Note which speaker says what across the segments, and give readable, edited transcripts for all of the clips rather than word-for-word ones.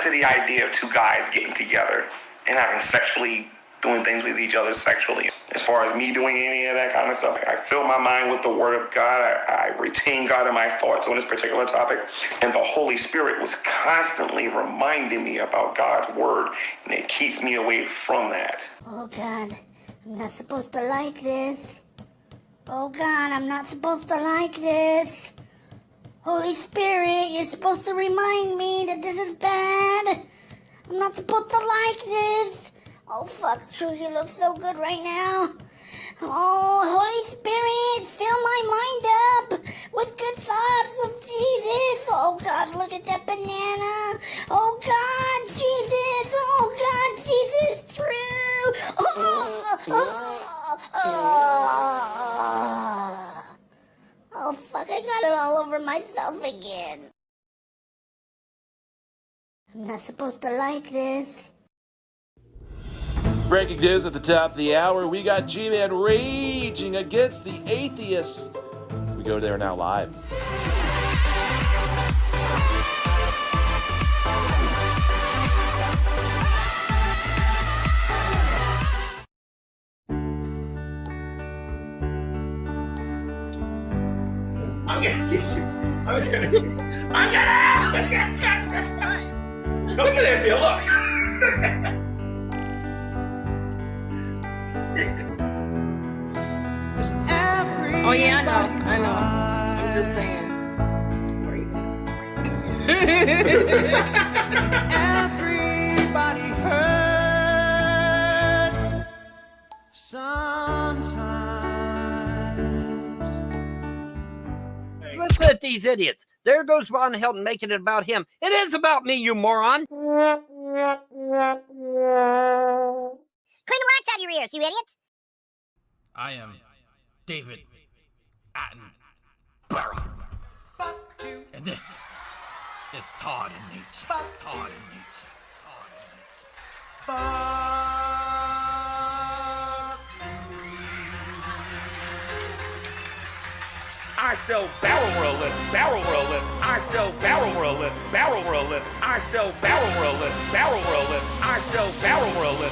Speaker 1: to the idea of two guys getting together and doing things with each other sexually. As far as me doing any of that kind of stuff, I fill my mind with the word of God. I retain God in my thoughts on this particular topic. And the Holy Spirit was constantly reminding me about God's word. And it keeps me away from that.
Speaker 2: Oh God, I'm not supposed to like this. Oh God, I'm not supposed to like this. Holy Spirit, you're supposed to remind me that this is bad. I'm not supposed to like this. Oh, fuck, True, you look so good right now. Oh, Holy Spirit, fill my mind up with good thoughts of Jesus. Oh, God, look at that banana. Oh, God, Jesus. Oh, God, Jesus, True. Oh, fuck, I got it all over myself again. I'm not supposed to like this.
Speaker 3: Breaking news at the top of the hour. We got Gman raging against the atheists. We go there now live.
Speaker 1: I'm gonna get you. Look at this here, look.
Speaker 4: Oh yeah, I know. I'm just saying.
Speaker 5: Everybody hurts sometimes.
Speaker 6: Listen at these idiots. There goes Ron Helton making it about him. It is about me, you moron.
Speaker 7: Clean the wax out of your ears, you idiots.
Speaker 5: I am David Attenborough. And this is Todd and Nature. Todd and Nature.
Speaker 1: I sell barrel rolling. I sell barrel rolling. I sell barrel rolling. I sell barrel rolling. I sell barrel rolling.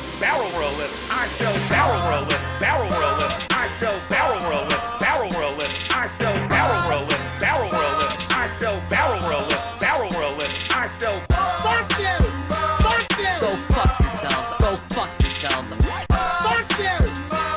Speaker 1: I sell barrel rolling. I sell barrel rolling. I sell barrel rolling. I sell.
Speaker 4: Fuck you! Fuck you!
Speaker 8: Go fuck yourselves. Go fuck yourselves.
Speaker 4: Fuck you!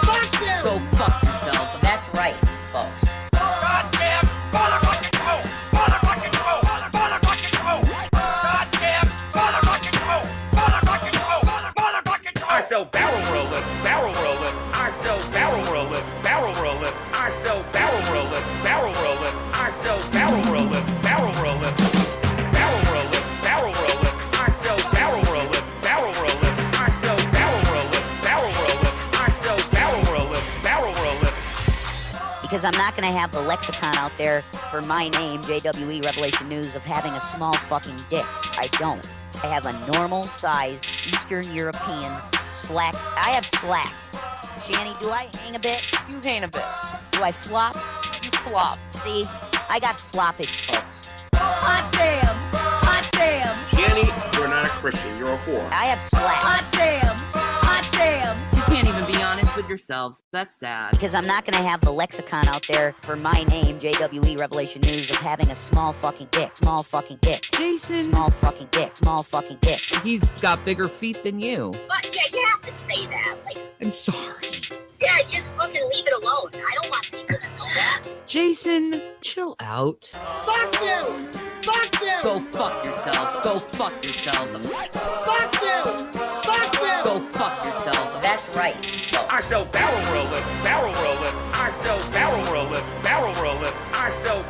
Speaker 4: Fuck you!
Speaker 8: Go fuck yourselves. That's right, folks.
Speaker 4: Goddamn motherfucking hole! Motherfucking hole! Motherfucking hole! Goddamn motherfucking hole! Motherfucking hole! Motherfucking hole!
Speaker 1: I sell barrel rolling. I sell barrel rolling. I sell barrel rolling. I sell barrel rolling. I sell barrel rolling. I sell barrel rolling.
Speaker 8: Because I'm not going to have the lexicon out there for my name, JWE Revelation News, of having a small fucking dick. I don't. I have a normal size Eastern European slack. I have slack. Shanny, do I hang a bit? You hang a bit. Do I flop? You flop. See, I got floppage, folks. Hot damn! Hot damn!
Speaker 9: Shanny, you're not a Christian. You're a whore.
Speaker 8: I have slack.
Speaker 4: Hot damn! Hot damn!
Speaker 8: You can't even be honest with yourselves. That's sad. Because I'm not going to have the lexicon out there for my name, JWE Revelation News, of having a small fucking dick. Small fucking dick.
Speaker 10: Jason.
Speaker 8: Small fucking dick. Small fucking dick.
Speaker 10: He's got bigger feet than you.
Speaker 7: But yeah, you have to say that. Like,
Speaker 10: I'm sorry.
Speaker 7: yeah, just fucking leave it alone. I don't want people to know that.
Speaker 10: Jason, chill out.
Speaker 4: Fuck you! Fuck you!
Speaker 8: Go fuck yourselves. Go fuck yourselves.
Speaker 4: Fuck you! Fuck you!
Speaker 8: Go fuck yourselves. That's right.
Speaker 1: I sell barrel rolling. I sell barrel rolling. I sell barrel rolling. I sell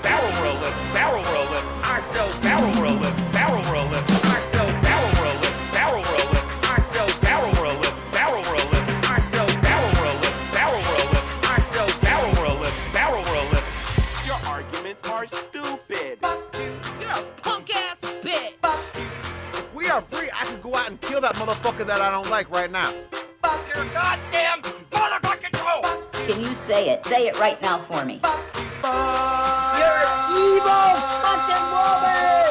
Speaker 1: barrel rolling. I sell barrel rolling. I sell barrel rolling. I sell barrel rolling. I sell barrel rolling.
Speaker 9: Your arguments are stupid.
Speaker 4: You're a punk ass bitch!
Speaker 11: If we are free, I can go out and kill that motherfucker that I don't like right now.
Speaker 4: You're a goddamn motherfucking hoe!
Speaker 8: Can you say it? Say it right now for me.
Speaker 4: You're evil fucking woman!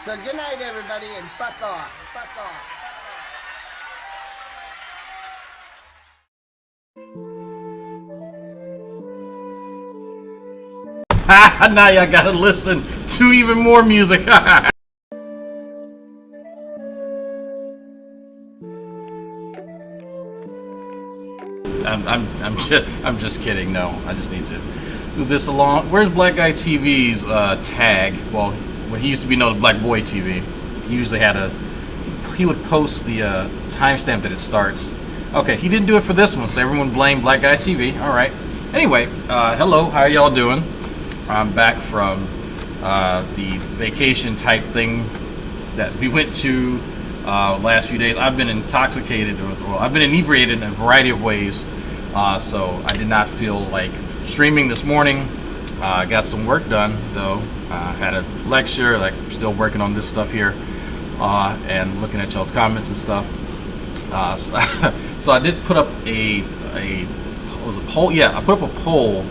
Speaker 12: So good night, everybody, and fuck off. Fuck off.
Speaker 13: Now y'all gotta listen to even more music. I'm just kidding. No, I just need to move this along. Where's Black Guy TV's tag? Well, he used to be known as Black Boy TV. He usually had he would post the timestamp that it starts. Okay, he didn't do it for this one, so everyone blame Black Guy TV. All right. Anyway, hello, how y'all doing? I'm back from the vacation type thing that we went to last few days. I've been intoxicated, or I've been inebriated in a variety of ways, so I did not feel like streaming this morning. Got some work done though. Had a lecture, like still working on this stuff here, and looking at y'all's comments and stuff. So I did put up a poll. Yeah, I put up a poll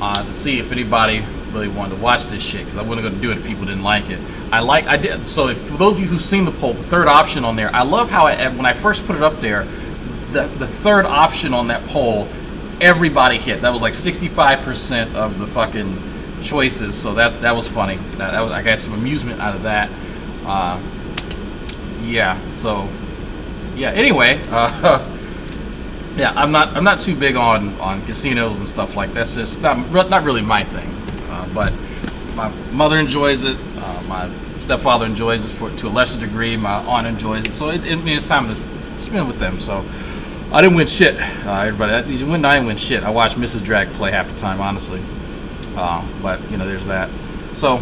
Speaker 13: to see if anybody really wanted to watch this shit, because I wasn't going to do it if people didn't like it. I did. So for those of you who've seen the poll, the third option on there, I love how when I first put it up there, the third option on that poll, everybody hit. That was like 65% of the fucking choices. So that was funny. I got some amusement out of that. Yeah. So yeah. Anyway. Yeah, I'm not too big on casinos and stuff like that. That's just not really my thing. But my mother enjoys it. My stepfather enjoys it to a lesser degree. My aunt enjoys it. So it's time to spend with them. So I didn't win shit. Everybody, I didn't win shit. I watched Mrs. Drag play half the time, honestly. But there's that. So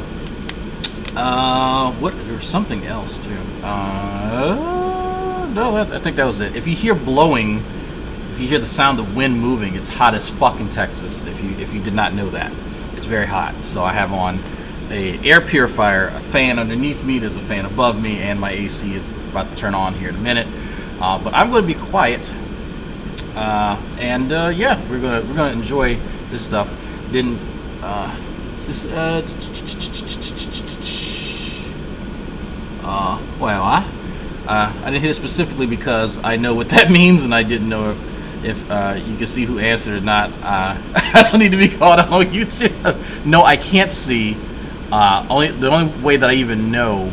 Speaker 13: there's something else too. No, I think that was it. If you hear blowing. If you hear the sound of wind moving, it's hot as fuck in Texas. If you did not know that, it's very hot. So I have on a air purifier, a fan underneath me, there's a fan above me, and my AC is about to turn on here in a minute. But I'm going to be quiet, and yeah, we're gonna enjoy this stuff. I didn't hit it specifically because I know what that means, and I didn't know if you can see who answered or not. I don't need to be called out on YouTube. No, I can't see. The only way that I even know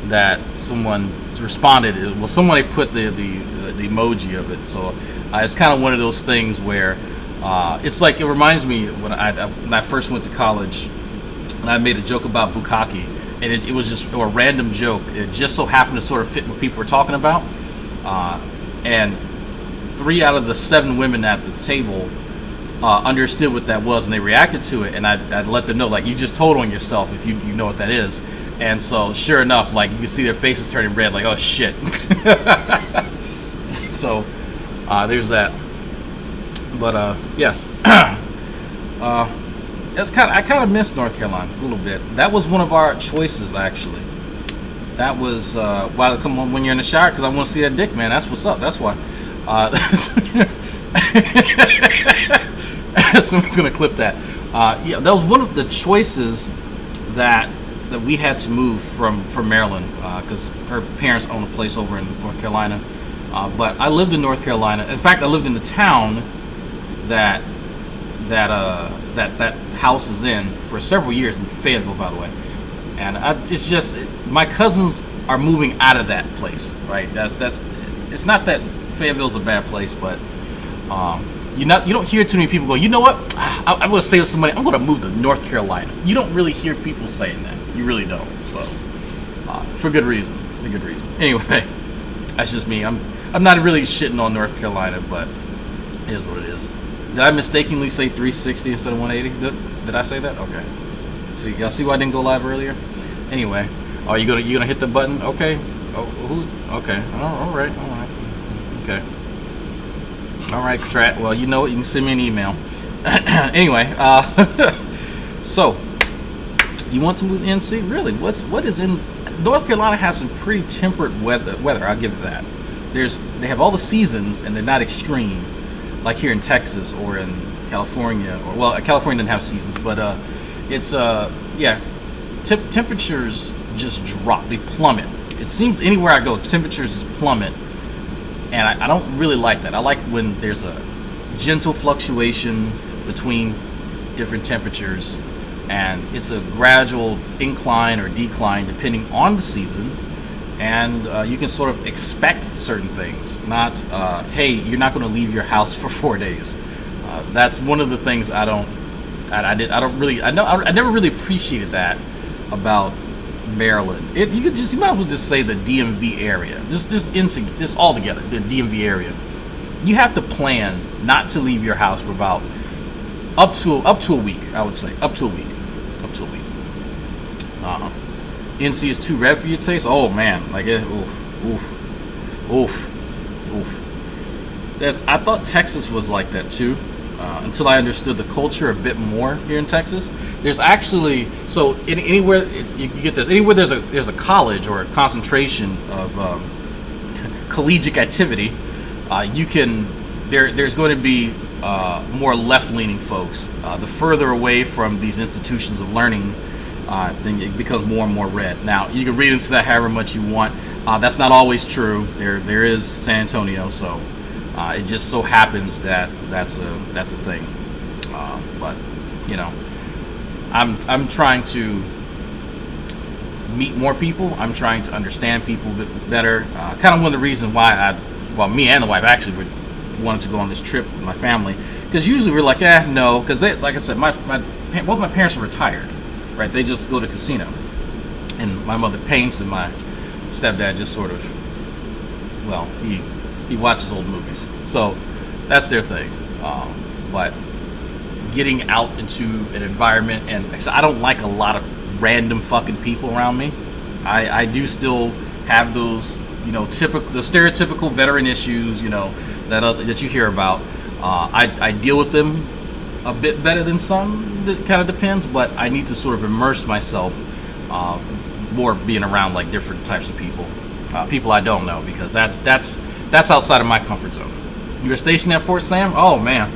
Speaker 13: that someone responded is, well, somebody put the emoji of it. So it's kind of one of those things where it's like, it reminds me when I first went to college and I made a joke about bukkake, and it was just a random joke. It just so happened to sort of fit what people were talking about, and 3 out of the 7 women at the table understood what that was, and they reacted to it, and I'd let them know, like, you just told on yourself if you know what that is. And so sure enough, like, you can see their faces turning red, like, oh shit. So there's that. But yes. I kind of miss North Carolina a little bit. That was one of our choices, actually. That was why come on when you're in the shower, because I want to see that dick, man. That's what's up. That's why. Someone's gonna clip that. Yeah, that was one of the choices that we had to move from Maryland, because her parents own a place over in North Carolina. But I lived in North Carolina. In fact, I lived in the town that house is in for several years, in Fayetteville, by the way. And it's just, my cousins are moving out of that place, right? It's not that Fayetteville's a bad place, but you don't hear too many people go, you know what? I'm going to stay with somebody. I'm going to move to North Carolina. You don't really hear people saying that. You really don't. So for good reason. For good reason. Anyway, that's just me. I'm not really shitting on North Carolina, but it is what it is. Did I mistakenly say 360 instead of 180? Did I say that? Okay. See, y'all see why I didn't go live earlier? Anyway, are you gonna hit the button? Okay. Oh, who? Okay. Oh, all right. Okay. All right, Strat. Well, you know what? You can send me an email. Anyway, so you want to move to NC? Really? What is in North Carolina? Has some pretty temperate weather. I'll give it that. They have all the seasons, and they're not extreme, like here in Texas or in California. California doesn't have seasons, but it's yeah. Temperatures just drop. They plummet. It seems anywhere I go, temperatures just plummet, and I don't really like that. I like when there's a gentle fluctuation between different temperatures, and it's a gradual incline or decline depending on the season, and you can sort of expect certain things. Not, hey, you're not going to leave your house for 4 days. That's one of the things I never really appreciated that about Maryland. You might as well just say the DMV area. Just altogether, the DMV area. You have to plan not to leave your house for about up to a week. I would say up to a week. NC is too red for your taste. Oh man, like oof. I thought Texas was like that too, until I understood the culture a bit more here in Texas. There's actually anywhere you get this, anywhere there's a college or a concentration of collegiate activity, there's going to be more left-leaning folks. The further away from these institutions of learning, then it becomes more and more red. Now you can read into that however much you want. That's not always true. There is San Antonio, so it just so happens that that's a thing. But you know, I'm trying to meet more people. I'm trying to understand people a bit better. Kind of one of the reasons why me and the wife actually wanted to go on this trip with my family, because usually we're like, no, because like I said, both my parents are retired, right? They just go to casino, and my mother paints, and my stepdad just sort of, well, he watches old movies, so that's their thing. But getting out into an environment, and I don't like a lot of random fucking people around me. I do still have those, the stereotypical veteran issues, that you hear about. I deal with them a bit better than some. It kind of depends, but I need to sort of immerse myself more being around like different types of people I don't know, because that's outside of my comfort zone. You were stationed at Fort Sam? Oh man,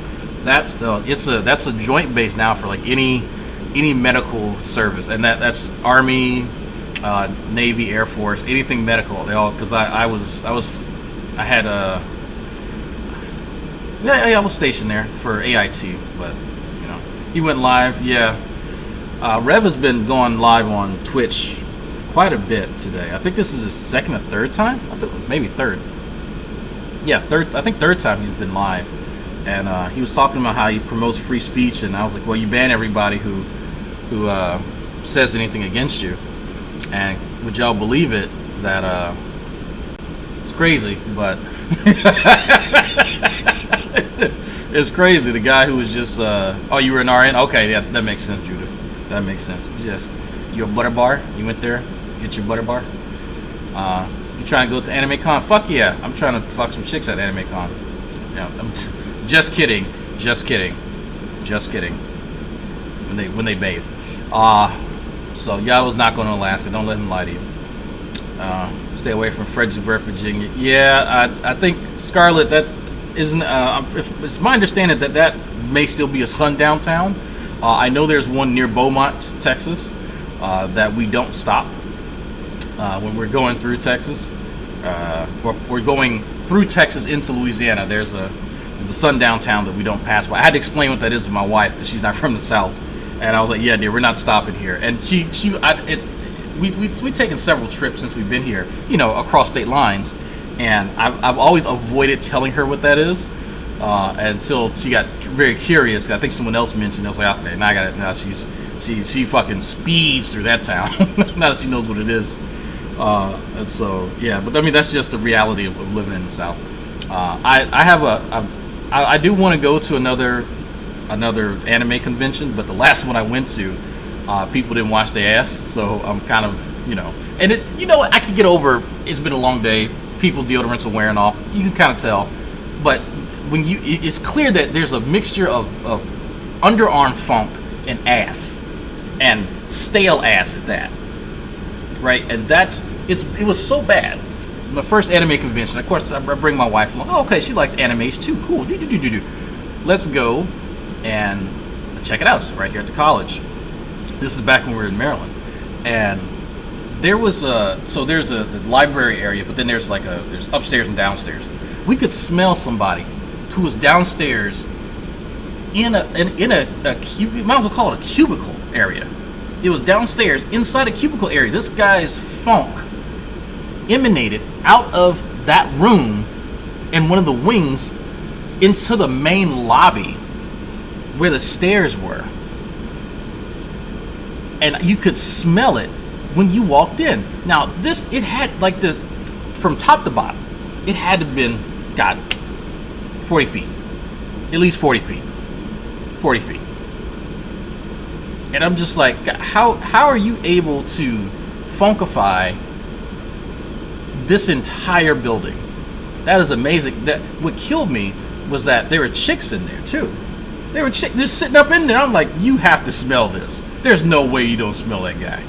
Speaker 13: that's a joint base now for like any medical service, and that's Army, Navy, Air Force, anything medical. They all, because I was stationed there for AIT, but he went live. Yeah, Rev has been going live on Twitch quite a bit today. I think this is his second or third time. Maybe third. Yeah, third. I think third time he's been live, and he was talking about how he promotes free speech, and I was like, well, you ban everybody who says anything against you. And would y'all believe it that it's crazy, but it's crazy. The guy who was just oh, you were an RN? Okay, yeah, that makes sense, Judith. That makes sense. Just, you a butter bar? You went there, get your butter bar? You trying to go to Anime Con? Fuck yeah, I'm trying to fuck some chicks at Anime Con. Yeah, just kidding. When they bathe. So Yaddle's not going to Alaska. Don't let him lie to you. Stay away from Fredericksburg, Virginia. Yeah, I think Scarlett, that isn't. It's my understanding that may still be a sundown town. I know there's one near Beaumont, Texas, that we don't stop when we're going through Texas. We're going through Texas into Louisiana. There's a sundown town that we don't pass by. I had to explain what that is to my wife because she's not from the South. And I was like, yeah, dear, we're not stopping here. And we've taken several trips since we've been here, across state lines. And I've always avoided telling her what that is until she got very curious. I think someone else mentioned it. I was like, okay, now I got it. Now she fucking speeds through that town. Now that she knows what it is. And so, yeah, but I mean, that's just the reality of living in the South. I do want to go to another anime convention, but the last one I went to, people didn't wash their ass, so I'm kind of, and I can get over, it's been a long day, people's deodorants are wearing off, you can kind of tell, but it's clear that there's a mixture of underarm funk and ass, and stale ass at that, right? And it was so bad. My first anime convention, of course, I bring my wife along. Oh, okay, she likes animes too. Cool. Let's go and check it out. It's right here at the college. This is back when we were in Maryland, and there was there's the library area, but then there's there's upstairs and downstairs. We could smell somebody who was downstairs in a you might as well call it a cubicle area. It was downstairs inside a cubicle area. This guy's funk emanated out of that room in one of the wings into the main lobby where the stairs were. And you could smell it when you walked in. Now it had from top to bottom, it had to have been 40 feet. At least 40 feet. 40 feet. And I'm just like, how are you able to funkify this entire building? That is amazing. That what killed me was that there were chicks in there too. They were just sitting up in there. I'm like, you have to smell this. There's no way you don't smell that guy.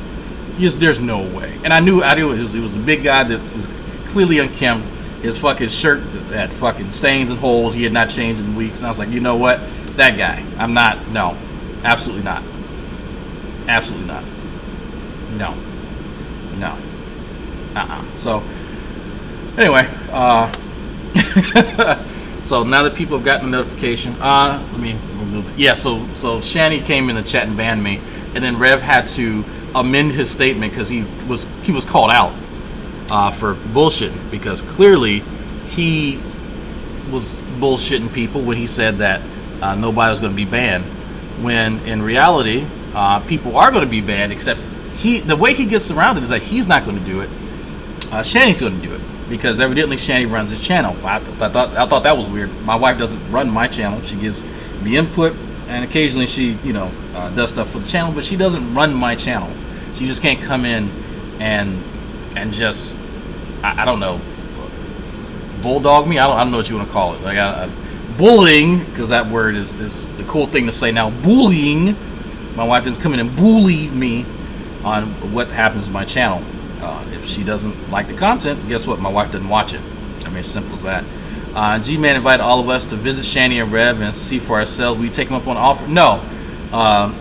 Speaker 13: There's no way. And I knew it was a big guy that was clearly unkempt. His fucking shirt had fucking stains and holes. He had not changed in weeks. And I was like, you know what? That guy. No. Absolutely not. Absolutely not. No. So, anyway, so now that people have gotten the notification, let me remove. Yeah, so Shani came in the chat and banned me, and then Rev had to amend his statement because he was called out for bullshitting, because clearly he was bullshitting people when he said that nobody was going to be banned, when in reality people are going to be banned, except the way he gets around it is that he's not going to do it. Shani's going to do it, because evidently Shani runs his channel. I thought that was weird. My wife doesn't run my channel. She gives me input, and occasionally she does stuff for the channel, but she doesn't run my channel. She just can't come in and just I don't know, bulldog me. I don't know what you want to call it. Like bullying, because that word is the cool thing to say now. Bullying. My wife doesn't come in and bully me on what happens to my channel. If she doesn't like the content, guess what? My wife doesn't watch it. I mean, it's simple as that. Gman invited all of us to visit Shani and Rev and see for ourselves. We take them up on offer. No, I'm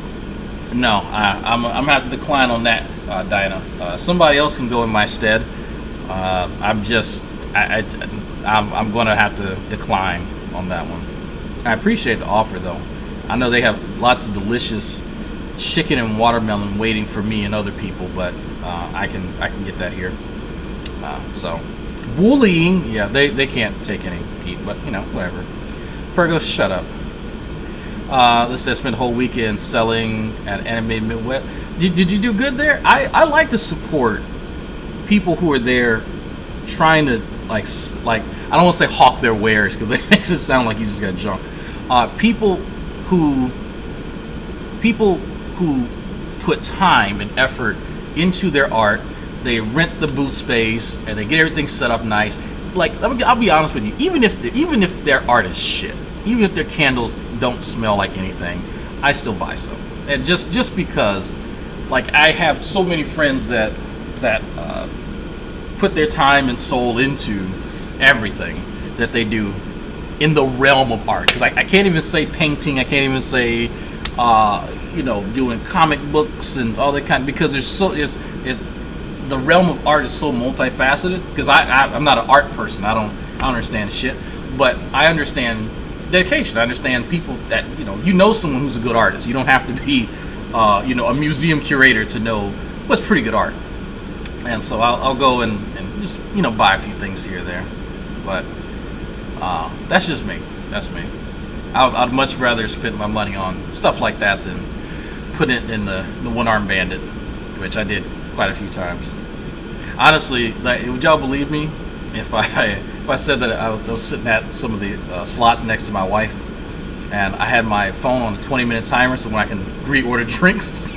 Speaker 13: gonna have to decline on that, Dinah. Somebody else can go in my stead. I'm gonna have to decline on that one. I appreciate the offer though. I know they have lots of delicious chicken and watermelon waiting for me and other people, but I can get that here. So bullying, yeah, they can't take any heat, but whatever. Pergo, shut up. Let's say I spent a whole weekend selling at Animated Midwest. Did you do good there? I like to support people who are there trying to like I don't want to say hawk their wares, because it makes it sound like you just got junk. People who put time and effort into their art. They rent the booth space and they get everything set up nice. Like, I'll be honest with you, even if their art is shit, even if their candles don't smell like anything, I still buy some. And just because, like, I have so many friends that put their time and soul into everything that they do in the realm of art. Because I can't even say painting, I can't even say doing comic books and all that kind, because the realm of art is so multifaceted. Because I'm not an art person, I don't understand shit, but I understand dedication. I understand people that someone who's a good artist. You don't have to be a museum curator to know what's pretty good art. And so I'll go and just buy a few things here or there, but that's just me. That's me. I'd much rather spend my money on stuff like that than put it in the one-armed bandit, which I did quite a few times. Honestly, would y'all believe me if I said that I was sitting at some of the slots next to my wife, and I had my phone on a 20-minute timer so when I can reorder drinks?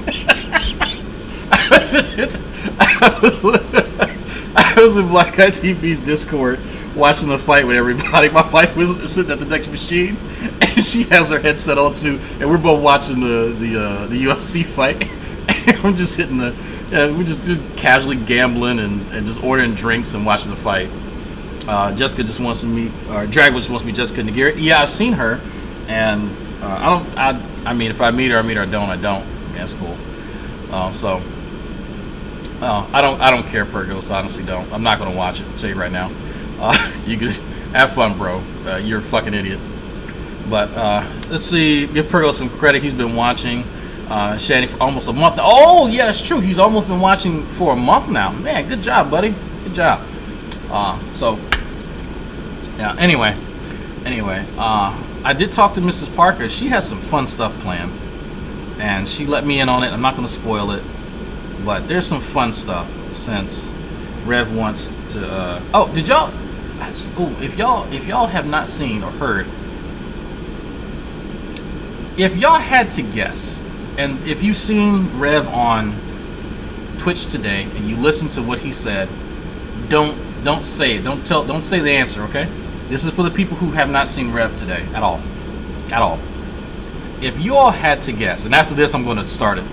Speaker 13: I was in Black Eye TV's Discord watching the fight with everybody. My wife was sitting at the next machine, and she has her headset on too, and we're both watching the UFC fight. And I'm just hitting we're just casually gambling and just ordering drinks and watching the fight. Jessica just wants to meet, or Dragnauct just wants to meet Jessica Nagiri. Yeah, I've seen her, and I mean, if I meet her, I meet her. I don't. I mean, that's cool. So Oh, I don't care, Pergos. Honestly, don't. I'm not gonna watch it. I'll tell you right now. You can have fun, bro. You're a fucking idiot. But let's see. Give Pergos some credit. He's been watching Shanny for almost a month now. Oh yeah, that's true. He's almost been watching for a month now. Man, good job, buddy. Good job. So yeah. Anyway, I did talk to Mrs. Parker. She has some fun stuff planned, and she let me in on it. I'm not gonna spoil it. But there's some fun stuff since Rev wants to. Oh, did y'all? Oh, if y'all have not seen or heard, if y'all had to guess, and if you've seen Rev on Twitch today and you listen to what he said, don't say it. Don't say the answer. Okay? This is for the people who have not seen Rev today at all. If you all had to guess, and after this I'm going to start it.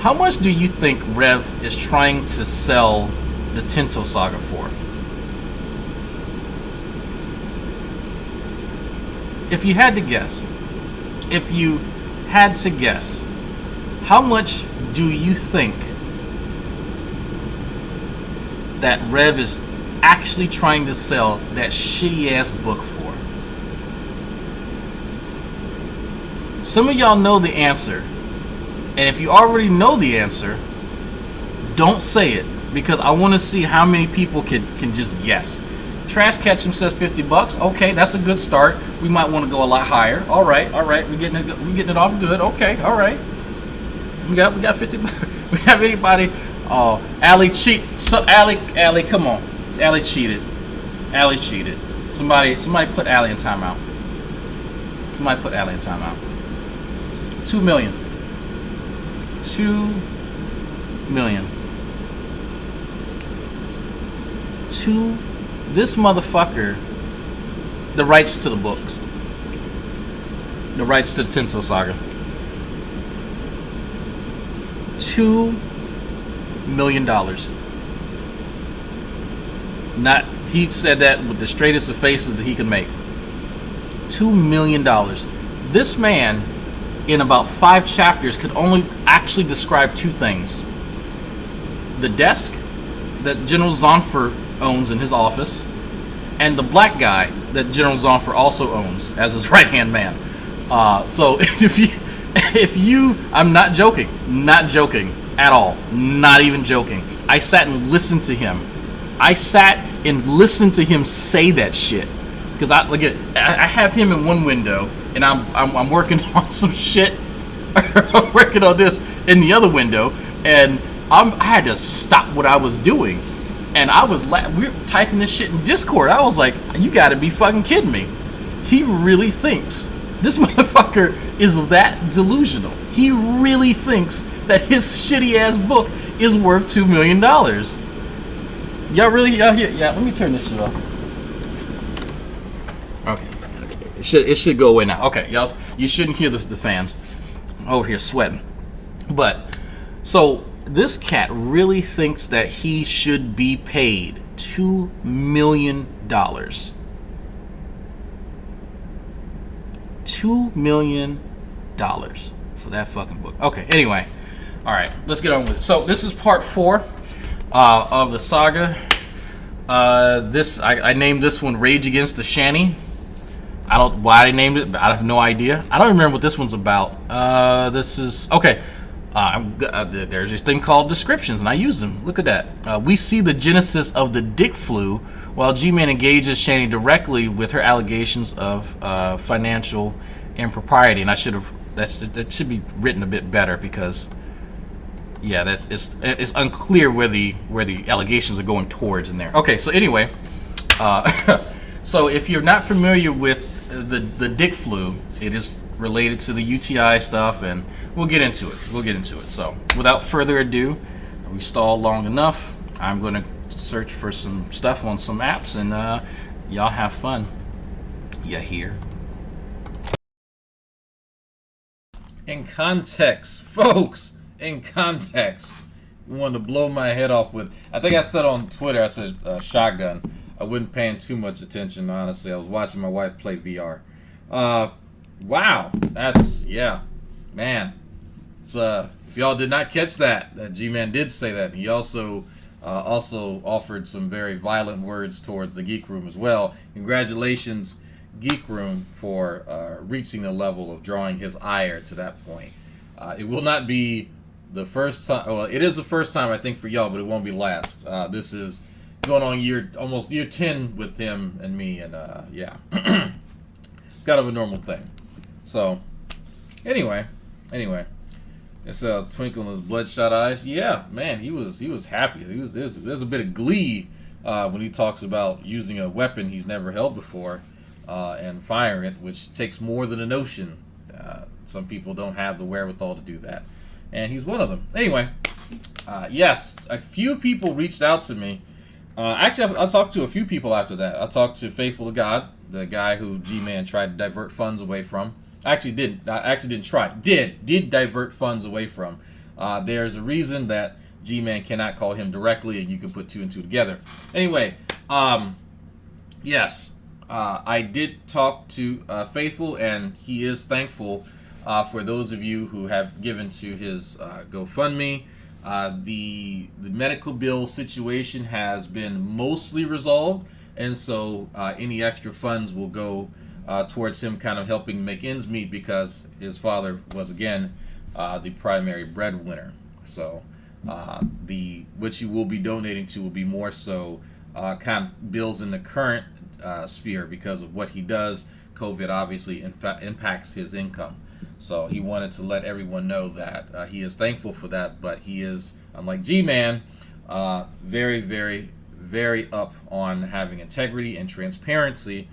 Speaker 13: How much do you think Rev is trying to sell the Tinto Saga for? If you had to guess, how much do you think that Rev is actually trying to sell that shitty ass book for? Some of y'all know the answer. And if you already know the answer, don't say it, because I want to see how many people can just guess. Trash Ketchum says $50. Okay, that's a good start. We might want to go a lot higher. All right. We're getting it off good. Okay, all right. We got 50. We have anybody? Oh, Allie cheat. So Allie, come on. Allie cheated. Allie's cheated. Somebody put Allie in timeout. 2 million. 2 million. This motherfucker, the rights to the books, the rights to the Tinto Saga, $2 million. Not, he said that with the straightest of faces that he could make. $2 million. This man, in about 5 chapters, could only actually describe 2 things: the desk that General Zonfer owns in his office, and the black guy that General Zonfer also owns as his right-hand man. So if you, I'm not joking at all, not even joking. I sat and listened to him. Say that shit, because I have him in one window, and I'm working on some shit. I'm working on this in the other window, and I had to stop what I was doing, and we were typing this shit in Discord. I was like, you gotta be fucking kidding me. He really thinks this motherfucker is that delusional. He really thinks that his shitty ass book is worth $2 million. Y'all here? Yeah, let me turn this shit off. Okay. It should go away now. Okay, y'all, you shouldn't hear the fans. I'm over here sweating. But, so, this cat really thinks that he should be paid $2 million. $2 million for that fucking book. Okay, anyway. Alright, let's get on with it. So, this is part 4 of the saga. I named this one Rage Against the Shanny. I don't why I named it, but I have no idea. I don't remember what this one's about. This is okay. There's this thing called descriptions, and I use them. Look at that. We see the genesis of the dick flu while Gman engages Shanny directly with her allegations of financial impropriety. And that should be written a bit better, because yeah, it's unclear where the allegations are going towards in there. Okay, so anyway, so if you're not familiar with the dick flu, it is related to the UTI stuff, and we'll get into it. So without further ado, we stalled long enough. I'm going to search for some stuff on some apps, and y'all have fun. You hear? In context, folks. In context, you wanted to blow my head off with. I think I said on Twitter, I said shotgun. I wasn't paying too much attention, honestly. I was watching my wife play VR. Wow, that's, yeah, man. It's if y'all did not catch that G-Man did say that. He also offered some very violent words towards the Geek Room as well. Congratulations, Geek Room, for reaching the level of drawing his ire to that point. It will not be the first time. Well, it is the first time I think for y'all, but it won't be last. This is going on almost year 10 with him and me, and yeah, kind of a normal thing. So anyway, it's a twinkle in his bloodshot eyes. Yeah, man, he was happy. There's a bit of glee when he talks about using a weapon he's never held before and firing it, which takes more than a notion. Some people don't have the wherewithal to do that, and he's one of them. Anyway, yes, a few people reached out to me. Actually, I talked to a few people after that. I talked to Faithful to God, the guy who G-Man tried to divert funds away from. Did divert funds away from. There's a reason that G-Man cannot call him directly, and you can put two and two together. Anyway, yes, I did talk to Faithful, and he is thankful for those of you who have given to his GoFundMe. The medical bill situation has been mostly resolved, and so any extra funds will go towards him kind of helping make ends meet, because his father was again the primary breadwinner. So what you will be donating to will be more so kind of bills in the current sphere because of what he does. COVID obviously impacts his income. So he wanted to let everyone know that he is thankful for that, but he is, unlike G-Man, very, very, very up on having integrity and transparency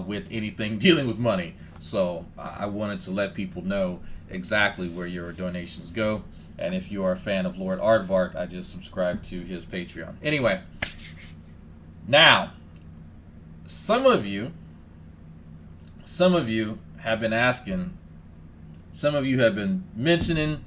Speaker 13: with anything dealing with money. So I wanted to let people know exactly where your donations go. And if you are a fan of Lord Aardvark, I just subscribed to his Patreon. Anyway, now, some of you have been asking, some of you have been mentioning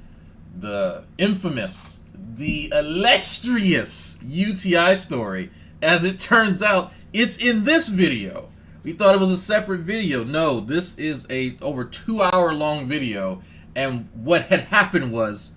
Speaker 13: the infamous, the illustrious UTI story. As it turns out, it's in this video. We thought it was a separate video. No, this is a over 2 hour long video, and what had happened was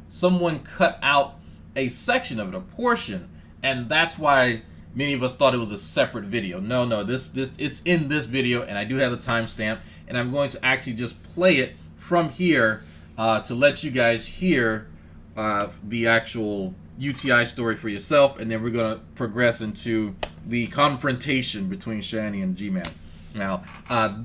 Speaker 13: someone cut out a section of it, a portion, and that's why many of us thought it was a separate video. No, it's in this video, and I do have the timestamp, and I'm going to actually just play it from here to let you guys hear the actual UTI story for yourself, and then we're going to progress into the confrontation between Shani and G-Man. Now,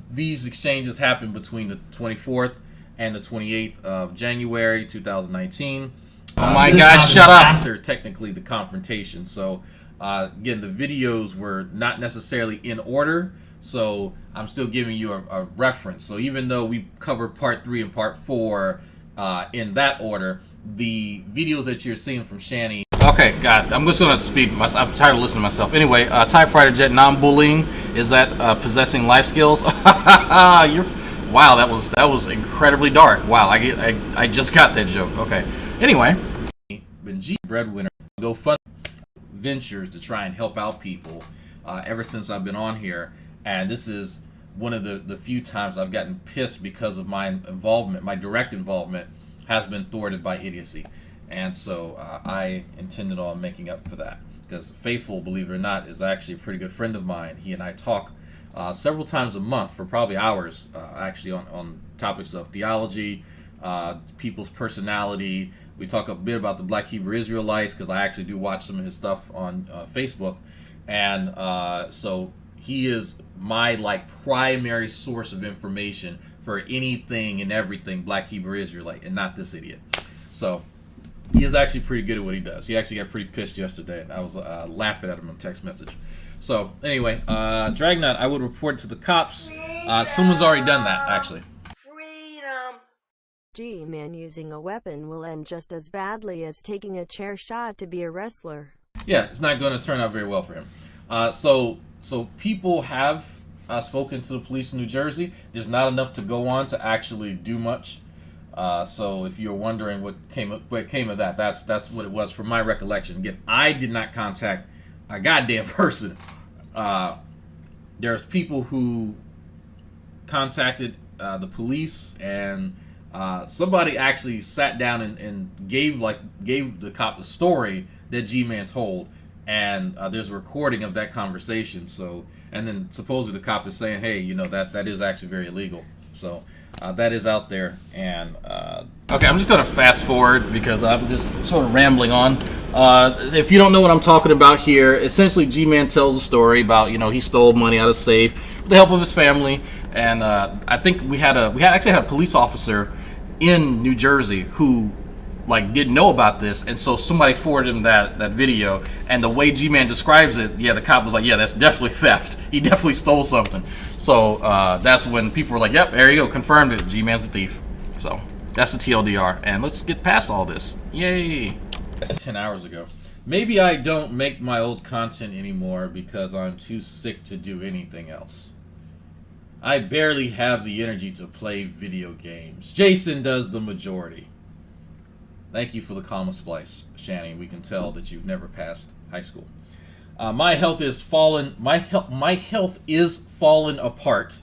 Speaker 13: these exchanges happened between the 24th and the 28th of January 2019. Oh my God, shut up! After technically the confrontation. So again, the videos were not necessarily in order, so I'm still giving you a reference. So even though we covered part 3 and part 4 in that order, the videos that you're seeing from Shani.
Speaker 14: Okay, God, I'm just gonna speak. I'm tired of listening to myself. Anyway, TIE Fighter Jet non-bullying, is that possessing life skills? Wow, that was incredibly dark. Wow, I just got that joke. Okay. Anyway,
Speaker 3: been G breadwinner, go fund ventures to try and help out people ever since I've been on here, and this is one of the few times I've gotten pissed because of my involvement. My direct involvement has been thwarted by idiocy. And so I intended on making up for that, because Faithful, believe it or not, is actually a pretty good friend of mine. He and I talk several times a month for probably hours, actually on topics of theology, people's personality. We talk a bit about the Black Hebrew Israelites, because I actually do watch some of his stuff on Facebook. And so he is my primary source of information for anything and everything Black Hebrew Israelite, and not this idiot. So he is actually pretty good at what he does. He actually got pretty pissed yesterday, and I was laughing at him on text message. So anyway, Dragnauct, I would report to the cops. Someone's already done that, actually.
Speaker 15: G-Man using a weapon will end just as badly as taking a chair shot to be a wrestler.
Speaker 3: Yeah, it's not going to turn out very well for him. So people have spoken to the police in New Jersey. There's not enough to go on to actually do much. So if you're wondering what came of that, that's what it was from my recollection. Again, I did not contact a goddamn person. There's people who contacted the police, and Somebody actually sat down and gave the cop the story that Gman told, and there's a recording of that conversation. So, and then supposedly the cop is saying, hey, you know, that is actually very illegal. So that is out there. And
Speaker 13: okay, I'm just gonna fast forward because I'm just sort of rambling on. If you don't know what I'm talking about here, essentially G-Man tells a story about, you know, he stole money out of safe with the help of his family, and I think we actually had a police officer in New Jersey who like didn't know about this, and so somebody forwarded him that video, and the way G-Man describes it, yeah, the cop was like, yeah, that's definitely theft. He definitely stole something. So that's when people were like, yep, there you go, confirmed it. G-Man's a thief. So that's the TLDR, and let's get past all this. Yay!
Speaker 3: That's 10 hours ago. Maybe I don't make my old content anymore because I'm too sick to do anything else. I barely have the energy to play video games. Jason does the majority. Thank you for the comma splice, Shani. We can tell that you've never passed high school. My health is fallen. My health is fallen apart,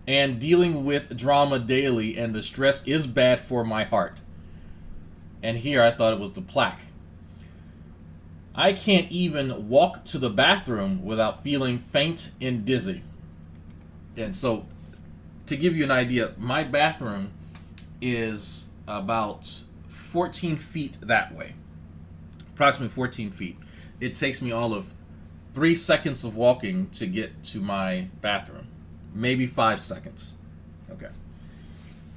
Speaker 3: and dealing with drama daily, and the stress is bad for my heart. And here I thought it was the plaque. I can't even walk to the bathroom without feeling faint and dizzy. And so, to give you an idea, my bathroom is about 14 feet that way. Approximately 14 feet. It takes me all of 3 seconds of walking to get to my bathroom. Maybe 5 seconds. Okay.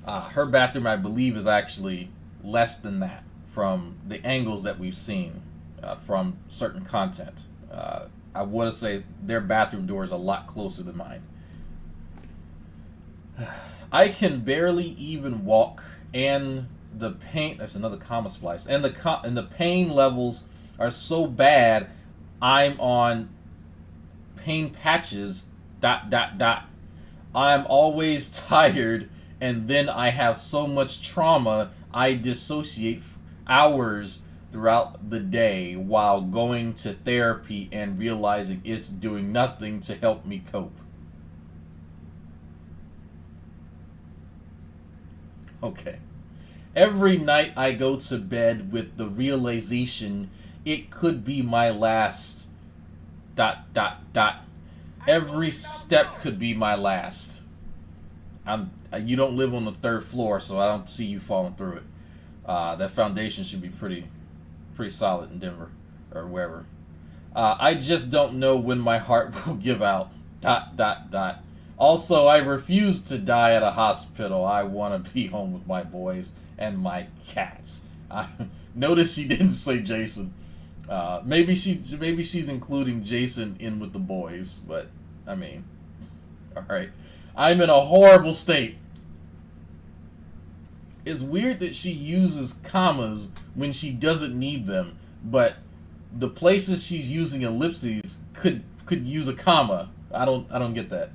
Speaker 3: Her bathroom, I believe, is actually less than that from the angles that we've seen from certain content. I want to say their bathroom door is a lot closer than mine. I can barely even walk, and the pain, that's another comma splice, and the pain levels are so bad, I'm on pain patches, ... I'm always tired, and then I have so much trauma, I dissociate hours throughout the day while going to therapy and realizing it's doing nothing to help me cope. Okay. Every night I go to bed with the realization it could be my last ... Every step could be my last. You don't live on the 3rd floor, so I don't see you falling through it. That foundation should be pretty solid in Denver or wherever. I just don't know when my heart will give out ... Also, I refuse to die at a hospital. I want to be home with my boys and my cats. Notice she didn't say Jason. Maybe she's including Jason in with the boys, but I mean, all right. I'm in a horrible state. It's weird that she uses commas when she doesn't need them, but the places she's using ellipses could use a comma. I don't get that.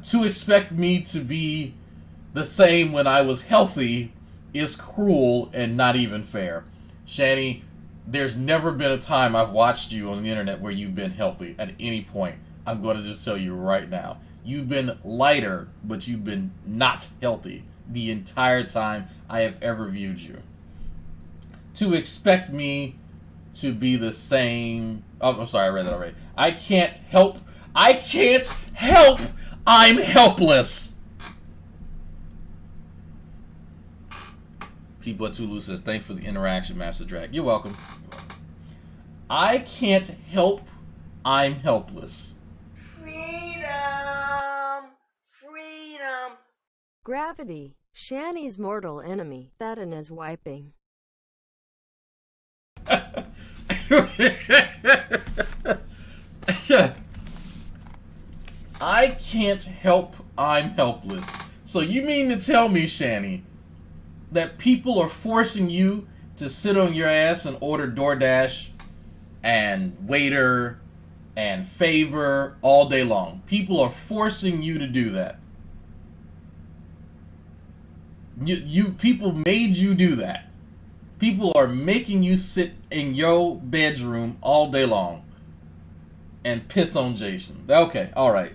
Speaker 3: To expect me to be the same when I was healthy is cruel and not even fair. Shani, there's never been a time I've watched you on the internet where you've been healthy at any point. I'm going to just tell you right now. You've been lighter, but you've been not healthy the entire time I have ever viewed you. To expect me to be the same... Oh, I'm sorry, I read that already. I can't help... I'm helpless! People at Tulu says, thanks for the interaction, Master Drag. You're welcome. I can't help, I'm helpless.
Speaker 12: Freedom! Freedom!
Speaker 15: Gravity, Shani's mortal enemy. That and is wiping.
Speaker 3: I can't help, I'm helpless. So you mean to tell me, Shani, that people are forcing you to sit on your ass and order DoorDash and Waiter and Favor all day long? People are forcing you to do that. People made you do that. People are making you sit in your bedroom all day long and piss on Jason. Okay, alright,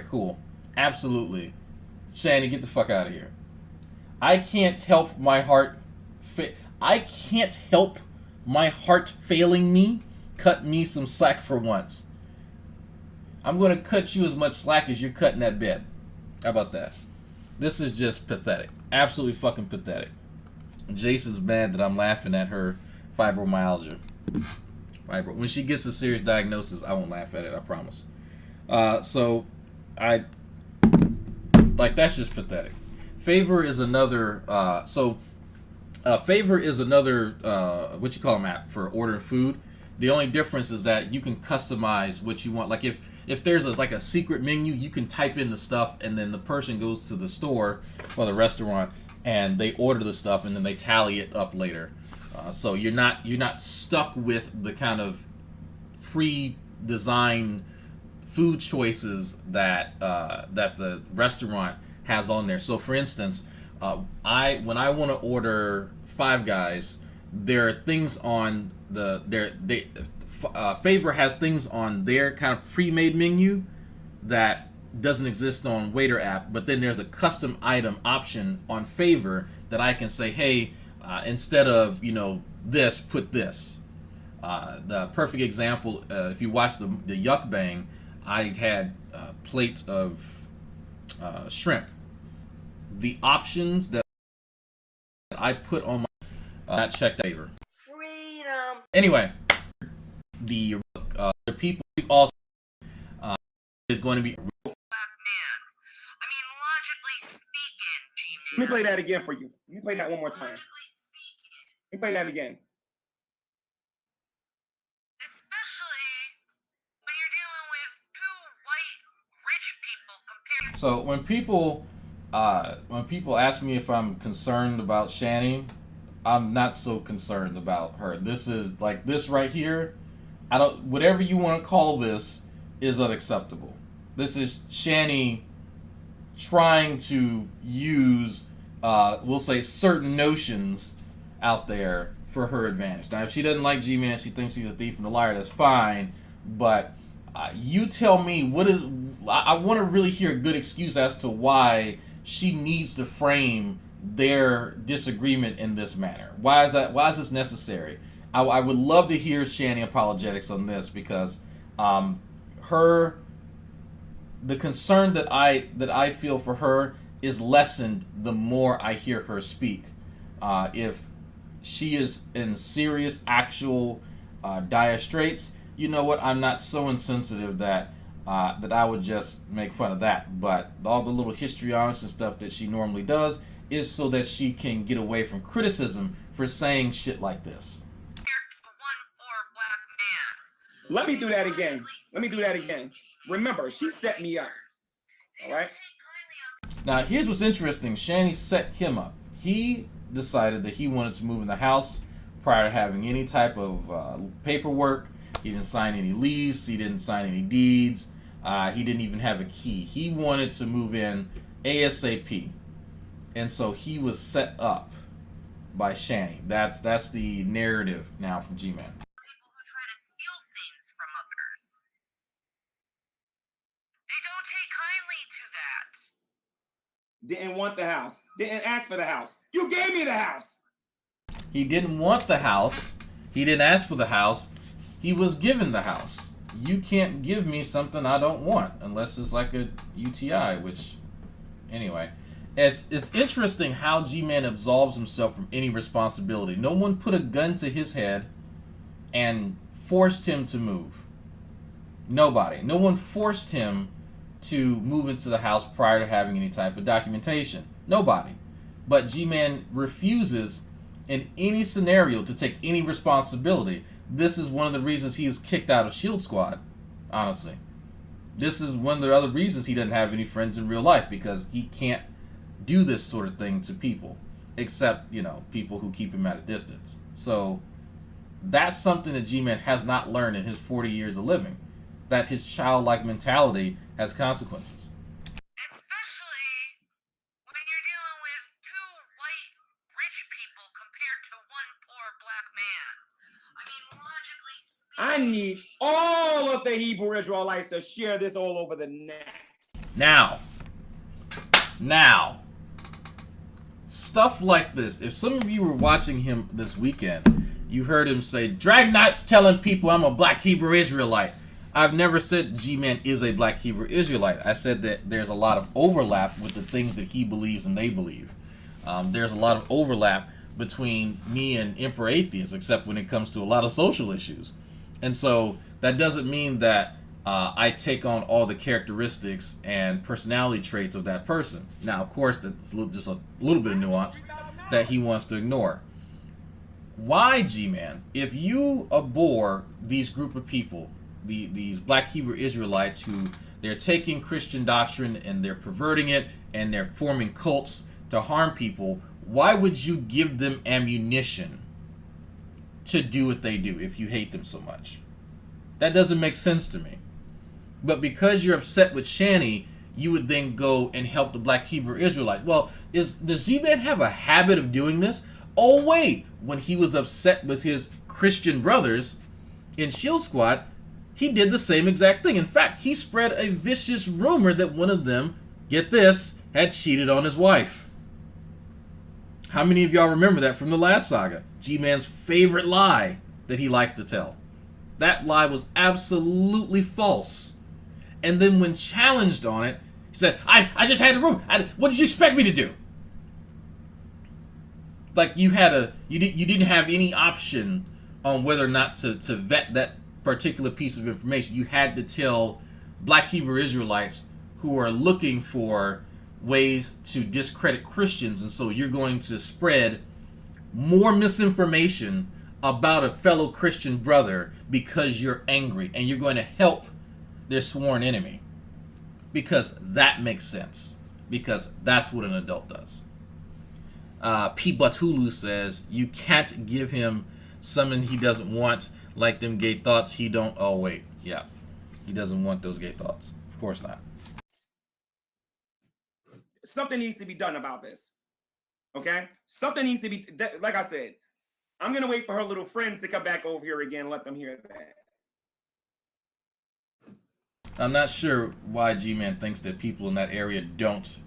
Speaker 3: cool. Absolutely. Shani, get the fuck out of here. I can't help my heart. I can't help my heart failing me. Cut me some slack for once. I'm going to cut you as much slack as you're cutting that bed. How about that? This is just pathetic. Absolutely fucking pathetic. Jason's mad that I'm laughing at her fibromyalgia. When she gets a serious diagnosis, I won't laugh at it, I promise. So, that's just pathetic. Favor is another, Favor is another, app for ordering food. The only difference is that you can customize what you want. Like if there's a secret menu, you can type in the stuff and then the person goes to the store or the restaurant and they order the stuff and then they tally it up later. So you're not stuck with the kind of pre-designed food choices that the restaurant has on there. So for instance, when I want to order Five Guys, there are things on Favor has things on their kind of pre-made menu that doesn't exist on Waiter app, but then there's a custom item option on Favor that I can say, hey, instead of this, put this. The perfect example, if you watch the Yuck Bang, I had a plate of shrimp. The options that I put on my that checked Favor.
Speaker 12: Freedom.
Speaker 3: Anyway, the people also is going to be.
Speaker 9: Let me play that again for you. Let me play that one more time. Let me play that again.
Speaker 3: So when people ask me if I'm concerned about Shani, I'm not so concerned about her. This is like this right here. Whatever you want to call this is unacceptable. This is Shani trying to use, we'll say, certain notions out there for her advantage. Now, if she doesn't like Gman, she thinks he's a thief and a liar, that's fine. But you tell me, I want to really hear a good excuse as to why she needs to frame their disagreement in this manner. Why is that? Why is this necessary? I would love to hear Shani apologetics on this because the concern that I feel for her is lessened the more I hear her speak. If she is in serious, actual dire straits, you know what? I'm not so insensitive that I would just make fun of that. But all the little histrionics and stuff that she normally does is so that she can get away from criticism for saying shit like this.
Speaker 9: Let me do that again. Remember, she set me up. All right?
Speaker 3: Now, here's what's interesting. Shani set him up. He decided that he wanted to move in the house prior to having any type of paperwork. He didn't sign any lease. He didn't sign any deeds. He didn't even have a key. He wanted to move in ASAP. And so he was set up by Shani. That's the narrative now from Gman.
Speaker 9: Didn't want the house. Didn't ask for the house. You gave me the house.
Speaker 3: He didn't want the house. He didn't ask for the house. He was given the house. You can't give me something I don't want unless it's like a UTI, which, anyway. It's interesting how G-Man absolves himself from any responsibility. No one put a gun to his head and forced him to move. Nobody. No one forced him to move into the house prior to having any type of documentation. Nobody. But G-Man refuses in any scenario to take any responsibility. This is one of the reasons he is kicked out of Shield Squad, honestly. This is one of the other reasons he doesn't have any friends in real life, because he can't do this sort of thing to people, except, people who keep him at a distance. So that's something that G-Man has not learned in his 40 years of living, that his childlike mentality has consequences.
Speaker 12: Especially when you're dealing with two white rich people compared to one poor black man. I mean, logically speaking,
Speaker 9: I need all of the Hebrew Israelites to share this all over the net.
Speaker 3: Now, stuff like this. If some of you were watching him this weekend, you heard him say, Dragnauct's telling people I'm a black Hebrew Israelite. I've never said Gman is a black Hebrew Israelite. I said that there's a lot of overlap with the things that he believes and they believe. There's a lot of overlap between me and Emperor Atheist, except when it comes to a lot of social issues. And so that doesn't mean that I take on all the characteristics and personality traits of that person. Now, of course, that's just a little bit of nuance that he wants to ignore. Why, Gman, if you abhor these group of people, these black Hebrew Israelites who they're taking Christian doctrine and they're perverting it and they're forming cults to harm people, why would you give them ammunition to do what they do if you hate them so much? That doesn't make sense to me. But because you're upset with Shani, you would then go and help the black Hebrew Israelites. Well, does Gman have a habit of doing this? Oh wait, when he was upset with his Christian brothers in Shield Squad, he did the same exact thing. In fact, he spread a vicious rumor that one of them, get this, had cheated on his wife. How many of y'all remember that from the last saga? G-Man's favorite lie that he likes to tell. That lie was absolutely false. And then when challenged on it, he said, I just had the rumor. What did you expect me to do? Like you didn't have any option on whether or not to vet that particular piece of information. You had to tell black Hebrew Israelites who are looking for ways to discredit Christians, and so you're going to spread more misinformation about a fellow Christian brother because you're angry, and you're going to help their sworn enemy, because that makes sense, because that's what an adult does. P. Batulu says, you can't give him something he doesn't want, like them gay thoughts he don't. Oh wait, yeah, he doesn't want those gay thoughts. Of course not.
Speaker 9: Something needs to be done about this. Okay? Something needs to be, like I said, I'm going to wait for her little friends to come back over here again and let them hear that.
Speaker 3: I'm not sure why G-Man thinks that people in that area don't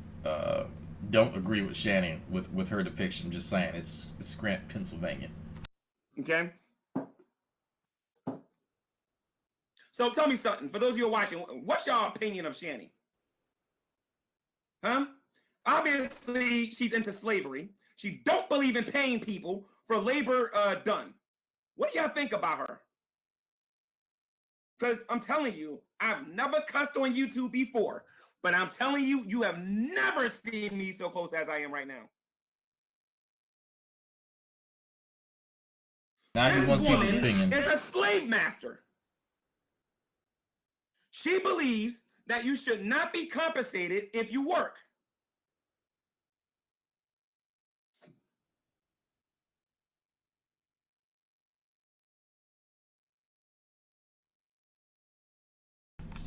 Speaker 3: agree with Shannon with her depiction. Just saying, it's Grant, Pennsylvania.
Speaker 9: Okay? So tell me something. For those of you who are watching, what's your opinion of Shanny? Huh? Obviously, she's into slavery. She don't believe in paying people for labor done. What do y'all think about her? Because I'm telling you, I've never cussed on YouTube before, but I'm telling you, you have never seen me so close as I am right now.
Speaker 3: Now he wants people's opinion.
Speaker 9: Is a slave master. She believes that you should not be compensated if you work.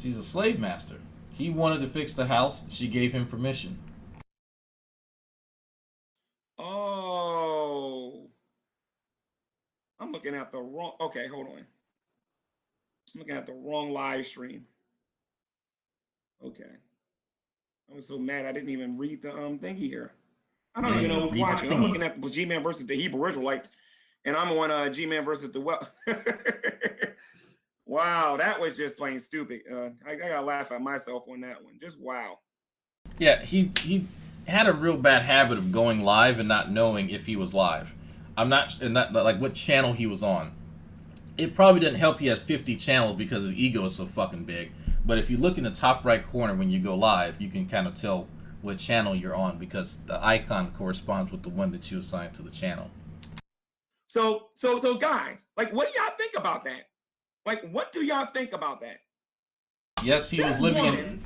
Speaker 3: She's a slave master. He wanted to fix the house. She gave him permission.
Speaker 9: Oh. I'm looking at the wrong... Okay, hold on. I'm looking at the wrong live stream. Okay. I was so mad I didn't even read the thingy here. I don't even know who's watching. I'm looking at the G-Man versus the Hebrew Israelites, and I'm on G-Man versus the... Wow, that was just plain stupid. I gotta laugh at myself on that one. Just wow.
Speaker 3: Yeah, he had a real bad habit of going live and not knowing if he was live. I'm not like what channel he was on. It probably didn't help he has 50 channels because his ego is so fucking big. But if you look in the top right corner when you go live, you can kind of tell what channel you're on because the icon corresponds with the one that you assigned to the channel.
Speaker 9: So guys, like, what do y'all think about that? Like, what do y'all think about that?
Speaker 3: Yes, he was living in...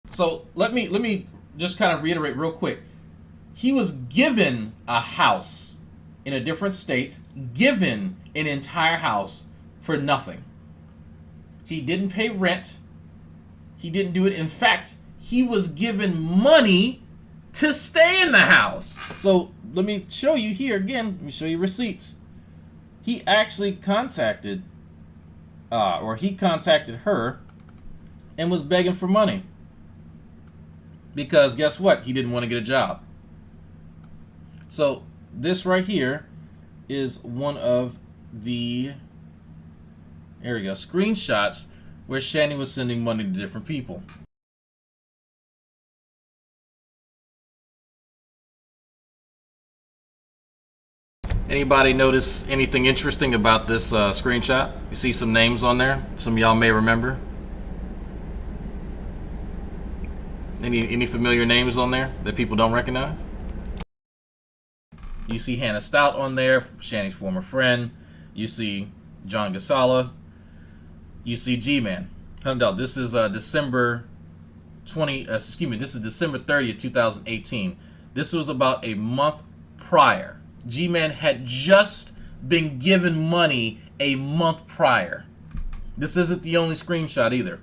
Speaker 3: So let me just kind of reiterate real quick. He was given a house in a different state, given an entire house for nothing. He didn't pay rent. He didn't do it. In fact, he was given money to stay in the house. So let me show you here again. Let me show you receipts. He actually contacted... he contacted her and was begging for money. Because guess what? He didn't want to get a job. So this right here is one of the, there we go, screenshots where Shanny was sending money to different people. Anybody notice anything interesting about this screenshot? You see some names on there? Some of y'all may remember. Any familiar names on there that people don't recognize? You see Hannah Stout on there, Shanny's former friend. You see John Gasala. You see Gman. No, this is December 30th, 2018. This was about a month prior. Gman had just been given money a month prior. This isn't the only screenshot either.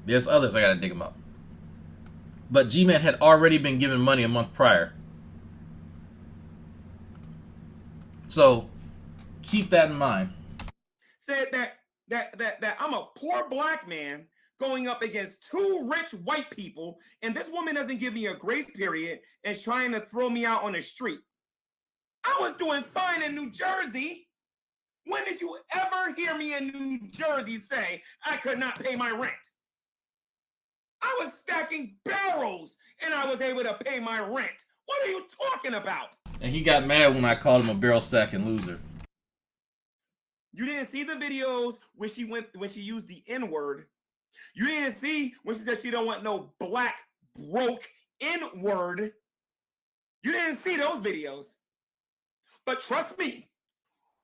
Speaker 3: There's others, I gotta dig them up. But Gman had already been given money a month prior. So keep that in mind.
Speaker 9: Said that I'm a poor black man going up against two rich white people, and this woman doesn't give me a grace period and is trying to throw me out on the street. I was doing fine in New Jersey. When did you ever hear me in New Jersey say I could not pay my rent? I was stacking barrels and I was able to pay my rent. What are you talking about?
Speaker 3: And he got mad when I called him a barrel stacking loser.
Speaker 9: You didn't see the videos when she used the N-word. You didn't see when she said she don't want no black broke N-word. You didn't see those videos. But trust me,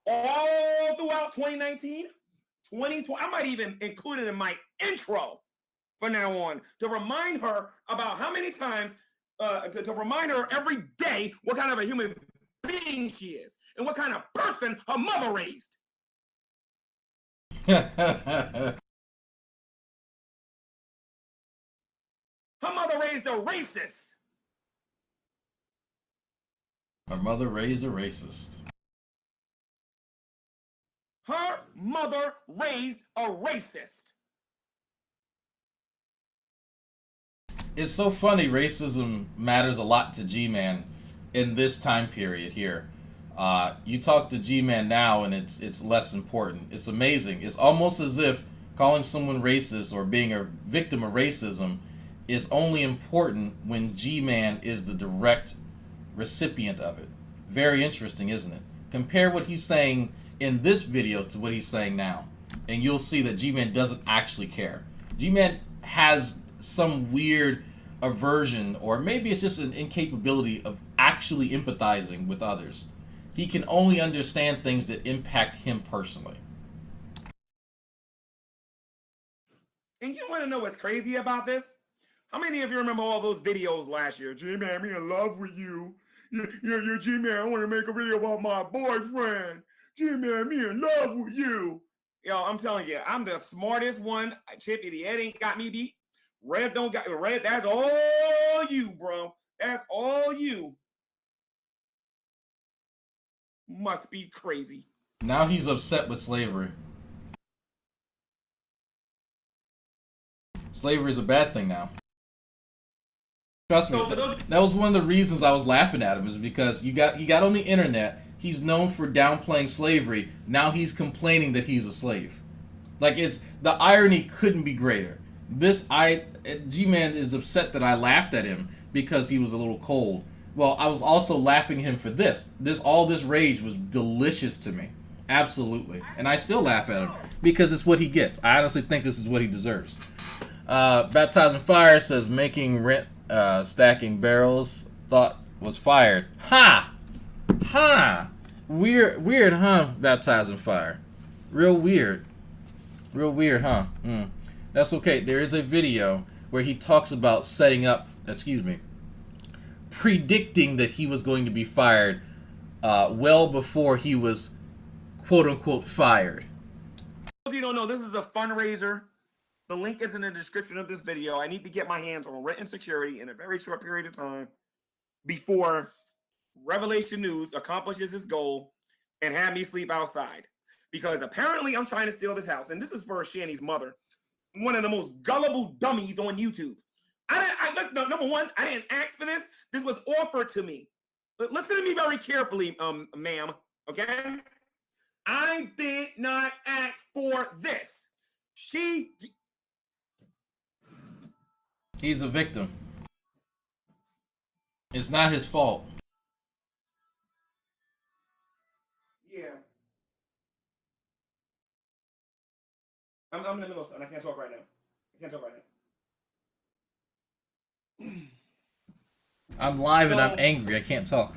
Speaker 9: all throughout 2019, 2020, I might even include it in my intro from now on to remind her about how many times, to remind her every day what kind of a human being she is and what kind of person her mother raised. Her mother raised a racist.
Speaker 3: Her mother raised a racist.
Speaker 9: Her mother raised a racist.
Speaker 3: It's so funny, racism matters a lot to G-Man in this time period here. You talk to G-Man now and it's less important. It's amazing. It's almost as if calling someone racist or being a victim of racism is only important when G-Man is the direct recipient of it. Very interesting, isn't it? Compare what he's saying in this video to what he's saying now, and you'll see that G-Man doesn't actually care. G-Man has some weird aversion, or maybe it's just an incapability of actually empathizing with others. He can only understand things that impact him personally.
Speaker 9: And you want to know what's crazy about this? How many of you remember all those videos last year? G-Man, me in love with you. You're G-Man, I want to make a video about my boyfriend. G-Man, me in love with you. Yo, I'm telling you, I'm the smartest one. Chippy, the Ed ain't got me beat. Red don't got Red. That's all you, bro. That's all you. Must be crazy.
Speaker 3: Now he's upset with slavery. Slavery is a bad thing now. Trust me, that was one of the reasons I was laughing at him, is because he got on the internet. He's known for downplaying slavery. Now he's complaining that he's a slave. Like, it's the irony couldn't be greater. G-Man is upset that I laughed at him because he was a little cold. Well, I was also laughing at him for this. All this rage was delicious to me. Absolutely. And I still laugh at him because it's what he gets. I honestly think this is what he deserves. Baptizing Fire says making rent stacking barrels thought was fired. Ha! Ha! Weird, huh? Baptizing Fire. Real weird, huh? That's okay. There is a video where he talks about predicting that he was going to be fired well before he was quote-unquote fired.
Speaker 9: For those of you who don't know, this is a fundraiser. The link is in the description of this video. I need to get my hands on rent and security in a very short period of time before Revelation News accomplishes its goal and have me sleep outside. Because apparently I'm trying to steal this house. And this is for Shanny's mother, one of the most gullible dummies on YouTube. Number one, I didn't ask for this. This was offered to me. Listen to me very carefully, ma'am, okay? I did not ask for this.
Speaker 3: He's a victim. It's not his fault.
Speaker 9: Yeah. I'm in the middle of something. I can't talk right now.
Speaker 3: I'm live and I'm angry. I can't talk.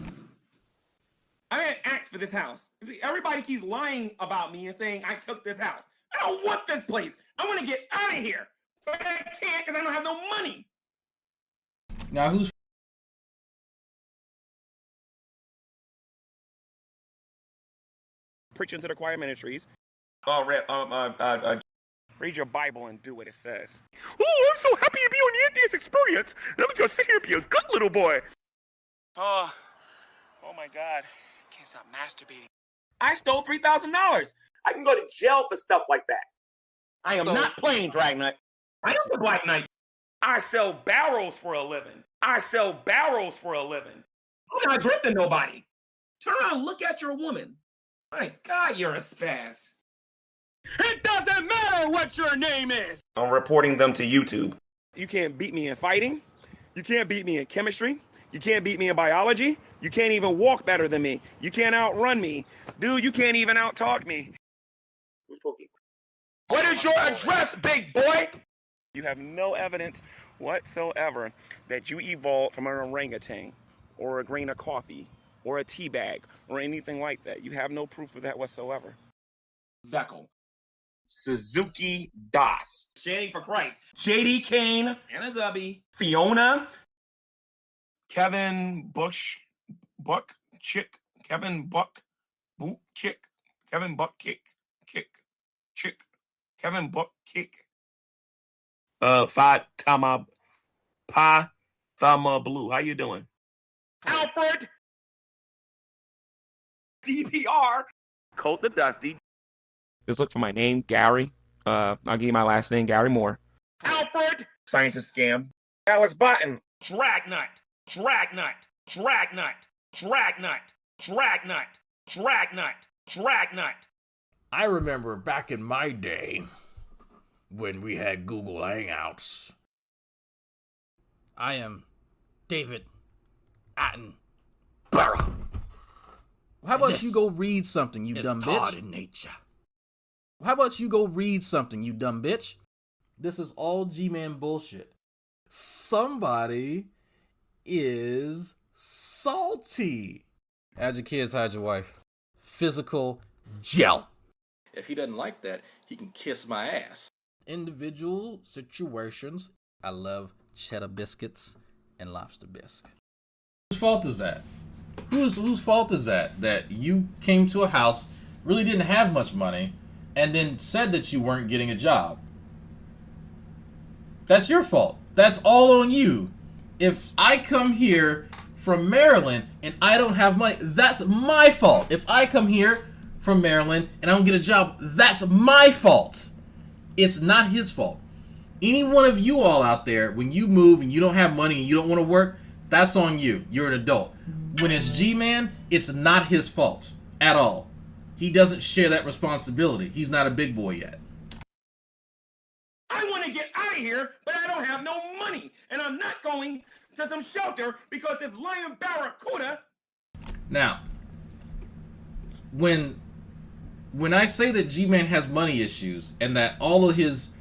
Speaker 9: I didn't ask for this house. See, everybody keeps lying about me and saying I took this house. I don't want this place. I want to get out of here. But I can't because I don't have no money.
Speaker 3: Now who's
Speaker 1: Preaching to the choir ministries. Read your Bible and do what it says. Oh, I'm so happy to be on the Atheist Experience. I'm just gonna sit here and be a good little boy. Oh my God. Can't stop masturbating. I stole $3,000. I can go to jail for stuff like that. I am not playing Dragnauct. I am the Black Knight. I sell barrels for a living. I'm not grifting nobody. Turn around and look at your woman. My God, you're a spaz. It doesn't matter what your name is. I'm reporting them to YouTube. You can't beat me in fighting. You can't beat me in chemistry. You can't beat me in biology. You can't even walk better than me. You can't outrun me. Dude, you can't even outtalk me. Who's Pokey? What is your address, big boy? You have no evidence whatsoever that you evolved from an orangutan or a grain of coffee or a tea bag or anything like that. You have no proof of that whatsoever. Veckle. Suzuki Das. Shanny for Christ. JD Kane. Anna Zubby. Fiona. Kevin Bush. Buck. Chick. Kevin Buck. Boot. Kick. Kevin Buck. Kick. Kick. Chick. Kevin Buck. Kick. Fatama. Pa. Thama Blue. How you doing? Alfred. DPR. Colt the Dusty. Just look for my name, Gary. I'll give you my last name, Gary Moore. Alfred! Scientist scam. Alex Button. Dragnauct.
Speaker 5: I remember back in my day when we had Google Hangouts. I am David Attenborough.
Speaker 13: How about you go read something, you dumb bitch?
Speaker 5: In nature.
Speaker 13: How about you go read something, you dumb bitch? This is all G-Man bullshit. Somebody is salty. How'd your kids, how'd your wife? Physical gel. If he doesn't like that, he can kiss my ass. Individual situations. I love cheddar biscuits and lobster bisque.
Speaker 3: Whose fault is that? Whose fault is that? That you came to a house, really didn't have much money, and then said that you weren't getting a job. That's your fault. That's all on you. If I come here from Maryland and I don't have money, that's my fault. If I come here from Maryland and I don't get a job, that's my fault. It's not his fault. Any one of you all out there, when you move and you don't have money and you don't want to work, that's on you. You're an adult. When it's G-Man, it's not his fault at all. He doesn't share that responsibility. He's not a big boy yet.
Speaker 9: I want to get out of here, but I don't have no money. And I'm not going to some shelter because this lion barracuda.
Speaker 3: Now, when I say that G-Man has money issues and that all of his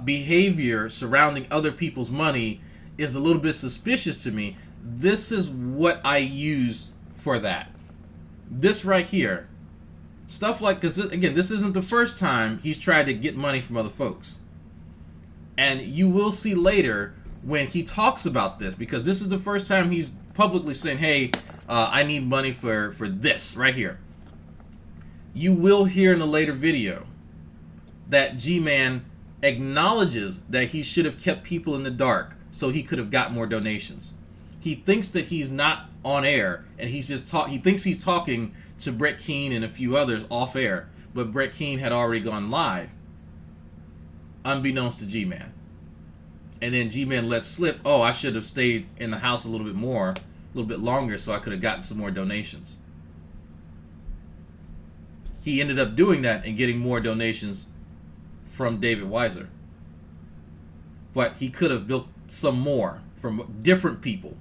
Speaker 3: behavior surrounding other people's money is a little bit suspicious to me, this is what I use for that. This right here. Stuff like, because again, this isn't the first time he's tried to get money from other folks. And you will see later when he talks about this, because this is the first time he's publicly saying, hey, I need money for this right here. You will hear in a later video that G-Man acknowledges that he should have kept people in the dark so he could have got more donations. He thinks that he's not on air, and he's just he thinks he's talking to Brett Keane and a few others off air, but Brett Keane had already gone live, unbeknownst to G-Man. And then G-Man let slip, oh, I should have stayed in the house a little bit more little bit longer so I could have gotten some more donations. He ended up doing that and getting more donations from David Weiser. But he could have built some more from different people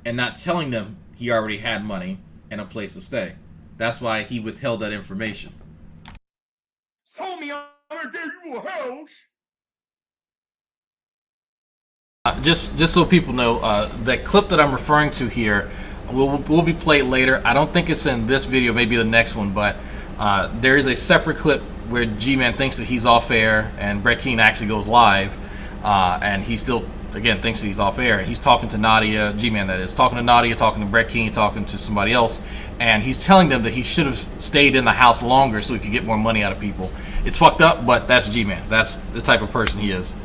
Speaker 3: and not telling them he already had money and a place to stay. That's why he withheld that information.
Speaker 9: Told me I'm gonna give you a house.
Speaker 13: Just so people know, that clip that I'm referring to here will be played later. I don't think it's in this video, maybe the next one, but there is a separate clip where Gman thinks that he's off air and Brett Keane actually goes live, and he still, again, thinks that he's off air. He's talking to Nadia, Gman that is, talking to Nadia, talking to Brett Keane, talking to somebody else, and he's telling them that he should have stayed in the house longer so he could get more money out of people. It's fucked up, but that's Gman. That's the type of person he is.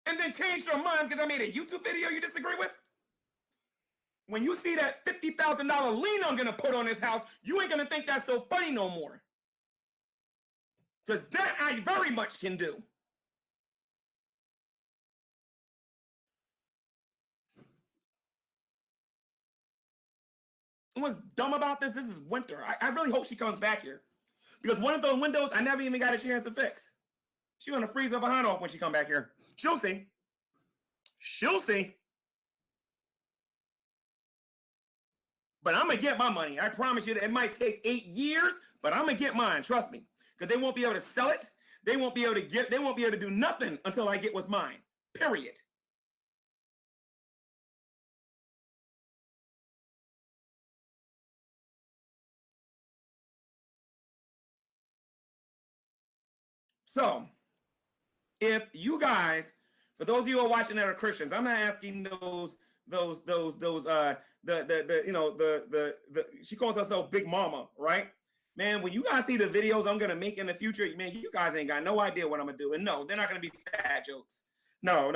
Speaker 9: And then change your mind because I made a YouTube video you disagree with? When you see that $50,000 lien I'm gonna put on this house, you ain't gonna think that's so funny no more. Because that I very much can do. And what's dumb about this is winter. I really hope she comes back here. Because one of those windows I never even got a chance to fix. She's gonna freeze her behind off when she come back here. She'll see. She'll see. But I'm gonna get my money. I promise you that it might take 8 years, but I'm gonna get mine. Trust me, because they won't be able to sell it. They won't be able to do nothing until I get what's mine. Period. So, if you guys, for those of you who are watching that are Christians, I'm not asking she calls herself Big Mama, right? Man, when you guys see the videos I'm gonna make in the future, man, you guys ain't got no idea what I'm gonna do. And no, they're not gonna be fat jokes. No.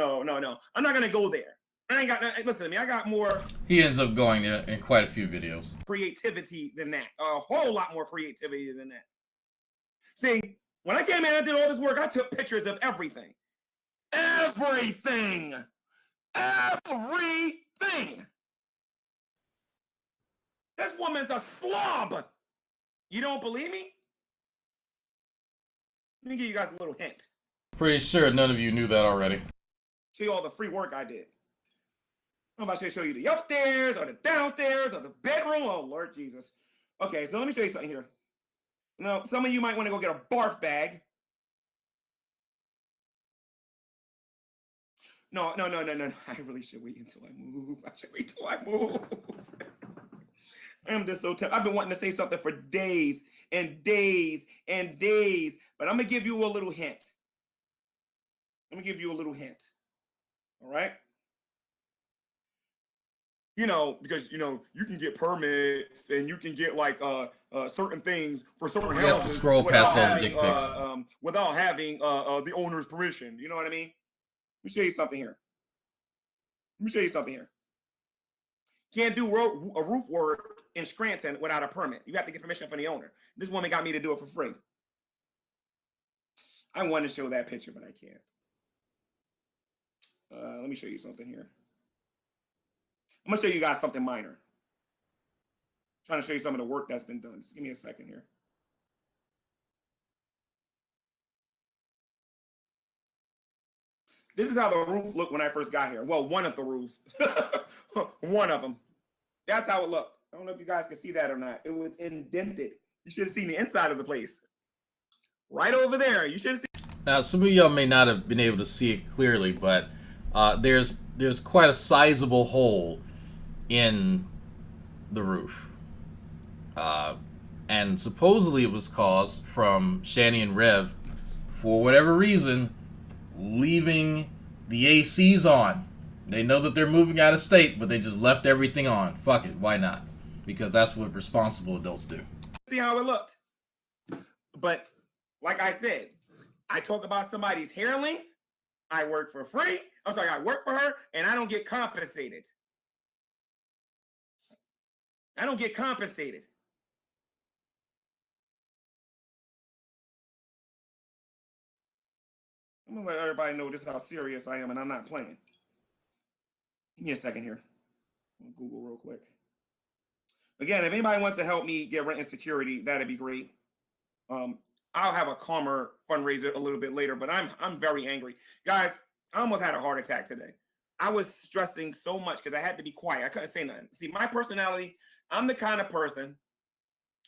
Speaker 9: I'm not gonna go there. I ain't got listen to me, I got more.
Speaker 3: He ends up going there in quite a few videos.
Speaker 9: Creativity than that. A whole lot more creativity than that. See, when I came in and did all this work, I took pictures of everything. Everything. This woman's a slob. You don't believe me? Let me give you guys a little hint.
Speaker 3: Pretty sure none of you knew that already.
Speaker 9: See all the free work I did. I'm about to show you the upstairs or the downstairs or the bedroom. Oh, Lord Jesus. Okay, so let me show you something here. Now, some of you might want to go get a barf bag. No. I really should wait until I move. I am just so tempted. I've been wanting to say something for days and days and days, but I'm going to give you a little hint. All right? Because, you can get permits and you can get like certain things for certain houses.
Speaker 3: You have to scroll past all the dick pics.
Speaker 9: Without having the owner's permission. You know what I mean? Let me show you something here. Can't do a roof work in Scranton without a permit. You have to get permission from the owner. This woman got me to do it for free. I wanted to show that picture, but I can't. Let me show you something here. I'm going to show you guys something minor. I'm trying to show you some of the work that's been done. Just give me a second here. This is how the roof looked when I first got here. Well, one of the roofs. One of them. That's how it looked. I don't know if you guys can see that or not. It was indented. You should have seen the inside of the place. Right over there. You should have seen.
Speaker 3: Now, some of y'all may not have been able to see it clearly, but there's quite a sizable hole in the roof. And supposedly it was caused from Shani and Rev, for whatever reason, leaving the ACs on. They know that they're moving out of state, but they just left everything on. Fuck it, why not? Because that's what responsible adults do.
Speaker 9: See how it looked. But like I said, I talk about somebody's hair length. I work for free. I work for her, and I don't get compensated. I'm gonna let everybody know just how serious I am, and I'm not playing. Give me a second here. Google real quick. Again, if anybody wants to help me get rent and security, that'd be great. I'll have a calmer fundraiser a little bit later, but I'm very angry. Guys, I almost had a heart attack today. I was stressing so much because I had to be quiet. I couldn't say nothing. See, my personality, I'm the kind of person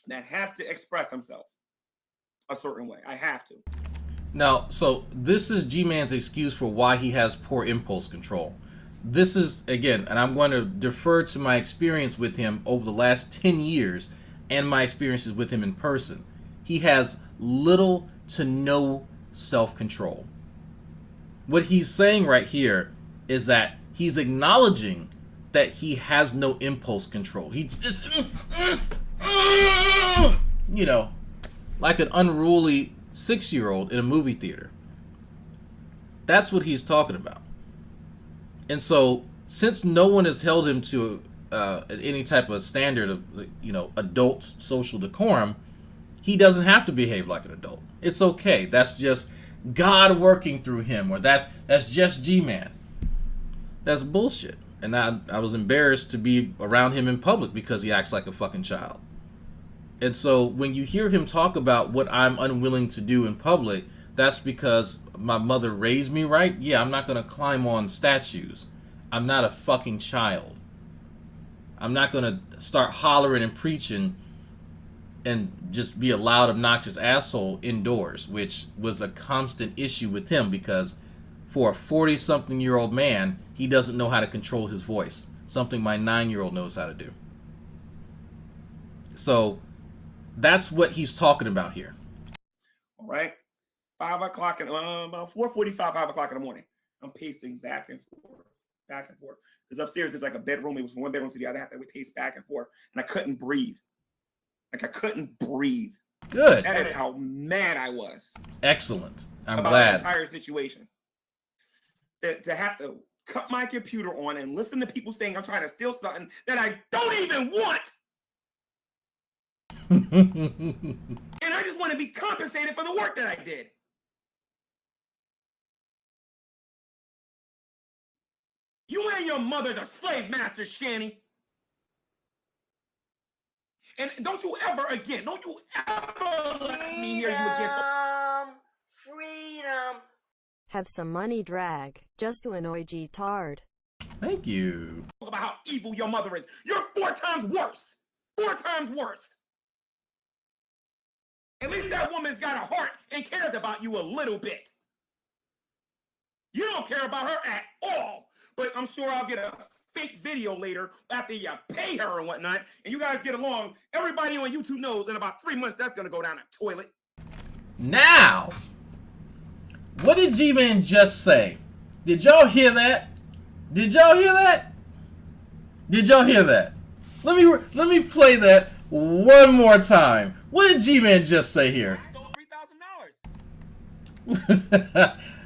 Speaker 9: that has to express himself a certain way. I have to.
Speaker 3: Now, so this is Gman's excuse for why he has poor impulse control. This is, again, and I'm going to defer to my experience with him over the last 10 years and my experiences with him in person. He has little to no self-control. What he's saying right here is that he's acknowledging that he has no impulse control. He's just, you know, like an unruly 6-year-old in a movie theater. That's what he's talking about. And so, since no one has held him to any type of standard of, you know, adult social decorum, he doesn't have to behave like an adult. It's okay. That's just God working through him, or that's just Gman. That's bullshit. And I was embarrassed to be around him in public because he acts like a fucking child. And so when you hear him talk about what I'm unwilling to do in public, that's because my mother raised me right. Yeah, I'm not going to climb on statues. I'm not a fucking child. I'm not going to start hollering and preaching and just be a loud, obnoxious asshole indoors, which was a constant issue with him because for a 40-something-year-old man, he doesn't know how to control his voice. Something my 9-year-old knows how to do. So that's what he's talking about here.
Speaker 9: All right. 5 o'clock and about 4:45, 5 o'clock in the morning. I'm pacing back and forth. Because upstairs there's like a bedroom. It was from one bedroom to the other. I had to pace back and forth, and I couldn't breathe. Like I couldn't breathe.
Speaker 3: Good.
Speaker 9: That is how mad I was.
Speaker 3: Excellent. I'm
Speaker 9: about
Speaker 3: glad.
Speaker 9: The entire situation. To have to cut my computer on and listen to people saying I'm trying to steal something that I don't even want. And I just want to be compensated for the work that I did. You and your mother's a slave master, Shanny. And don't you ever let me hear you again.
Speaker 7: Freedom.
Speaker 15: Have some money, Drag, just to annoy G-tard.
Speaker 3: Thank you.
Speaker 9: Talk about how evil your mother is. You're 4 times worse. 4 times worse. At least that woman's got a heart and cares about you a little bit. You don't care about her at all. But I'm sure I'll get a fake video later after you pay her and whatnot, and you guys get along. Everybody on YouTube knows in about 3 months that's going to go down the toilet.
Speaker 3: Now, what did Gman just say? Did y'all hear that? Did y'all hear that? Did y'all hear that? Let me play that one more time. What did Gman just say here?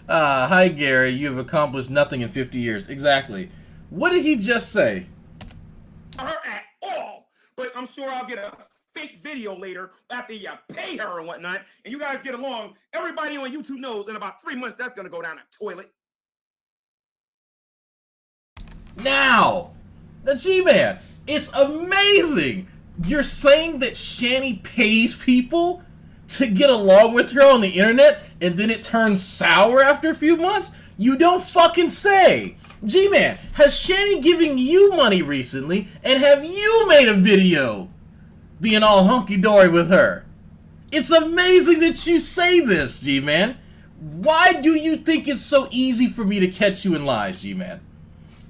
Speaker 3: Hi Gary, you have accomplished nothing in 50 years. Exactly. What did he just say?
Speaker 9: Her at all. But I'm sure I'll get a fake video later after you pay her and whatnot, and you guys get along. Everybody on YouTube knows in about 3 months that's going to go down the toilet.
Speaker 3: Now, the G-Man, it's amazing. You're saying that Shanny pays people to get along with her on the internet, and then it turns sour after a few months? You don't fucking say. G-Man, has Shanny given you money recently, and have you made a video being all hunky-dory with her? It's amazing that you say this, G-Man. Why do you think it's so easy for me to catch you in lies, G-Man?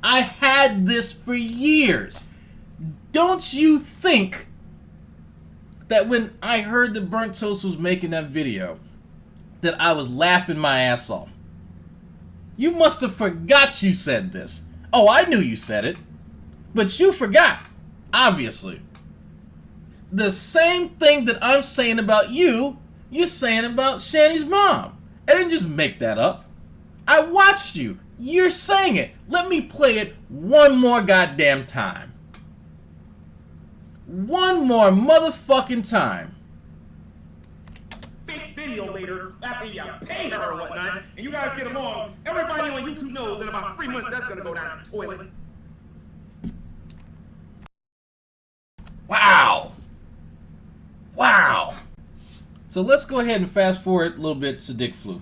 Speaker 3: I had this for years. Don't you think that when I heard that Burnt Toast was making that video, that I was laughing my ass off? You must have forgot you said this. Oh, I knew you said it. But you forgot, obviously. The same thing that I'm saying about you, you're saying about Shanny's mom. I didn't just make that up. I watched you. You're saying it. Let me play it one more goddamn time. One more motherfucking time.
Speaker 9: Fake video later after you pay her and whatnot, and you guys get along. Everybody on YouTube knows in about 3 months that's going to go down the toilet.
Speaker 3: So let's go ahead and fast forward a little bit to dick flu.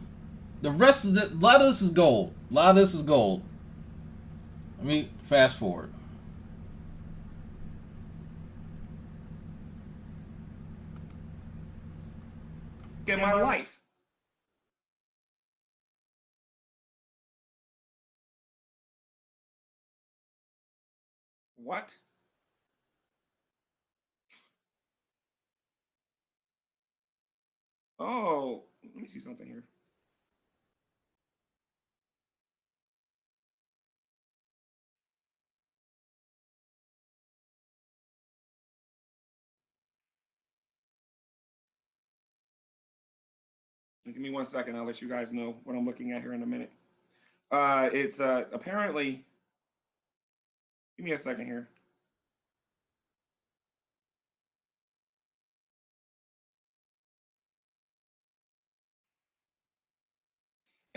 Speaker 3: The rest of a lot of this is gold. A lot of this is gold. Let me fast forward.
Speaker 9: In my life. What? Oh, let me see something here. Give me 1 second. I'll let you guys know what I'm looking at here in a minute. It's apparently. Give me a second here.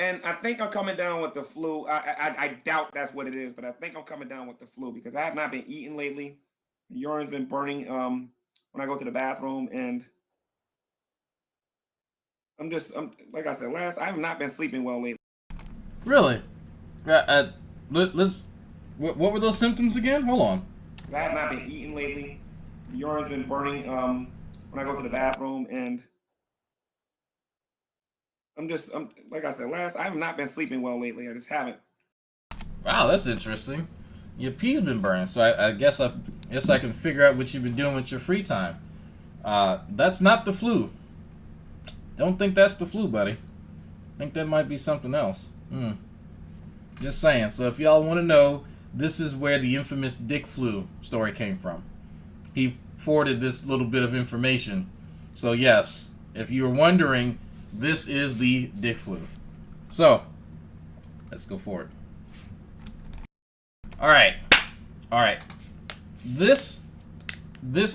Speaker 9: And I think I'm coming down with the flu. I doubt that's what it is, but I think I'm coming down with the flu because I have not been eating lately. The urine's been burning when I go to the bathroom, and I'm like I said last. I have not been sleeping well lately.
Speaker 3: Really? Let's. What were those symptoms again? Hold on.
Speaker 9: I have not been eating lately. The urine's been burning when I go to the bathroom, and I'm like I said last. I have not been sleeping well lately. I just haven't.
Speaker 3: Wow, that's interesting. Your pee's been burning, so I guess I can figure out what you've been doing with your free time. That's not the flu. Don't think that's the flu, buddy. Think that might be something else. Just saying. So if y'all want to know, this is where the infamous dick flu story came from. He forwarded this little bit of information. So yes, if you were wondering, this is the dick flu. So let's go forward. All right. This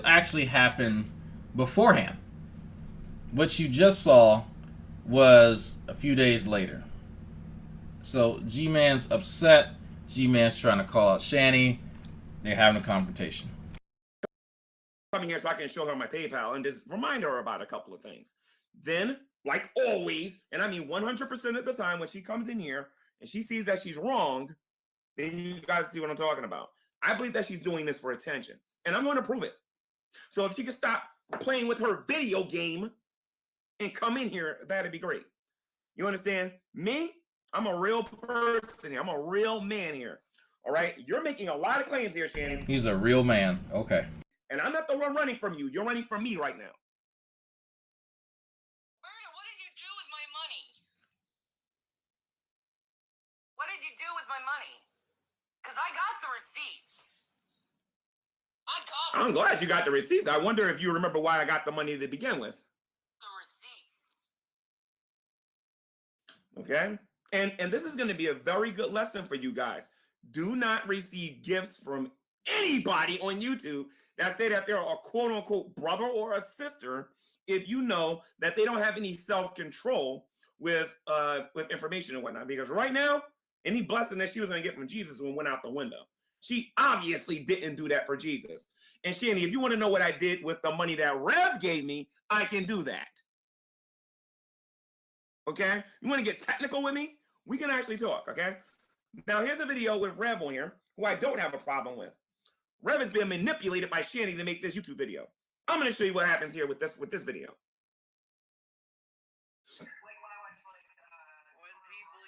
Speaker 3: actually happened beforehand. What you just saw was a few days later. So Gman's upset. Gman's trying to call out Shani. They're having a confrontation.
Speaker 9: Coming here so I can show her my PayPal and just remind her about a couple of things. Then, like always, and I mean 100% of the time when she comes in here and she sees that she's wrong, then you guys see what I'm talking about. I believe that she's doing this for attention, and I'm going to prove it. So if she can stop playing with her video game and come in here, that'd be great. You understand? Me, I'm a real person here. I'm a real man here. All right? You're making a lot of claims here, Shannon.
Speaker 3: He's a real man. Okay.
Speaker 9: And I'm not the one running from you. You're running from me right now.
Speaker 12: What did you do with my money? What did you do with my money? Because I got the receipts.
Speaker 9: I'm glad you got the receipts. I wonder if you remember why I got the money to begin with.
Speaker 12: The receipts.
Speaker 9: Okay? And this is going to be a very good lesson for you guys. Do not receive gifts from anybody on YouTube that say that they're a quote-unquote brother or a sister if you know that they don't have any self-control with information and whatnot. Because right now, any blessing that she was going to get from Jesus went out the window. She obviously didn't do that for Jesus. And Shani, if you want to know what I did with the money that Rev gave me, I can do that. Okay? You want to get technical with me? We can actually talk, okay? Now, here's a video with Rev on here, who I don't have a problem with. Rev is being manipulated by Shani to make this YouTube video. I'm going to show you what happens here with this video.
Speaker 12: When people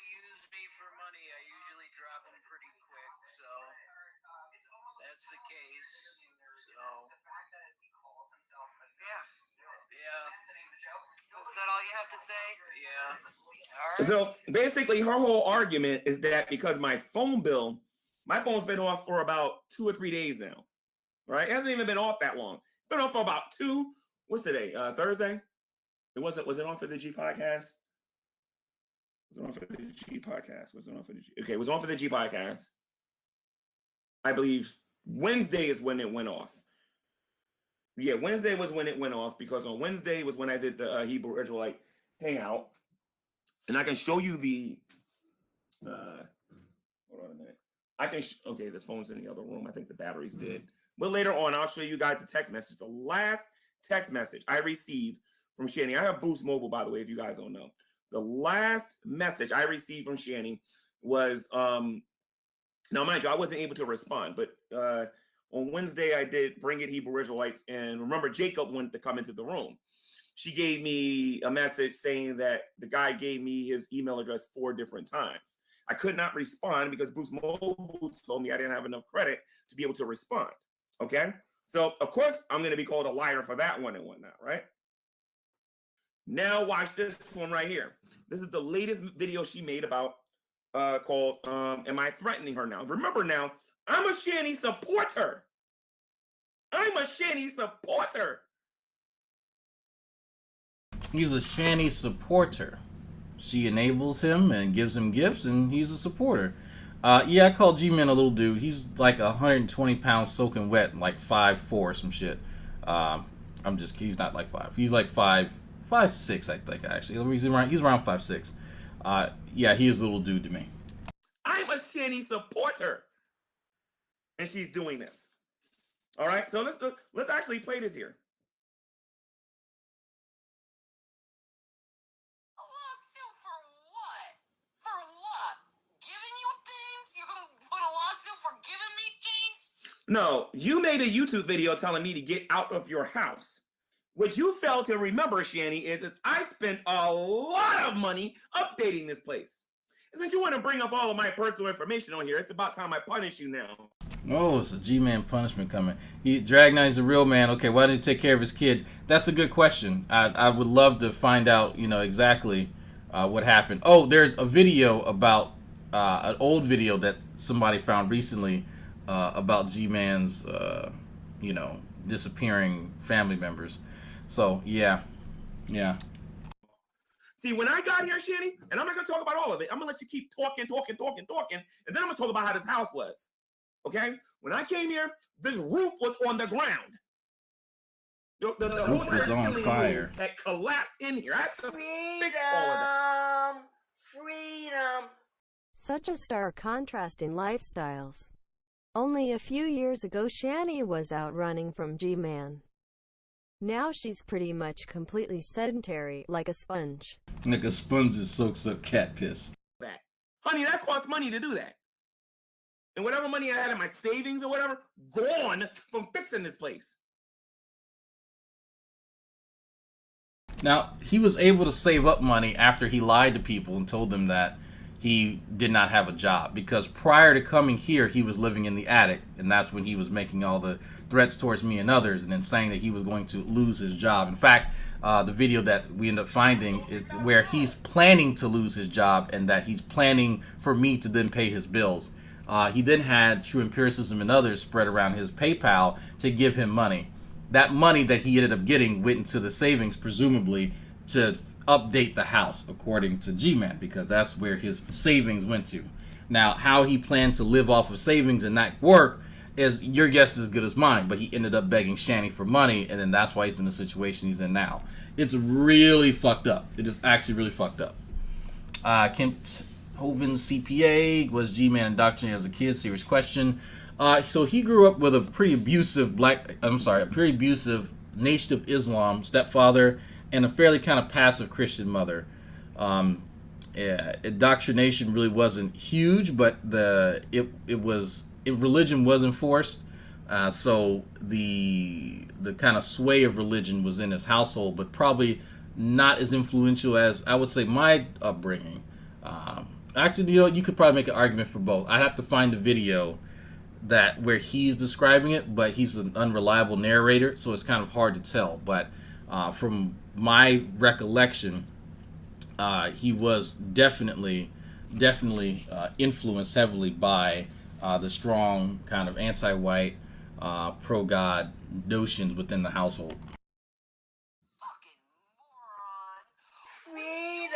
Speaker 12: use me for money, I usually drop them pretty quick, so that's the case. Yeah. Is that all you have to say? Yeah. All right.
Speaker 9: So basically, her whole argument is that because my phone's been off for about 2 or 3 days now, right? It hasn't even been off that long. It's been off for about what's today? Thursday? Was it on for the G podcast? Was it on for the G podcast? Okay, it was on for the G podcast. I believe Wednesday is when it went off. Yeah, Wednesday was when it went off because on Wednesday was when I did the Hebrew Israelite Hangout. And I can show you the, hold on a minute. Okay, the phone's in the other room. I think the battery's dead. But later on, I'll show you guys the text message. The last text message I received from Shanny. I have Boost Mobile, by the way, if you guys don't know. The last message I received from Shanny was, now mind you, I wasn't able to respond, but on Wednesday I did Bring It Hebrew Israelites, and remember Jacob wanted to come into the room. She gave me a message saying that the guy gave me his email address 4 different times. I could not respond because Boost Mobile told me I didn't have enough credit to be able to respond. Okay? So, of course, I'm going to be called a liar for that one and whatnot, right? Now watch this one right here. This is the latest video she made about called Am I Threatening Her Now? Remember now, I'm a Shanny supporter. I'm a Shanny supporter.
Speaker 3: He's a Shanny supporter. She enables him and gives him gifts, and he's a supporter. Yeah, I call Gman a little dude. He's like 120 pounds soaking wet, like 5'4" or some shit. I'm just kidding. He's not like 5. He's like 5'6", I think, actually. He's around 5'6". Yeah, he is a little dude to me.
Speaker 9: I'm a Shanny supporter. And she's doing this. All right, so let's actually play this here. No, you made a YouTube video telling me to get out of your house. What you fail to remember, Shanny, is I spent a lot of money updating this place. And since you want to bring up all of my personal information on here, it's about time I punish you now.
Speaker 3: Oh, it's a G-Man punishment coming. Dragnauct is a real man. Okay, why didn't he take care of his kid? That's a good question. I would love to find out, exactly what happened. Oh, there's a video about, an old video that somebody found recently about G-Man's, disappearing family members. So, yeah.
Speaker 9: See, when I got here, Shanny, and I'm not going to talk about all of it. I'm going to let you keep talking, and then I'm going to talk about how this house was. Okay? When I came here, this roof was on the ground. The
Speaker 3: roof was on fire.
Speaker 9: Had collapsed in here. I had to fix all of that.
Speaker 7: Freedom.
Speaker 15: Such a stark contrast in lifestyles. Only a few years ago Shanny was out running from G-Man. Now she's pretty much completely sedentary, like a sponge.
Speaker 3: Like a sponge that soaks up cat piss.
Speaker 9: That. Honey, that cost money to do that. And whatever money I had in my savings or whatever, gone from fixing this place.
Speaker 3: Now, he was able to save up money after he lied to people and told them that he did not have a job. Because prior to coming here, he was living in the attic. And that's when he was making all the threats towards me and others, and then saying that he was going to lose his job. In fact, the video that we end up finding is where he's planning to lose his job and that he's planning for me to then pay his bills. He then had True Empiricism and others spread around his PayPal to give him money. That money that he ended up getting went into the savings, presumably, to update the house, according to Gman, because that's where his savings went to. Now, how he planned to live off of savings and not work is your guess as good as mine, but he ended up begging Shanny for money, and then that's why he's in the situation he's in now. It's really fucked up. It is actually really fucked up. Kent Hoven's CPA, was G-Man indoctrinated as a kid? Serious question. So he grew up with a pretty abusive Nation of Islam stepfather and a fairly kind of passive Christian mother. Indoctrination really wasn't huge, but religion was enforced, so the kind of sway of religion was in his household, but probably not as influential as I would say my upbringing. Actually, you could probably make an argument for both. I'd have to find a video where he's describing it, but he's an unreliable narrator, so it's kind of hard to tell. But from my recollection, he was definitely influenced heavily by the strong kind of anti-white, pro-God notions within the household.
Speaker 7: Freedom.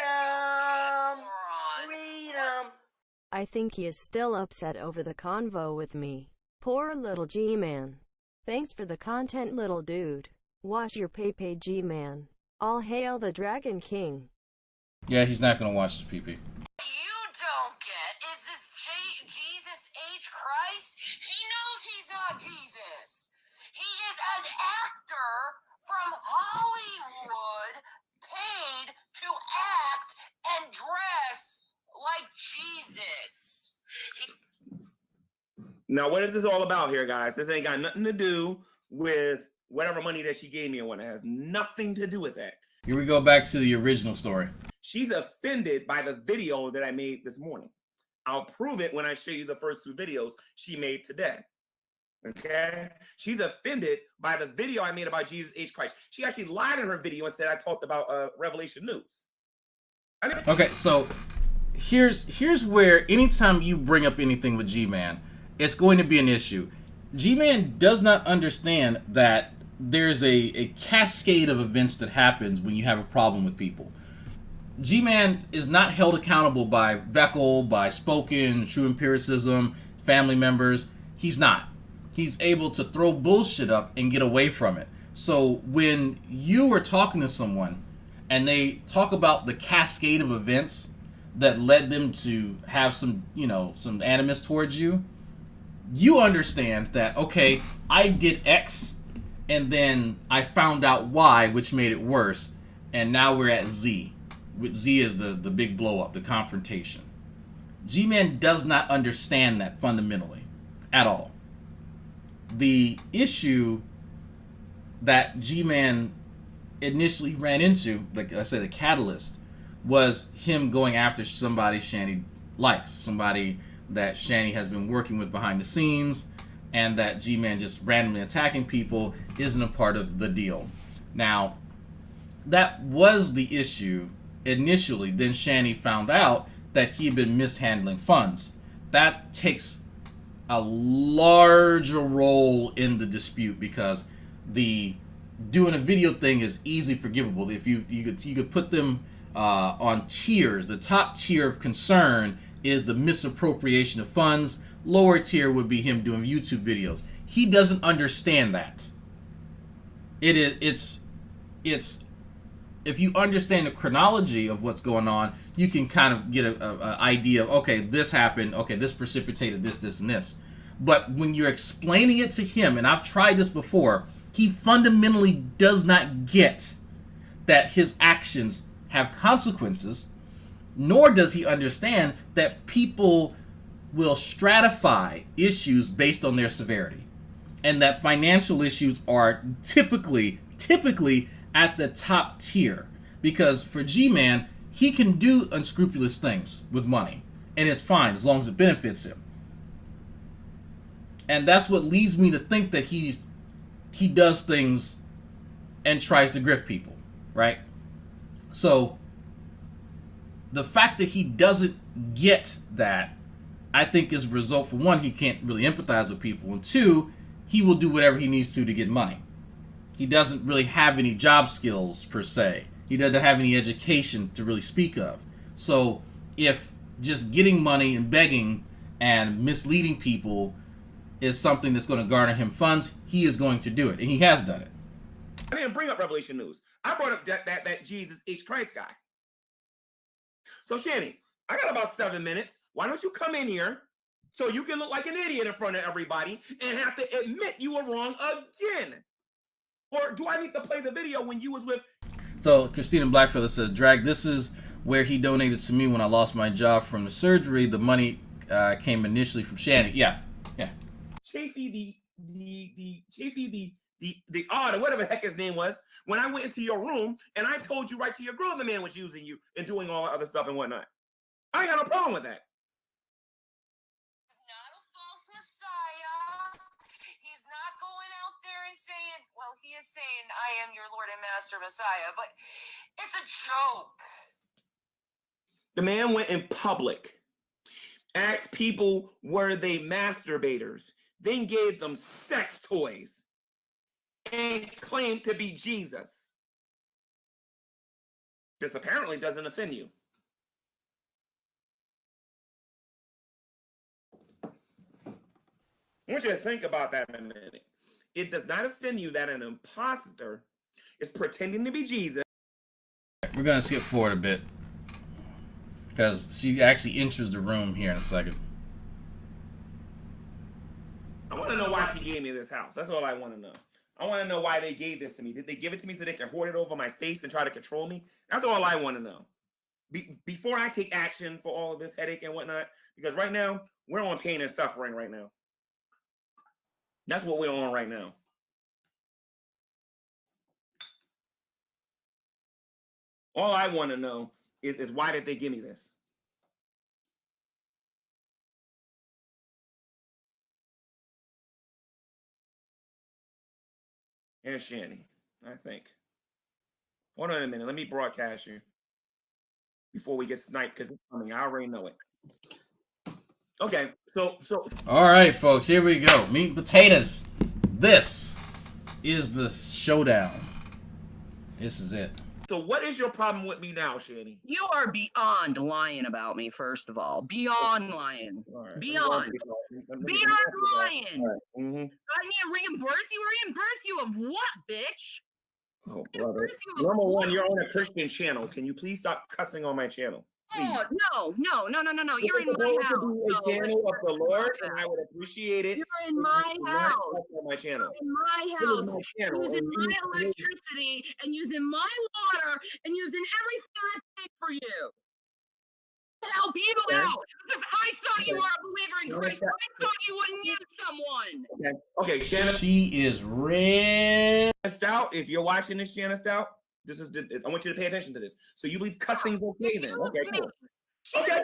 Speaker 15: I think he is still upset over the convo with me. Poor little G-Man. Thanks for the content, little dude. Wash your pay G-Man. All hail the Dragon King.
Speaker 3: Yeah, he's not gonna watch his pee-pee.
Speaker 12: You don't get is this Jesus H. Christ? He knows he's not Jesus. He is an actor from Hollywood
Speaker 9: Now, what is this all about here, guys? This ain't got nothing to do with whatever money that she gave me or what. It has nothing to do with that.
Speaker 3: Here we go back to the original story.
Speaker 9: She's offended by the video that I made this morning. I'll prove it when I show you the first 2 videos she made today. Okay? She's offended by the video I made about Jesus H. Christ. She actually lied in her video and said I talked about Revelation Noodz.
Speaker 3: Okay, so here's where anytime you bring up anything with Gman, it's going to be an issue. Gman does not understand that there's a cascade of events that happens when you have a problem with people. Gman is not held accountable by Veckel, by Spoken, True Empiricism, family members. He's not. He's able to throw bullshit up and get away from it. So when you are talking to someone and they talk about the cascade of events that led them to have some animus towards you, you understand that, okay, I did X and then I found out Y, which made it worse, and now we're at Z. With Z is the big blow up, the confrontation. G-Man does not understand that fundamentally at all. The issue that G-Man initially ran into, like I said, the catalyst, was him going after somebody Shani likes, somebody that Shani has been working with behind the scenes, and that G-Man just randomly attacking people isn't a part of the deal. Now, that was the issue initially. Then Shani found out that he had been mishandling funds. That takes a larger role in the dispute because the doing a video thing is easily forgivable. If you could put them on tiers. The top tier of concern is the misappropriation of funds. Lower tier would be him doing YouTube videos. He doesn't understand that. It's if you understand the chronology of what's going on, you can kind of get a idea of, okay, this happened, okay, this precipitated this, and this. But when you're explaining it to him, and I've tried this before, he fundamentally does not get that his actions have consequences, nor does he understand that people will stratify issues based on their severity, and that financial issues are typically at the top tier, because for G-Man, he can do unscrupulous things with money, and it's fine as long as it benefits him. And that's what leads me to think that he does things and tries to grift people, right? So the fact that he doesn't get that, I think, is a result, for one, he can't really empathize with people, and two, he will do whatever he needs to get money. He doesn't really have any job skills, per se. He doesn't have any education to really speak of. So if just getting money and begging and misleading people is something that's going to garner him funds, he is going to do it, and he has done it.
Speaker 9: I didn't bring up Revelation News. I brought up that Jesus H. Christ guy. So, Shani, I got about 7 minutes. Why don't you come in here so you can look like an idiot in front of everybody and have to admit you were wrong again? Or do I need to play the video when you was with...
Speaker 3: So, Christina Blackfellow says, Drag, this is where he donated to me when I lost my job from the surgery. The money came initially from Shani. Yeah.
Speaker 9: Chafee the odd, or whatever the heck his name was, when I went into your room and I told you right to your girl the man was using you and doing all that other stuff and whatnot. I ain't got no problem with that.
Speaker 12: He's not a false messiah. He's not going out there and saying, well, he is saying, I am your Lord and Master Messiah, but it's a joke.
Speaker 9: The man went in public, asked people were they masturbators, then gave them sex toys, and claimed to be Jesus. This apparently doesn't offend you. I want you to think about that in a minute. It does not offend you that an imposter is pretending to be Jesus.
Speaker 3: We're going to skip forward a bit, because she actually enters the room here in a second.
Speaker 9: I want to know why she gave me this house. That's all I want to know. I want to know why they gave this to me. Did they give it to me so they can hoard it over my face and try to control me? That's all I want to know. Before I take action for all of this headache and whatnot, because right now, we're on pain and suffering right now. That's what we're on right now. All I want to know is why did they give me this? Here's Shanny, I think. Hold on a minute. Let me broadcast you before we get sniped because it's coming. I already know it. Okay, so.
Speaker 3: All right, folks, here we go. Meat and potatoes. This is the showdown. This is it.
Speaker 9: So what is your problem with me now, Shanny?
Speaker 10: You are beyond lying about me, first of all. Beyond lying.
Speaker 9: Right.
Speaker 10: Beyond. Beyond lying.
Speaker 9: Right. Mm-hmm.
Speaker 10: I need to reimburse you? Reimburse you of what, bitch?
Speaker 9: Oh, brother. Number one, you're on a Christian channel. Can you please stop cussing on my channel? Please.
Speaker 10: Oh, no. You're in my house.
Speaker 9: A channel of the Lord, and I would appreciate it.
Speaker 10: You're in my house.
Speaker 9: On my channel.
Speaker 10: In my house. Using my electricity and using my water and using everything I paid for you. To help you out. Because I thought you were a believer in Christ. I thought you wouldn't need someone.
Speaker 9: Okay, Shannon.
Speaker 3: She is red.
Speaker 9: Stout, if you're watching this, Shannon Stout, this is I want you to pay attention to this. So you believe cussing's okay then? Okay, cool. Okay,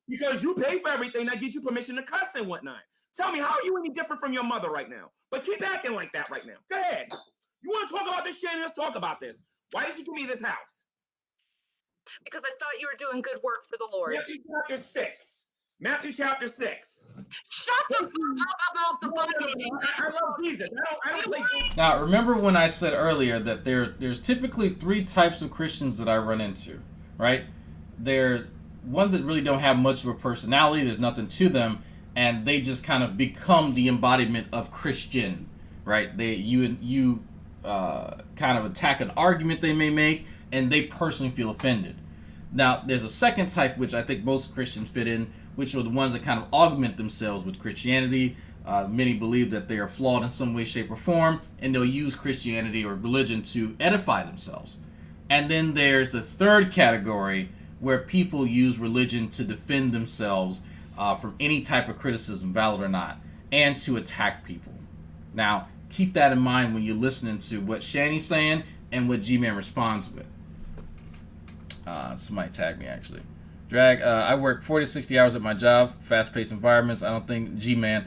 Speaker 9: because you pay for everything that gives you permission to cuss and whatnot. Tell me, how are you any different from your mother right now? But keep acting like that right now. Go ahead. You want to talk about this, Shannon? Let's talk about this. Why did you give me this house?
Speaker 10: Because I thought you were doing good work for the Lord.
Speaker 9: Matthew chapter 6. Matthew chapter 6.
Speaker 10: Shut the fuck up about the Bible.
Speaker 9: I love Jesus. I don't play.
Speaker 3: Now, remember when I said earlier that there's typically 3 types of Christians that I run into, right? There's ones that really don't have much of a personality. There's nothing to them, and they just kind of become the embodiment of Christian, right? You kind of attack an argument they may make, and they personally feel offended. Now, there's a second type, which I think most Christians fit in, which are the ones that kind of augment themselves with Christianity. Many believe that they are flawed in some way, shape, or form, and they'll use Christianity or religion to edify themselves. And then there's the third category, where people use religion to defend themselves from any type of criticism, valid or not, and to attack people. Now, keep that in mind when you're listening to what Shanny's saying and what Gman responds with. Somebody tagged me, actually. Drag, I work 40 to 60 hours at my job, fast-paced environments. I don't think Gman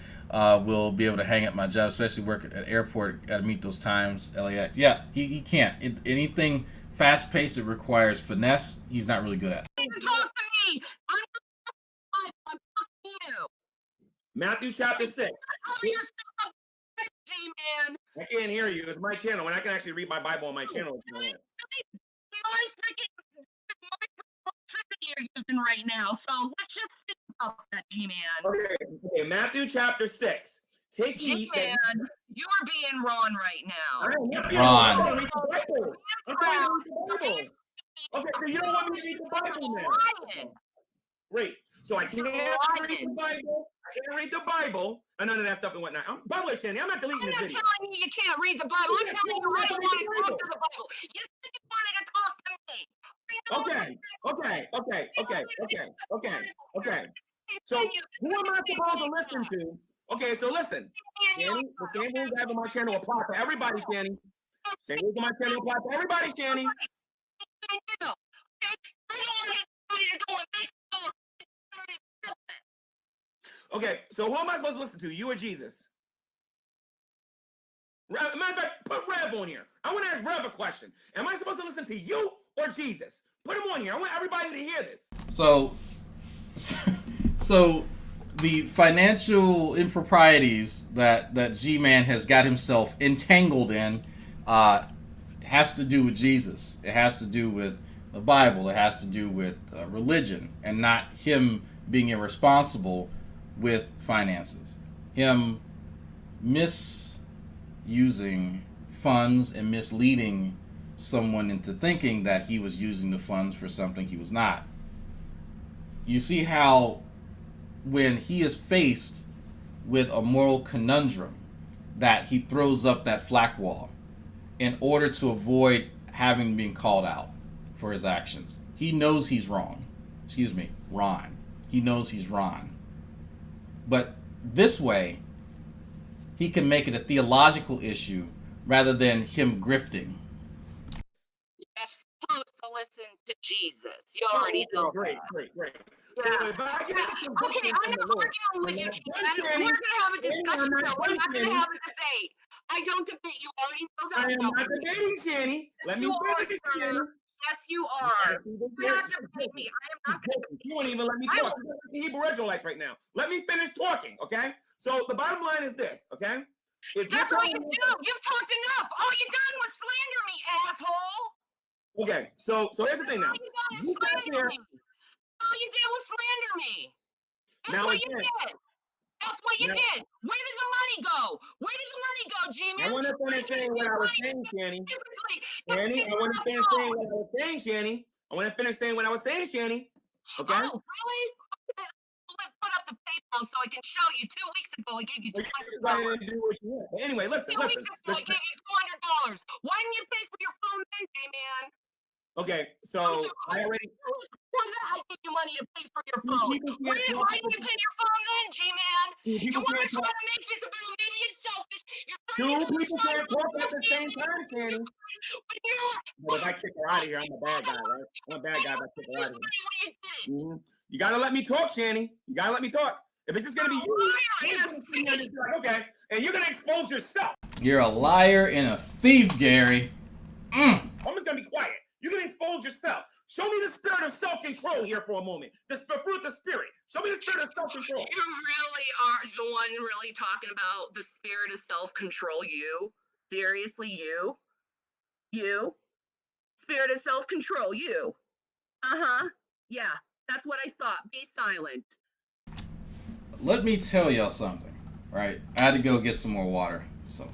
Speaker 3: will be able to hang at my job, especially work at airport. Got to meet those times, LAX. Yeah, he can't. Anything fast-paced that requires finesse, he's not really good at.
Speaker 10: Talk to me. I'm talking to you.
Speaker 9: Matthew chapter 6. I can't hear you. It's my channel, and I can actually read my Bible on my channel.
Speaker 10: You're using right now, so let's just think about that, G-Man.
Speaker 9: Okay, Matthew chapter 6. Take heed.
Speaker 10: G-Man, you are being Ron right now.
Speaker 3: Ron.
Speaker 9: Okay, so you don't want me to read the Bible now. Great. So I can't read the Bible. I can't read the Bible. And none of that stuff and whatnot. By the way, Shanny, I'm not deleting this video.
Speaker 10: I'm not telling you can't read the Bible. I'm telling you I don't want to talk to the Bible. You said you wanted to talk to me.
Speaker 9: Okay. So who am I supposed to listen to? Okay, so listen. Shanny, the same rules I have on my channel apply to everybody, Shanny. Same rules on my channel apply to everybody, Shanny. Okay, so who am I supposed to listen to? You or Jesus? Matter of fact, put Rev on here. I want to ask Rev a question. Am I supposed to listen to you or Jesus? Put him on here. I want everybody to hear this.
Speaker 3: So the financial improprieties that G-Man has got himself entangled in has to do with Jesus. It has to do with the Bible. It has to do with religion, and not him being irresponsible with finances. Him misusing funds and misleading someone into thinking that he was using the funds for something he was not. You see how when he is faced with a moral conundrum, that he throws up that flak wall in order to avoid having been called out for his actions. He knows he's wrong. Ron. He knows he's Ron. But this way,
Speaker 13: he can make it a theological issue rather than him grifting.
Speaker 10: You're supposed to listen to Jesus. You already know
Speaker 9: Great.
Speaker 10: Yeah.
Speaker 9: So if I get
Speaker 10: Okay, I'm not arguing with you, Gman. We're gonna have a discussion, though. We're not gonna have a debate. I don't debate. You already know that.
Speaker 9: I am not debating, Shanny. Let me finish it, Shanny.
Speaker 10: Yes, you are. Do not debate me. I am not gonna debate.
Speaker 9: You won't even let me talk. You're like the Hebrew Israelites right now. Let me finish talking, okay? So the bottom line is this, okay?
Speaker 10: That's what you do. You've talked enough. All you done was slander me, asshole.
Speaker 9: Okay, so here's the thing now.
Speaker 10: You slander me. All you did was slander me. That's what you did. That's what you did. Where did the money go? Where did the money go, Gman?
Speaker 9: I want to finish saying what I was saying, Shanny. Shanny, I want to finish saying what I was saying, Shanny. I want to finish saying what I was saying, Shanny. Okay?
Speaker 10: Oh, really? Let's put up the PayPal so I can show you. 2 weeks ago, I gave you $200.
Speaker 9: Do what you want. But anyway, listen.
Speaker 10: 2 weeks ago, I gave you $200. Why didn't you pay for your phone then, Gman?
Speaker 9: Okay, so I already.
Speaker 10: For that, I gave you money to pay for your phone. Why didn't you pay your phone then, G-Man? You want to try to make this about maybe it's selfish.
Speaker 9: Two people can't talk at the same time, Shanny. But if I kick her out of here, I'm a bad guy, right? I'm a bad guy if I kick her out of here. You gotta let me talk, Shanny. You gotta let me talk. If it's just gonna be you, okay, and you're gonna expose yourself.
Speaker 13: You're a liar and a thief, Gary.
Speaker 9: I'm just gonna be quiet. You can expose yourself. Show me the spirit of self-control here for a moment. The fruit of the spirit. Show me the spirit of self-control.
Speaker 10: You really are the one really talking about the spirit of self-control. You? Seriously, you? You? Spirit of self-control, you? Uh-huh. Yeah, that's what I thought. Be silent.
Speaker 13: Let me tell y'all something, right? I had to go get some more water, so.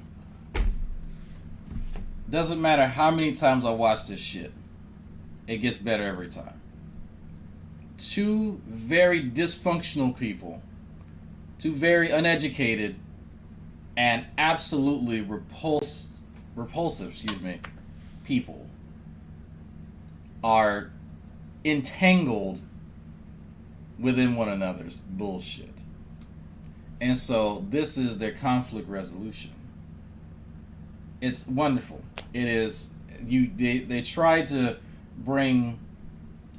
Speaker 13: Doesn't matter how many times I watch this shit. It gets better every time. Two very dysfunctional people, two very uneducated and absolutely repulsive, people are entangled within one another's bullshit. And so this is their conflict resolution. It's wonderful. It is. They try to bring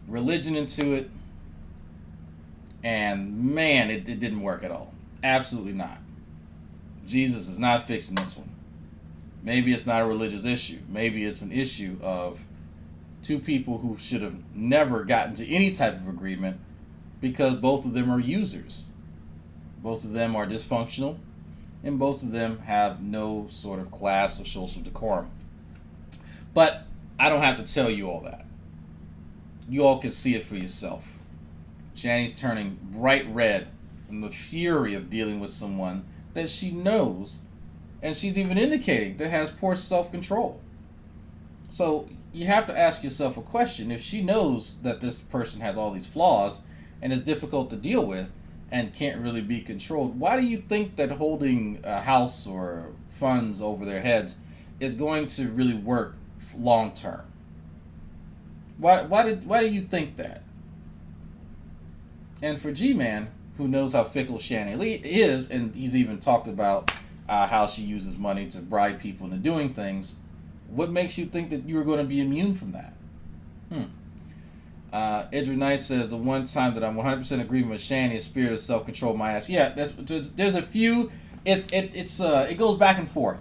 Speaker 13: religion into it, and man, it didn't work at all. Absolutely not. Jesus is not fixing this one. Maybe it's not a religious issue. Maybe it's an issue of two people who should have never gotten to any type of agreement because both of them are users. Both of them are dysfunctional, and both of them have no sort of class or social decorum. But I don't have to tell you all that. You all can see it for yourself. Shanny's turning bright red from the fury of dealing with someone that she knows, and she's even indicating that has poor self-control. So you have to ask yourself a question. If she knows that this person has all these flaws and is difficult to deal with and can't really be controlled, why do you think that holding a house or funds over their heads is going to really work long term? Why do you think that? And for Gman, who knows how fickle Shanny Lee is, and he's even talked about how she uses money to bribe people into doing things, what makes you think that you are going to be immune from that? Edwin Nice says the one time that I'm 100% agreeing with Shanny is spirit of self-control my ass. Yeah, there's a few. It goes back and forth.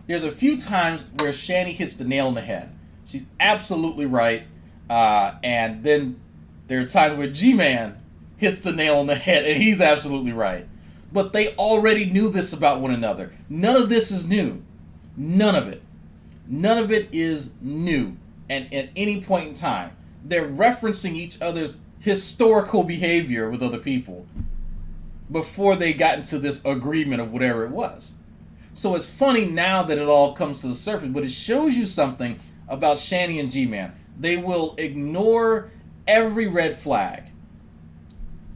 Speaker 13: There's a few times where Shanny hits the nail on the head. She's absolutely right. And then there are times where G-Man hits the nail on the head, and he's absolutely right. But they already knew this about one another. None of this is new. None of it. None of it is new. And at any point in time, they're referencing each other's historical behavior with other people before they got into this agreement of whatever it was. So it's funny now that it all comes to the surface, but it shows you something about Shanny and G-Man. They will ignore every red flag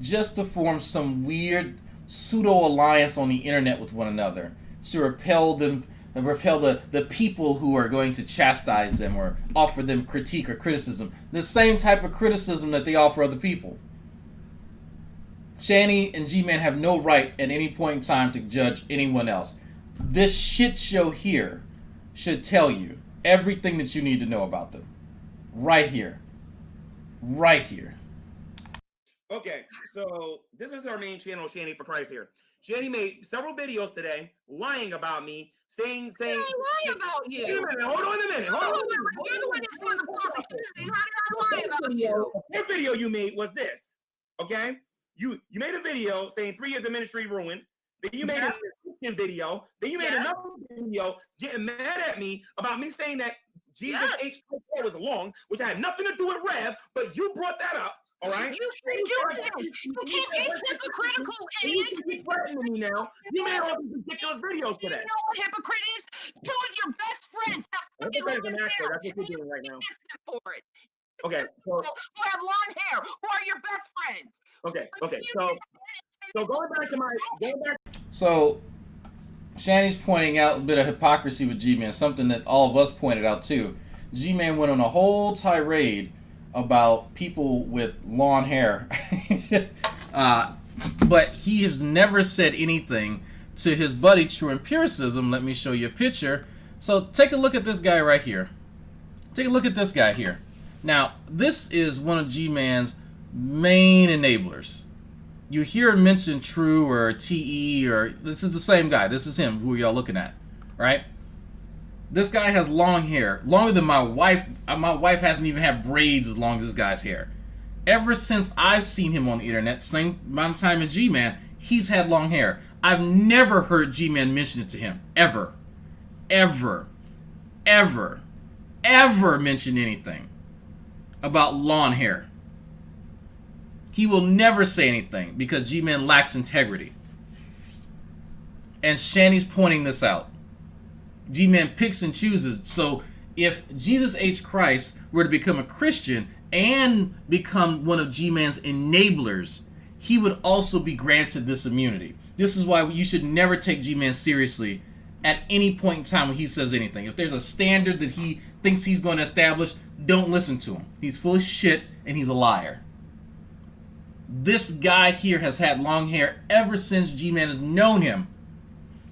Speaker 13: just to form some weird pseudo-alliance on the internet with one another to repel the people who are going to chastise them or offer them critique or criticism. The same type of criticism that they offer other people. Shanny and G-Man have no right at any point in time to judge anyone else.
Speaker 3: This shit show here should tell you everything that you need to know about them. Right here. Right here.
Speaker 9: Okay, so this is our main channel, Shanny for Christ here. Shanny made several videos today lying about me, saying.
Speaker 10: I lie about you.
Speaker 9: Wait a minute, hold on a minute. Hold on.
Speaker 10: You're the one that's doing the prosecution. How did I lie about you?
Speaker 9: This video you made was this. Okay, you made a video saying 3 years of ministry ruined. Then you made a video. Then you made another video getting mad at me about me saying that Jesus H was long, which had nothing to do with Rev, but you brought that up. All right.
Speaker 10: You keep doing this. You keep being hypocritical, idiot.
Speaker 9: You keep threatening me now. You made all these ridiculous videos today.
Speaker 10: You know what hypocrite is? Two of your best friends have fucking long hair.
Speaker 9: That's what you're doing right now.
Speaker 10: For it.
Speaker 9: Okay. So,
Speaker 10: who have long hair? Who are your best friends?
Speaker 9: Okay. So going back.
Speaker 3: So Shanny's pointing out a bit of hypocrisy with Gman, something that all of us pointed out too. Gman went on a whole tirade about people with long hair. But he has never said anything to his buddy True Empiricism. Let me show you a picture. So take a look at this guy right here. Take a look at this guy here. Now, this is one of G-Man's main enablers. You hear him mention True or TE, or this is the same guy. This is him, who y'all looking at, right? This guy has long hair, longer than my wife. My wife hasn't even had braids as long as this guy's hair. Ever since I've seen him on the internet, same amount of time as G-Man, he's had long hair. I've never heard G-Man mention it to him, ever. Ever mention anything about long hair. He will never say anything because G-Man lacks integrity. And Shanny's pointing this out. G-Man picks and chooses. So if Jesus H. Christ were to become a Christian and become one of G-Man's enablers, he would also be granted this immunity. This is why you should never take G-Man seriously at any point in time when he says anything. If there's a standard that he thinks he's going to establish, don't listen to him. He's full of shit and he's a liar. This guy here has had long hair ever since G-Man has known him.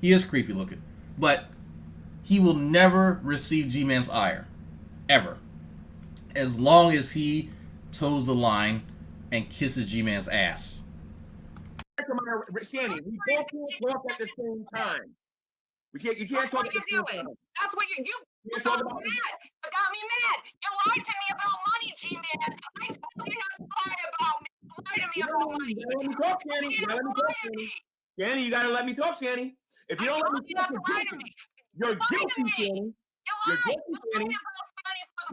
Speaker 3: He is creepy looking, but he will never receive G-Man's ire, ever, as long as he toes the line and kisses G-Man's ass.
Speaker 9: Shanny, we both can't talk at the same time. You can't talk at the same time.
Speaker 10: That's what you got me mad. You got me mad. You lied to me about money, G-Man. I told you not to lie about me. Lie to me about money.
Speaker 9: Let me talk, Shanny. Shanny, you gotta let me talk, Shanny. If you don't let me talk, you're guilty, Shanny. You're guilty, Shanny.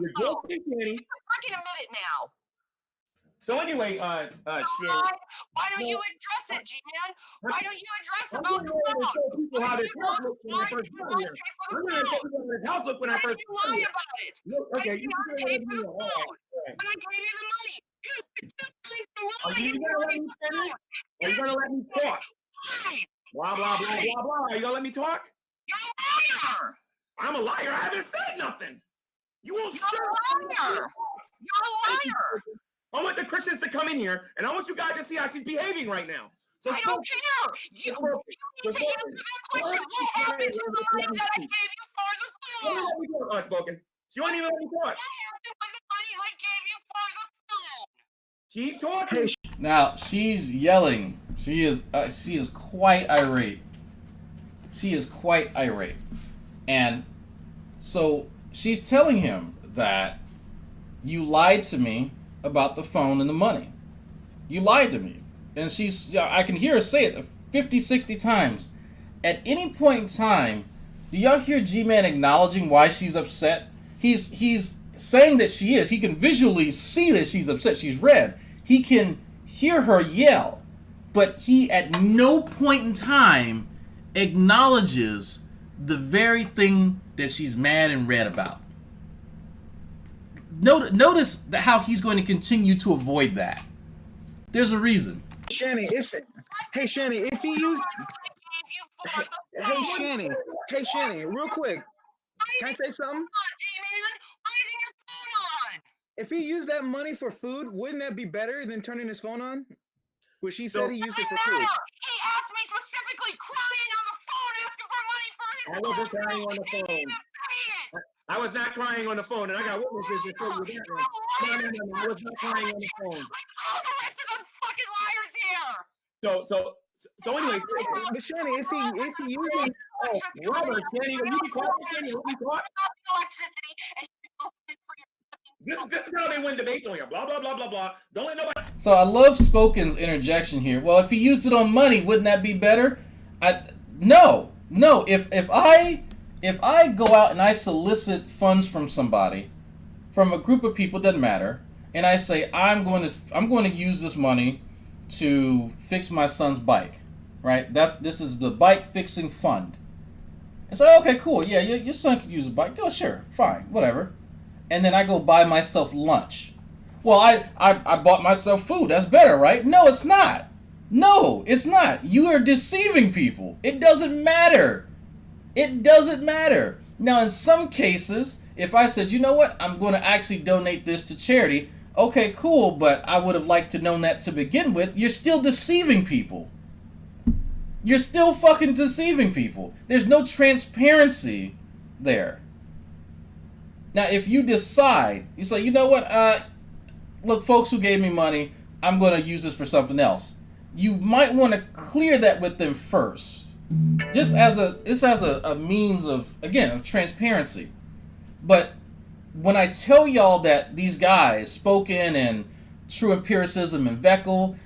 Speaker 9: You're guilty, Shanny.
Speaker 10: Fucking admit it now.
Speaker 9: So anyway, Shanny.
Speaker 10: Why don't you address it, G-Man? Why don't you address about the phone?
Speaker 9: People how their house look when I first got here. I'm going to show people how their house look when I first got here.
Speaker 10: About it.
Speaker 9: Okay, you can
Speaker 10: pay for the phone. When I gave you the money, you spent
Speaker 9: Are you going to let me finish? Are you going to let me talk? Blah, blah, blah, blah, blah. Are you going to let me talk?
Speaker 10: You're a liar.
Speaker 9: I'm a liar. I haven't said nothing. You won't shut
Speaker 10: up. You're a liar.
Speaker 9: I want the Christians to come in here, and I want you guys to see how she's behaving right now. So
Speaker 10: I don't care. You need to answer that question. What happened to the money that I gave you for the phone?
Speaker 9: Let me talk, unspoken. She won't even let me talk.
Speaker 10: What happened with the money I gave you for the phone?
Speaker 9: Keep talking.
Speaker 3: Now she's yelling. She is quite irate. She is quite irate, and so she's telling him that you lied to me about the phone and the money. You lied to me. And I can hear her say it 50, 60 times. At any point in time, do y'all hear G-Man acknowledging why she's upset? He's saying that she is. He can visually see that she's upset. She's red. He can hear her yell. But he at no point in time acknowledges the very thing that she's mad and red about. Notice how he's going to continue to avoid that. There's a reason.
Speaker 16: Shanny, if he used... Hey, Shanny, real quick. Can I say something? If he used that money for food, wouldn't that be better than turning his phone on? Which he said he used it for food.
Speaker 10: He asked me specifically, crying on the phone, asking for money for
Speaker 9: I wasn't crying on the phone. I was not crying on the phone, and I got witnesses that show you that one. No, I was not crying on the phone.
Speaker 10: Like all the rest of them fucking liars here.
Speaker 9: So anyways,
Speaker 16: But Shani, if he using
Speaker 9: Robert, Shani, you be quiet, Shani, you be quiet.
Speaker 10: Electricity and
Speaker 9: This is how they win debates on here. Blah blah blah blah blah. Don't let nobody.
Speaker 3: So I love Spoken's interjection here. Well, if he used it on money, wouldn't that be better? No. If I go out and I solicit funds from somebody, from a group of people, doesn't matter, and I say I'm going to use this money to fix my son's bike, right? This is the bike fixing fund. And so okay, cool, yeah, your son could use a bike. Oh, sure, fine, whatever. And then I go buy myself lunch. Well, I bought myself food. That's better, right? No, it's not. No, it's not. You are deceiving people. It doesn't matter. It doesn't matter. Now, in some cases, if I said, you know what, I'm going to actually donate this to charity, okay, cool, but I would have liked to know that to begin with, you're still deceiving people. You're still fucking deceiving people. There's no transparency there. Now, if you decide, you say, you know what, look, folks who gave me money, I'm going to use this for something else. You might want to clear that with them first. Just as a means of, again, of transparency. But when I tell y'all that these guys, Spoken and True Empiricism and Veckel,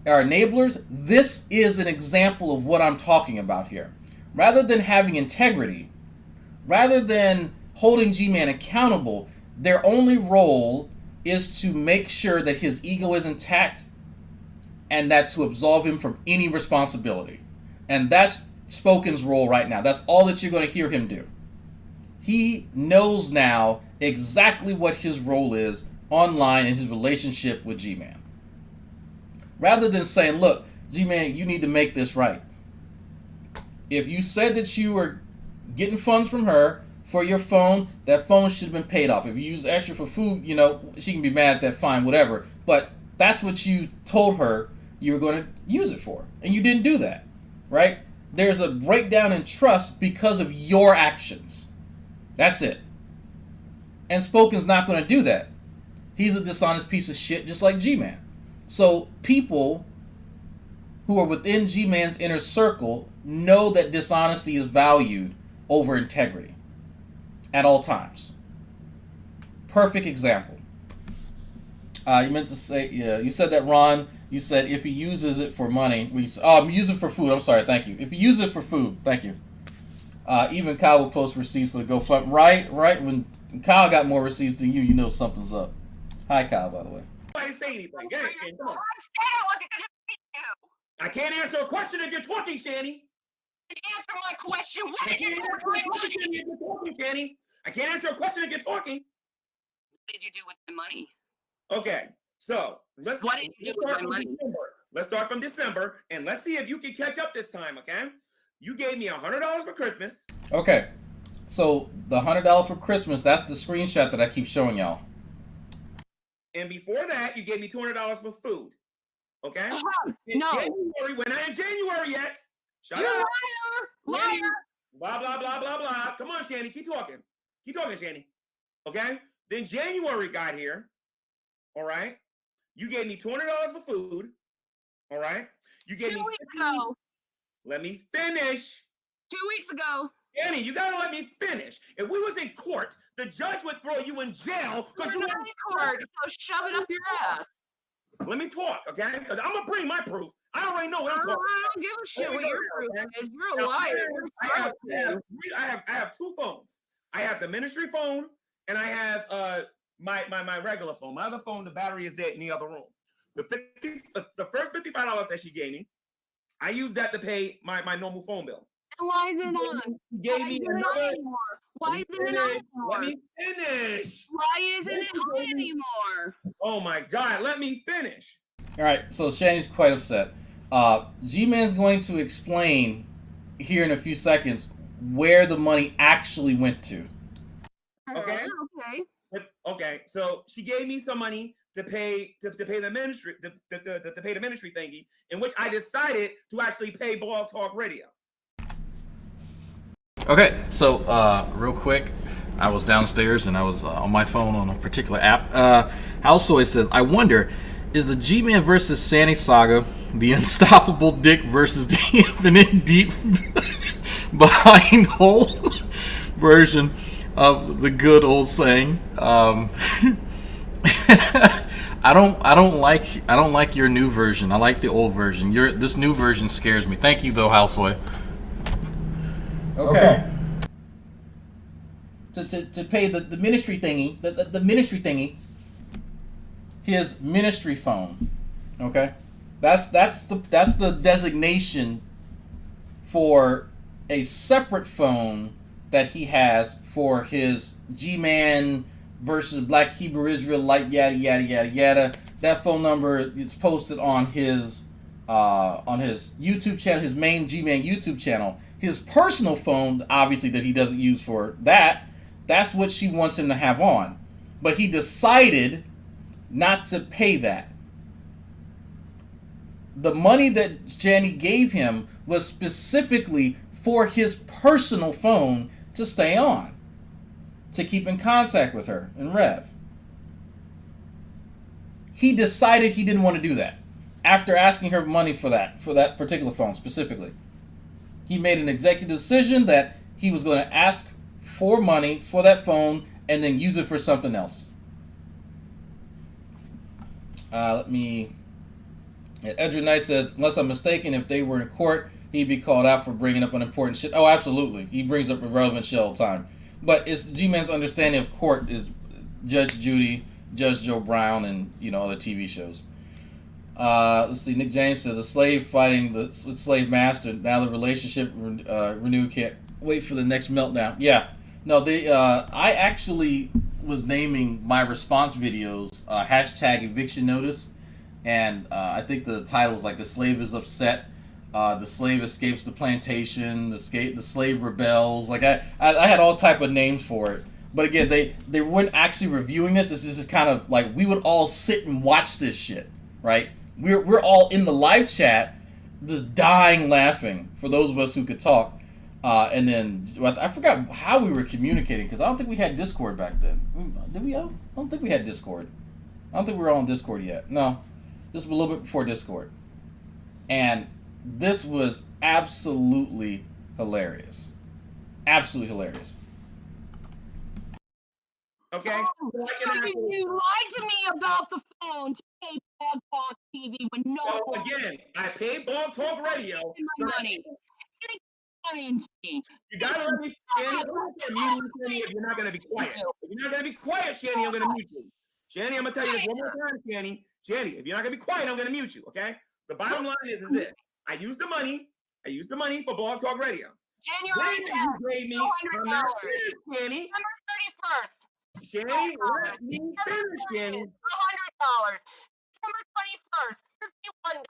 Speaker 3: are enablers, this is an example of what I'm talking about here. Rather than having integrity, rather than holding Gman accountable, their only role is to make sure that his ego is intact and that to absolve him from any responsibility. And that's Spoken's role right now. That's all that you're going to hear him do. He knows now exactly what his role is online in his relationship with Gman. Rather than saying, look, Gman, you need to make this right. If you said that you were getting funds from her for your phone, that phone should have been paid off. If you use extra for food, you know, she can be mad at that, fine, whatever. But that's what you told her you were going to use it for. And you didn't do that, right? There's a breakdown in trust because of your actions. That's it. And Spoken's not going to do that. He's a dishonest piece of shit just like Gman. So people who are within Gman's inner circle know that dishonesty is valued over integrity at all times. Perfect example. You meant to say, yeah, you said that, Ron. You said if he uses it for money, I'm using it for food. I'm sorry, thank you. If you use it for food, thank you. Even Kyle will post receipts for the GoFundMe. Right. When Kyle got more receipts than you know something's up. Hi, Kyle, by the way.
Speaker 9: I say anything. Come on. I can't answer a question if you're talking, Shani.
Speaker 10: Answer my question. What
Speaker 9: I can't answer a question if you're talking, Shani. I can't answer a question if you're talking.
Speaker 10: What did you do with the money?
Speaker 9: Okay, so
Speaker 10: What did you do with my money?
Speaker 9: Let's start from December, and let's see if you can catch up this time, okay? You gave me $100 for Christmas.
Speaker 3: Okay, so the $100 for Christmas, that's the screenshot that I keep showing y'all.
Speaker 9: And before that, you gave me $200 for food. Okay?
Speaker 10: No.
Speaker 9: January, we're not in January yet. Shut
Speaker 10: You're
Speaker 9: up.
Speaker 10: Liar.
Speaker 9: Blah, blah, blah, blah, blah. Come on, Shani. Keep talking. Keep talking, Shani. Okay? Then January got here. All right? You gave me $200 for food. All right? You gave
Speaker 10: 2
Speaker 9: me
Speaker 10: weeks ago.
Speaker 9: Let me finish.
Speaker 10: 2 weeks ago.
Speaker 9: Annie, you gotta let me finish. If we was in court, the judge would throw you in jail because you
Speaker 10: We're not in court, so shove it up your ass.
Speaker 9: Let me talk, okay? Because I'm gonna bring my proof. I already know what I'm talking about.
Speaker 10: I don't give a shit what your proof is. You're a liar.
Speaker 9: I have two phones. I have the ministry phone and I have my regular phone. My other phone, the battery is dead in the other room. The first $55 that she gave me, I used that to pay my normal phone bill.
Speaker 10: Why is it on?
Speaker 9: Gave me another.
Speaker 10: Why isn't it on anymore?
Speaker 9: Let me finish.
Speaker 10: Why isn't it on anymore?
Speaker 9: Oh my God, let me finish.
Speaker 3: All right, so Shani's quite upset. G-Man's going to explain here in a few seconds where the money actually went to.
Speaker 9: Okay. Okay. So she gave me some money to pay the ministry to pay the ministry thingy, in which I decided to actually pay Blog Talk Radio.
Speaker 13: Okay, so real quick, I was downstairs and I was on my phone on a particular app. Housesoy says, I wonder, is the Gman versus Sandy Saga the unstoppable dick versus the infinite deep behind hole version of the good old saying? I don't like your new version. I like the old version. This new version scares me. Thank you though, Housesoy.
Speaker 3: Okay. To pay the ministry thingy, the ministry thingy, his ministry phone. Okay, that's the designation for a separate phone that he has for his Gman versus Black Hebrew Israelite yada yada yada yada. That phone number is posted on his YouTube channel, his main Gman YouTube channel. His personal phone, obviously, that he doesn't use for that, that's what she wants him to have on. But he decided not to pay that. The money that Shani gave him was specifically for his personal phone to stay on, to keep in contact with her and Rev. He decided he didn't want to do that after asking her money for that particular phone specifically. He made an executive decision that he was going to ask for money for that phone and then use it for something else. Edwin Knight says, unless I'm mistaken, if they were in court, he'd be called out for bringing up unimportant shit. Oh, absolutely. He brings up irrelevant shit all the time. But it's G-Man's understanding of court is Judge Judy, Judge Joe Brown, and, other TV shows. Let's see. Nick James says, a slave fighting the slave master. Now the relationship renewed. Can't wait for the next meltdown. Yeah. No, I actually was naming my response videos hashtag eviction notice. And I think the title was like, the slave is upset. The slave escapes the plantation. The slave rebels. Like I had all type of names for it. But again, they weren't actually reviewing this. This is just kind of like we would all sit and watch this shit, right? We're all in the live chat, just dying laughing for those of us who could talk. And then I forgot how we were communicating because I don't think we had Discord back then. Did we? I don't think we had Discord. I don't think we were on Discord yet. No, this was a little bit before Discord. And this was absolutely hilarious. Absolutely hilarious.
Speaker 9: Okay.
Speaker 10: So you lied to me about the phone to pay Blog Talk TV when
Speaker 9: So again, I paid Blog Talk Radio.
Speaker 10: My money.
Speaker 9: You gotta let me, Shanny. I'm gonna mute you if you're not gonna be quiet. If you're not gonna be quiet, Shanny, I'm gonna mute you. Shanny, I'm gonna tell you this one more time, Shanny. Shanny, if you're not gonna be quiet, I'm gonna mute you. Okay. The bottom line is this: I used the money for Blog Talk Radio.
Speaker 10: January 10th,
Speaker 9: you gave me. I'm not finished, Shanny.
Speaker 10: December 31st.
Speaker 9: Shanny, let me finish, Shanny.
Speaker 10: $100. December 21st, $51.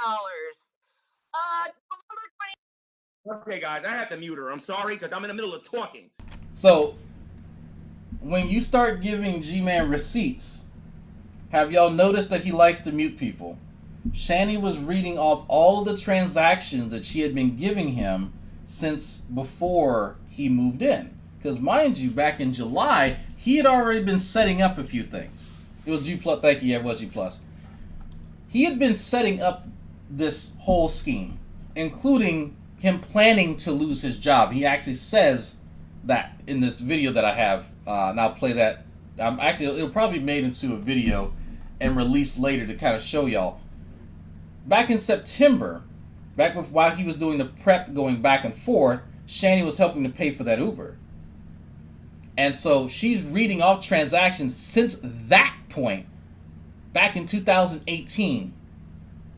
Speaker 10: November 20th.
Speaker 9: Okay, guys, I have to mute her. I'm sorry because I'm in the middle of talking.
Speaker 3: So, when you start giving G-Man receipts, have y'all noticed that he likes to mute people? Shani was reading off all of the transactions that she had been giving him since before he moved in. Because mind you, back in July, he had already been setting up a few things. It was G+. Thank you, yeah, it was G+. He had been setting up this whole scheme, including him planning to lose his job. He actually says that in this video that I have, and I'll play that. Actually, it'll probably be made into a video and released later to kind of show y'all. Back in September, while he was doing the prep going back and forth, Shani was helping to pay for that Uber. And so she's reading off transactions since that point, back in 2018,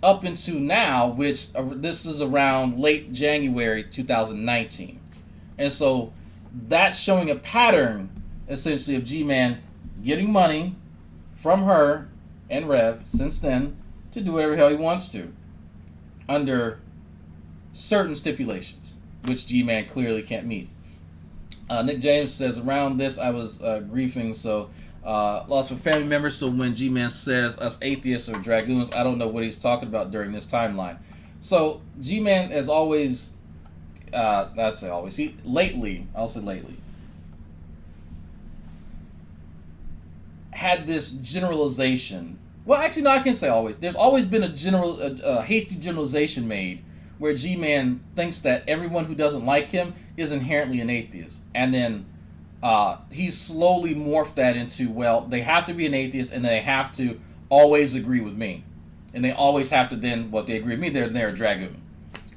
Speaker 3: up into now, which this is around late January 2019. And so that's showing a pattern, essentially, of G-Man getting money from her and Rev since then to do whatever the hell he wants to, under certain stipulations, which G-Man clearly can't meet. Nick James says, around this I was grieving, so lost a family member, so when G-Man says us atheists or dragoons, I don't know what he's talking about during this timeline. So G-Man has always that's always. See, lately, I'll say lately, had this generalization. Well, actually, no, I can say always. There's always been a hasty generalization made where G-Man thinks that everyone who doesn't like him is inherently an atheist. And then he's slowly morphed that into, well, they have to be an atheist and they have to always agree with me. And they always have to then, well, they agree with me, they're a dragoon.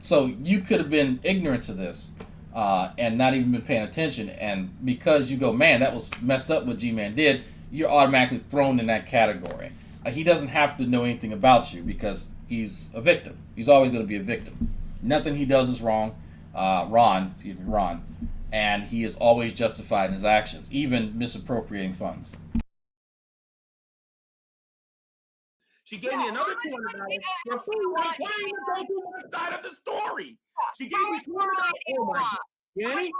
Speaker 3: So you could have been ignorant to this and not even been paying attention. And because you go, man, that was messed up what G-Man did, you're automatically thrown in that category. He doesn't have to know anything about you because he's a victim. He's always going to be a victim. Nothing he does is wrong. Ron. And he is always justified in his actions, even misappropriating funds.
Speaker 9: She gave me another $200 for food. I'm trying to go to one side of the story. She gave me $200. Oh my God. Shanny,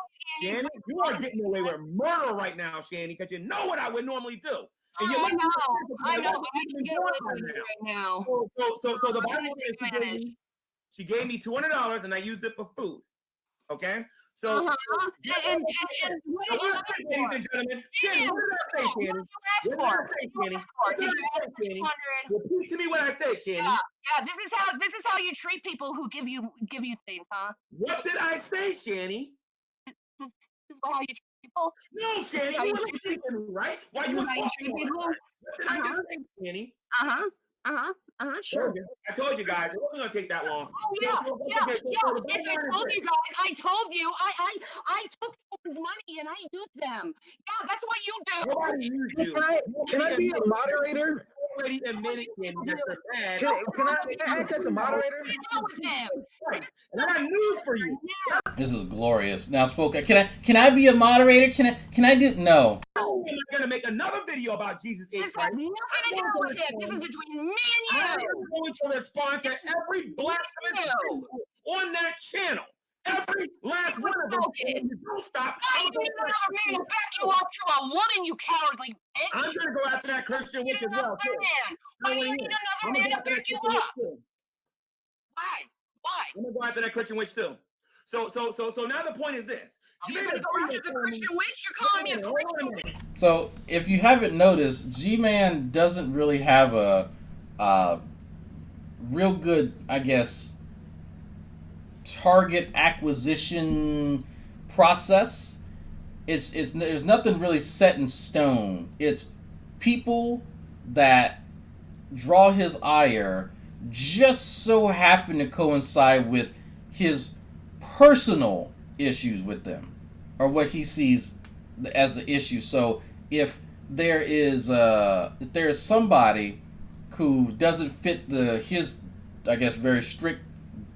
Speaker 9: you are getting away with murder right now, Shanny, because you know what I would normally do. And
Speaker 10: I know. I can get away with it right now.
Speaker 9: So the Bible says she gave me $200 and I used it for food. Okay? So,
Speaker 10: and what did you ask for?
Speaker 9: Ladies and gentlemen, Shanny, what did I say, Shanny? What did I say, Shanny? Repeat to me what I said, Shanny.
Speaker 10: Yeah, this is how you treat people who give you things, huh?
Speaker 9: What did I say, Shanny?
Speaker 10: This is how you treat people.
Speaker 9: No, Shanny, you were listening to me, right? Why you were talking? What did I just say, Shanny?
Speaker 10: Sure.
Speaker 9: I told you guys, it wasn't gonna take that long.
Speaker 10: Oh yeah. Yes, I told you guys. I told you. I took someone's money and I used them. Yeah, that's what you do.
Speaker 9: Nobody used you.
Speaker 16: Can I be a moderator?
Speaker 9: Already admitted in your bad.
Speaker 16: Can I act as a moderator?
Speaker 9: Right. And I got news for you.
Speaker 3: This is glorious. Now, Spoke, can I be a moderator? Can I do? No.
Speaker 9: I'm gonna make another video about Jesus H. Christ.
Speaker 10: Nothing to do with it. This is between me and you.
Speaker 9: I'm going to respond to every blasphemous on that channel. Every last one of them. You don't stop.
Speaker 10: I'm going to back you up to a woman, you cowardly bitch.
Speaker 9: I'm going to go after that Christian witch as well.
Speaker 10: I need another man to back you up. Why?
Speaker 9: I'm going to go after that Christian witch too. So now the point is this.
Speaker 10: You're going to go after the Christian witch? You're calling me a Christian witch?
Speaker 3: So, if you haven't noticed, G-Man doesn't really have a real good, I guess, target acquisition process. There's nothing really set in stone. It's people that draw his ire just so happen to coincide with his personal issues with them, or what he sees as the issue. So if there is somebody who doesn't fit his, I guess, very strict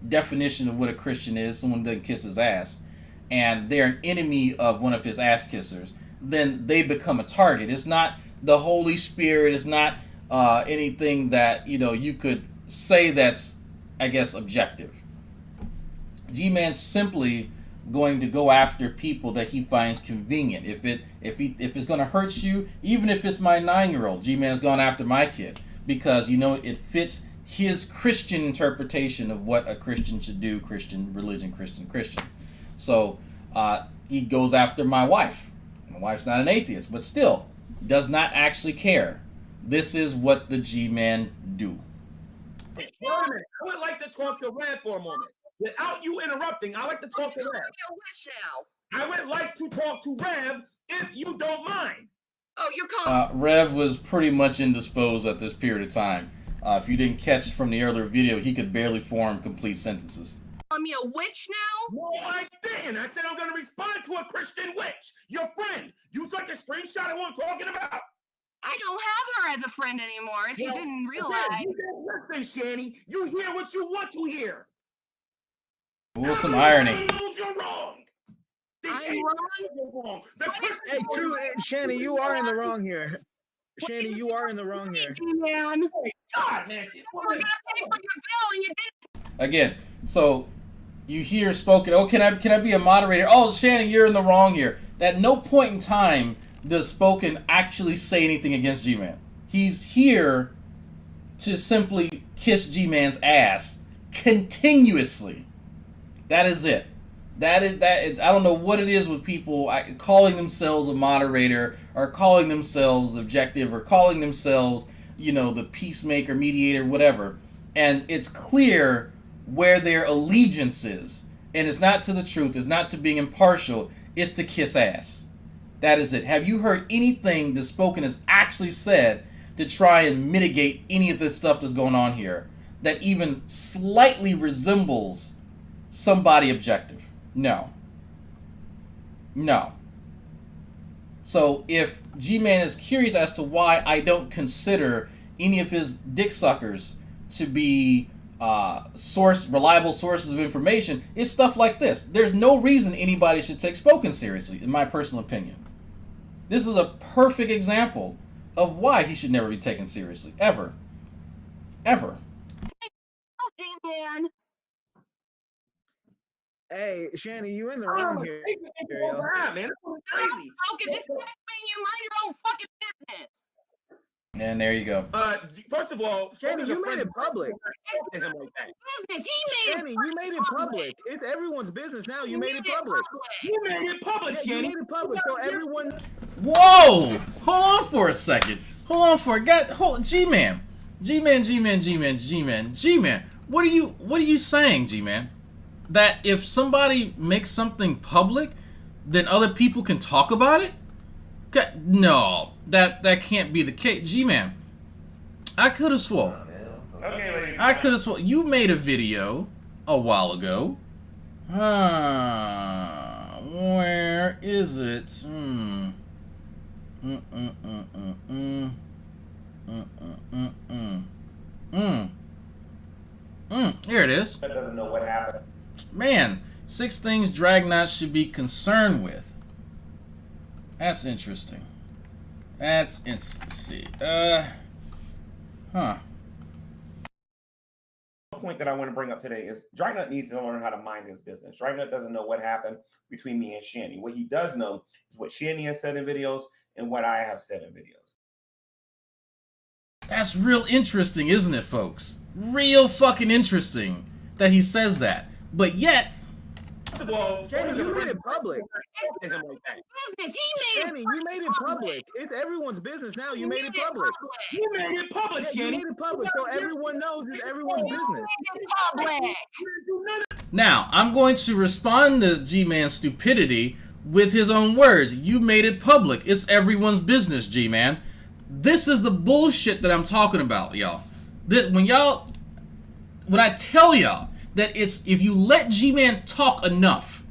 Speaker 3: definition of what a Christian is, someone doesn't kiss his ass, and they're an enemy of one of his ass kissers, then they become a target. It's not the Holy Spirit. It's not anything that you could say that's, I guess, objective. G-Man's simply going to go after people that he finds convenient. If it's going to hurt you, even if it's my 9-year-old, G-Man's gone after my kid because it fits his Christian interpretation of what a Christian should do, Christian religion, Christian. So he goes after my wife. My wife's not an atheist, but still does not actually care. This is what the G-Man do.
Speaker 9: Wait a minute. I would like to talk to Rev for a moment. Without you interrupting, I like to talk to Rev. I would like to talk to Rev if you don't mind.
Speaker 10: Oh, you're calling.
Speaker 3: Rev was pretty much indisposed at this period of time. If you didn't catch from the earlier video, he could barely form complete sentences.
Speaker 10: Calling me a witch now?
Speaker 9: No, I didn't. I said I'm going to respond to a Christian witch. Your friend. You took a screenshot of what I'm talking about.
Speaker 10: I don't have her as a friend anymore, if you didn't realize.
Speaker 9: You don't listen, Shanny. You hear what you want to hear.
Speaker 3: Well, some irony.
Speaker 9: You're wrong.
Speaker 10: I'm wrong?
Speaker 16: Hey, true, Shanny, you are in the wrong here. Shanny, you are in the wrong here.
Speaker 10: Man.
Speaker 9: God, man.
Speaker 3: Again, so you hear spoken, oh, can I be a moderator? Oh, Shannon, you're in the wrong here. At no point in time does Spoken actually say anything against G-Man. He's here to simply kiss G-Man's ass continuously. That is it. I don't know what it is with people calling themselves a moderator or calling themselves objective or calling themselves, the peacemaker, mediator, whatever. And it's clear where their allegiance is. And it's not to the truth. It's not to being impartial. It's to kiss ass. That is it. Have you heard anything that Spoken has actually said to try and mitigate any of this stuff that's going on here that even slightly resembles somebody objective? No. So if Gman is curious as to why I don't consider any of his dick suckers to be reliable sources of information, it's stuff like this. There's no reason anybody should take Spoken seriously, in my personal opinion. This is a perfect example of why he should never be taken seriously, ever.
Speaker 10: Man.
Speaker 16: Hey, Shanny, you in the wrong here.
Speaker 9: Man, that's crazy.
Speaker 10: Okay, this is between you. Mind your own fucking business.
Speaker 3: And there you go.
Speaker 9: First of all,
Speaker 16: Shanny, you made it public.
Speaker 10: Business.
Speaker 16: Shanny, you made it public. It's everyone's business now. You made it public.
Speaker 9: You made it public,
Speaker 16: Yeah,
Speaker 9: Shanny.
Speaker 16: you made it public, so everyone.
Speaker 3: Whoa! Hold on for a second. G-Man. What are you saying, G-Man? That if somebody makes something public, then other people can talk about it? No, that can't be the case. G-Man, I could have swore. I could have swore. You made a video a while ago. Where is it? Here it is.
Speaker 9: That doesn't know what happened.
Speaker 3: Man, 6 things Dragnauct should be concerned with. That's interesting. Let's see. The
Speaker 9: point that I want to bring up today is Dragnauct needs to learn how to mind his business. Dragnauct doesn't know what happened between me and Shanny. What he does know is what Shanny has said in videos and what I have said in videos.
Speaker 3: That's real interesting, isn't it, folks? Real fucking interesting that he says that. But yet,
Speaker 9: First of all,
Speaker 16: Shanny, you made it public.
Speaker 10: Business.
Speaker 16: Shanny, you made it public. It's everyone's business now. You made it public.
Speaker 9: You made it public,
Speaker 16: Yeah, you
Speaker 9: Shanny.
Speaker 16: made it public, so everyone knows it's everyone's business.
Speaker 3: now I'm going to respond to G-Man's stupidity with his own words. You made it public. It's everyone's business, G-Man. This is the bullshit that I'm talking about, y'all. When I tell y'all that it's if you let G-Man talk enough,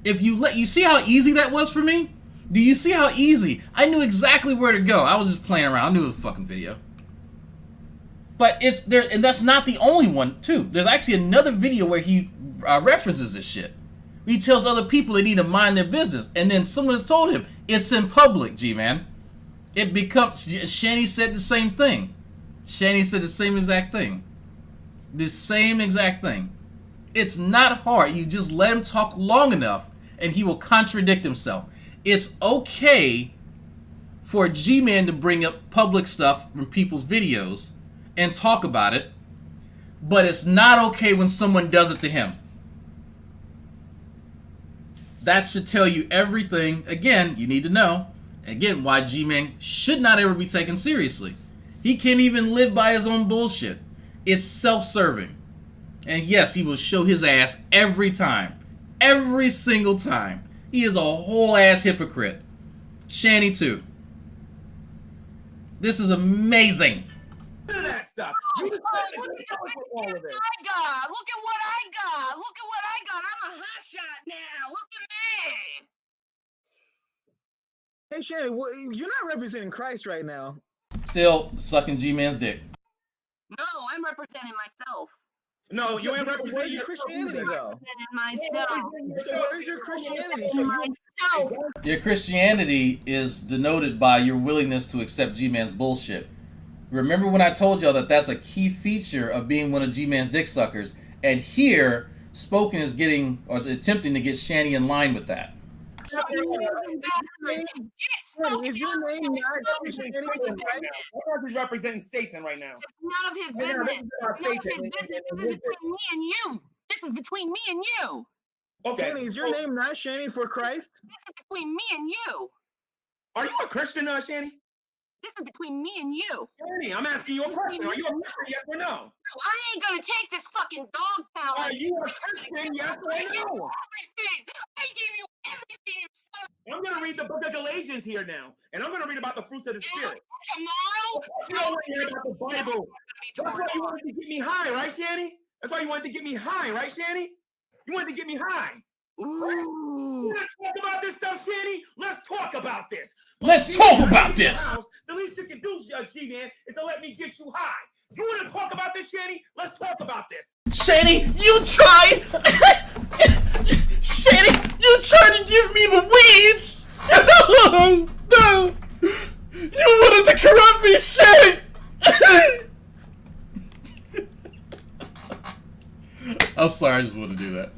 Speaker 3: you see how easy that was for me? Do you see how easy? I knew exactly where to go. I was just playing around. I knew it was a fucking video. But it's there, and that's not the only one, too. There's actually another video where he references this shit. He tells other people they need to mind their business, and then someone has told him it's in public, G-Man. It becomes. Shanny said the same thing. Shanny said the same exact thing. The same exact thing. It's not hard. You just let him talk long enough, and he will contradict himself. It's okay for G-Man to bring up public stuff from people's videos and talk about it, but it's not okay when someone does it to him. That should tell you everything, again, you need to know, again, why G-Man should not ever be taken seriously. He can't even live by his own bullshit. It's self-serving. And yes, he will show his ass every time. Every single time. He is a whole ass hypocrite. Shanny too. This is amazing.
Speaker 9: Look at that stuff.
Speaker 10: Look at what I got. Look at what I got. I'm a hot shot now. Look at me.
Speaker 16: Hey, Shanny, you're not representing Christ right now.
Speaker 3: Still sucking G-Man's dick.
Speaker 10: No, I'm representing myself.
Speaker 9: No, you ain't representing
Speaker 16: your Christianity, though.
Speaker 10: Myself.
Speaker 16: Where's your Christianity?
Speaker 3: Your Christianity is denoted by your willingness to accept G-Man's bullshit. Remember when I told y'all that that's a key feature of being one of G-Man's dick suckers, and here, Spoken is getting, or attempting to get Shanny in line with that.
Speaker 16: Is your name not Christianity?
Speaker 9: He's representing Satan right now.
Speaker 10: It's none of his business. It's none of his business. This is between me and you. This is between me and you.
Speaker 9: Okay.
Speaker 16: Shani, is your name not Shani for Christ?
Speaker 10: This is between me and you.
Speaker 9: Are you a Christian, Shani?
Speaker 10: This is between me and you.
Speaker 9: Shani, I'm asking you a question. Are you a Christian? Yes or no?
Speaker 10: I ain't gonna take this fucking dog pound.
Speaker 9: Are you a Christian? Yes or no?
Speaker 10: Everything. I give you everything.
Speaker 9: I'm going to read the book of Galatians here now, and I'm going to read about the fruits of the Spirit.
Speaker 10: Tomorrow?
Speaker 9: You know what you about the Bible. That's why you wanted to get me high, right, Shani? That's why you wanted to get me high, right, Shani? You wanted to get me high. Right? You want to talk about this stuff, Shani? Let's talk about this.
Speaker 3: Let's talk about this.
Speaker 9: The least you can do, G-Man, is to let me get you high. You want to talk about this, Shani? Let's talk about this.
Speaker 3: Shani, you tried! Shani, you tried to give me the weeds! No! You wanted to corrupt me, Shani! I'm sorry, I just want to do that.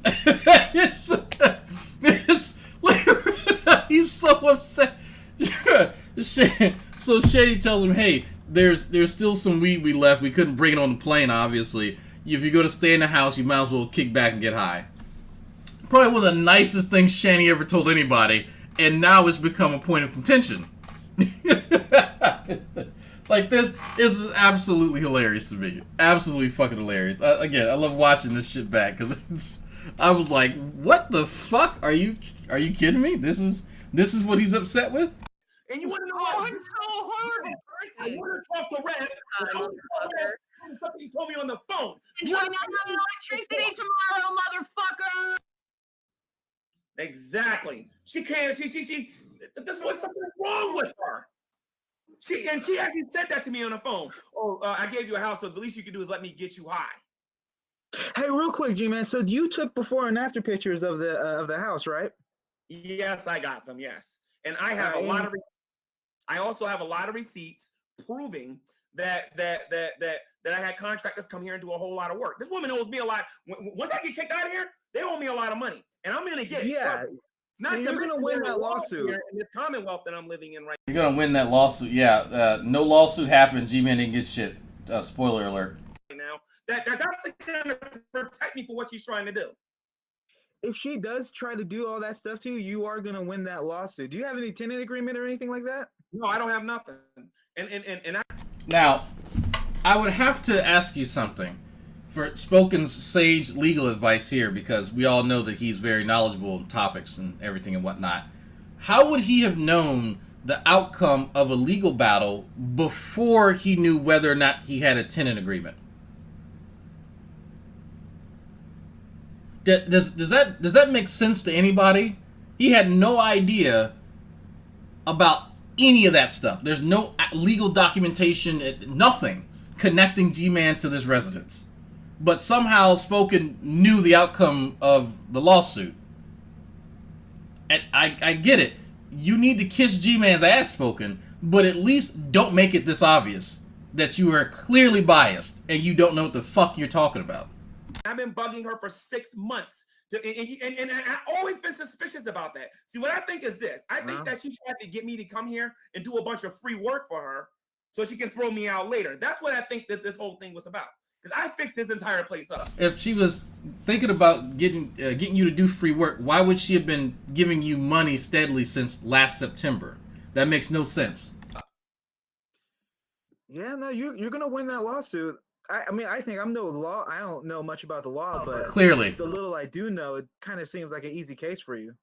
Speaker 3: He's so upset. So Shady tells him, hey, there's still some weed we left. We couldn't bring it on the plane, obviously. If you're going to stay in the house, you might as well kick back and get high. Probably one of the nicest things Shani ever told anybody, and now it's become a point of contention. Like, this is absolutely hilarious to me. Absolutely fucking hilarious. Again, I love watching this shit back, because I was like, what the fuck? Are you kidding me? This is what he's upset with?
Speaker 9: And you want to know what?
Speaker 10: I'm so horrible
Speaker 9: I
Speaker 10: person.
Speaker 9: want to talk to Red. Something he told me on the phone.
Speaker 10: Enjoy not having electricity tomorrow, motherfucker.
Speaker 9: Exactly. She can't. She. There's something wrong with her. She actually said that to me on the phone. Oh, I gave you a house, so the least you can do is let me get you high.
Speaker 16: Hey, real quick, G-Man. So you took before and after pictures of the house, right?
Speaker 9: Yes, I got them. Yes, and I have a lot of. I also have a lot of receipts proving that I had contractors come here and do a whole lot of work. This woman owes me a lot. Once I get kicked out of here, they owe me a lot of money, and I'm gonna get it.
Speaker 16: Yeah.
Speaker 9: Not
Speaker 16: you're gonna win that lawsuit
Speaker 9: in this Commonwealth that I'm living in right now.
Speaker 3: You're gonna win that lawsuit, yeah. No lawsuit happened. G-Man didn't get shit. Spoiler alert.
Speaker 9: Now that's actually gonna protect me for what she's trying to do.
Speaker 16: If she does try to do all that stuff to you, you are gonna win that lawsuit. Do you have any tenant agreement or anything like that?
Speaker 9: No, I don't have nothing. And
Speaker 3: Now, I would have to ask you something for Spoken's sage legal advice here, because we all know that he's very knowledgeable in topics and everything and whatnot. How would he have known the outcome of a legal battle before he knew whether or not he had a tenant agreement? Does that make sense to anybody? He had no idea about any of that stuff. There's no legal documentation, nothing connecting G-Man to this residence. But somehow Spoken knew the outcome of the lawsuit. And I get it. You need to kiss G-Man's ass, Spoken, but at least don't make it this obvious that you are clearly biased and you don't know what the fuck you're talking about.
Speaker 9: I've been bugging her for 6 months. And I've always been suspicious about that. See, what I think is this. I think that she tried to get me to come here and do a bunch of free work for her so she can throw me out later. That's what I think this whole thing was about. Because I fixed this entire place up.
Speaker 3: If she was thinking about getting you to do free work, why would she have been giving you money steadily since last September? That makes no sense.
Speaker 16: Yeah, no, you're gonna win that lawsuit. I mean, I think I'm no law. I don't know much about the law, but
Speaker 3: clearly,
Speaker 16: the little I do know, it kind of seems like an easy case for you.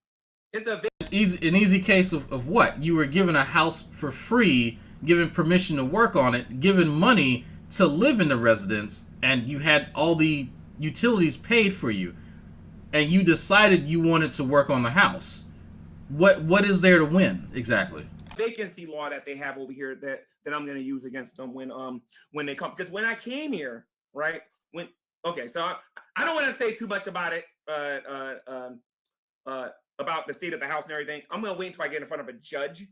Speaker 9: It's an
Speaker 3: easy case of what? You were given a house for free, given permission to work on it, given money to live in the residence, and you had all the utilities paid for you, and you decided you wanted to work on the house. What is there to win exactly?
Speaker 9: Vacancy law that they have over here that I'm going to use against them when they come, because when I came here, right? So I don't want to say too much about it, about the state of the house and everything. I'm going to wait until I get in front of a judge,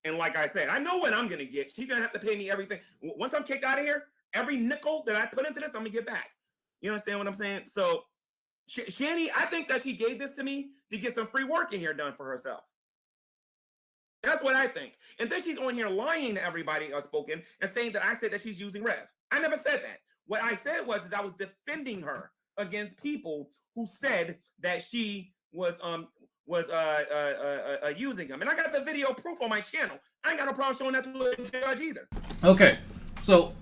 Speaker 9: and like I said, I know what I'm going to get. She's going to have to pay me everything. Once I'm kicked out of here, every nickel that I put into this, I'm going to get back. You understand what I'm saying? So Shani, I think that she gave this to me to get some free work in here done for herself. That's what I think. And then she's on here lying to everybody Spoken and saying that I said that she's using Rev. I never said that. What I said was I was defending her against people who said that she using him, and I got the video proof on my channel. I ain't got no problem showing that to a judge either.
Speaker 3: Okay, so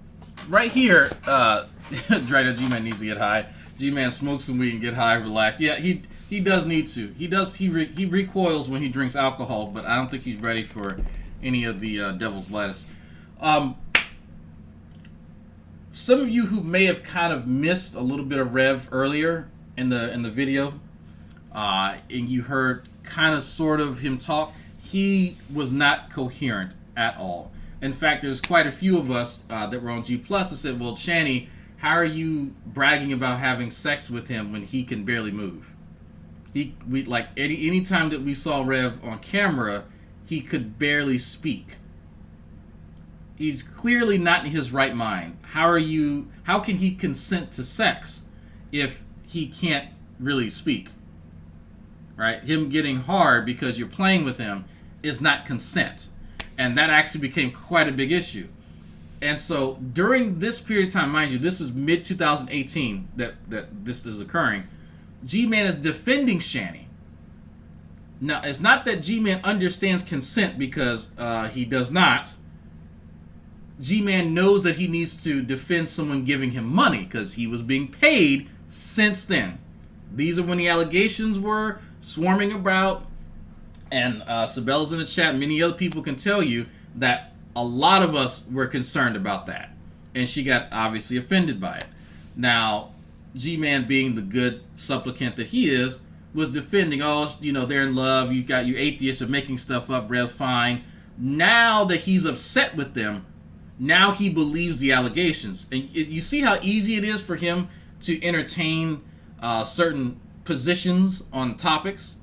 Speaker 3: right here, Dragnauct Gman needs to get high. Gman smokes some weed and get high, relax. Yeah, he does need to. He recoils when he drinks alcohol, but I don't think he's ready for any of the devil's lettuce. Some of you who may have kind of missed a little bit of Rev earlier in the video, and you heard kind of sort of him talk, he was not coherent at all. In fact, there's quite a few of us that were on G Plus that said, well, Shani, how are you bragging about having sex with him when he can barely move? Any time that we saw Rev on camera, he could barely speak. He's clearly not in his right mind. How can he consent to sex if he can't really speak? Right? Him getting hard because you're playing with him is not consent. And that actually became quite a big issue. And so during this period of time, mind you, this is mid-2018 that this is occurring, Gman is defending Shani. Now, it's not that Gman understands consent, because he does not. Gman knows that he needs to defend someone giving him money because he was being paid since then. These are when the allegations were swarming about, and Sabella's in the chat, many other people can tell you that a lot of us were concerned about that, and she got obviously offended by it. Now, G-Man, being the good supplicant that he is, was defending, they're in love, you atheists are making stuff up, real fine. Now that he's upset with them, now he believes the allegations. And you see how easy it is for him to entertain certain positions on topics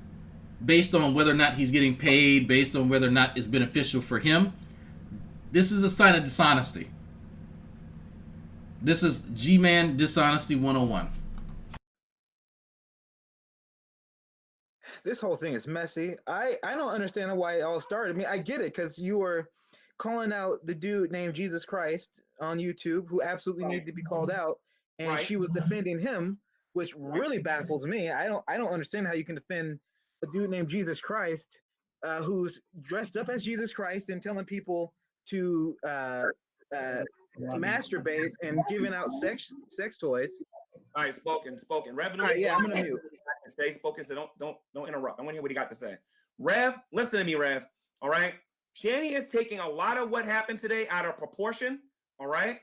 Speaker 3: based on whether or not he's getting paid, based on whether or not it's beneficial for him. This is a sign of dishonesty. This is G-Man Dishonesty 101.
Speaker 16: This whole thing is messy. I don't understand why it all started. I mean, I get it, because you were calling out the dude named Jesus Christ on YouTube who absolutely needed to be called out, and she was defending him, which really baffles me. I don't understand how you can defend a dude named Jesus Christ who's dressed up as Jesus Christ and telling people to masturbate and giving out sex toys.
Speaker 9: All right, spoken. Rev,
Speaker 16: all right, yeah, I'm gonna mute.
Speaker 9: Stay spoken, so don't interrupt. I want to hear what he got to say. Rev, listen to me, Rev. All right, Shani is taking a lot of what happened today out of proportion. All right,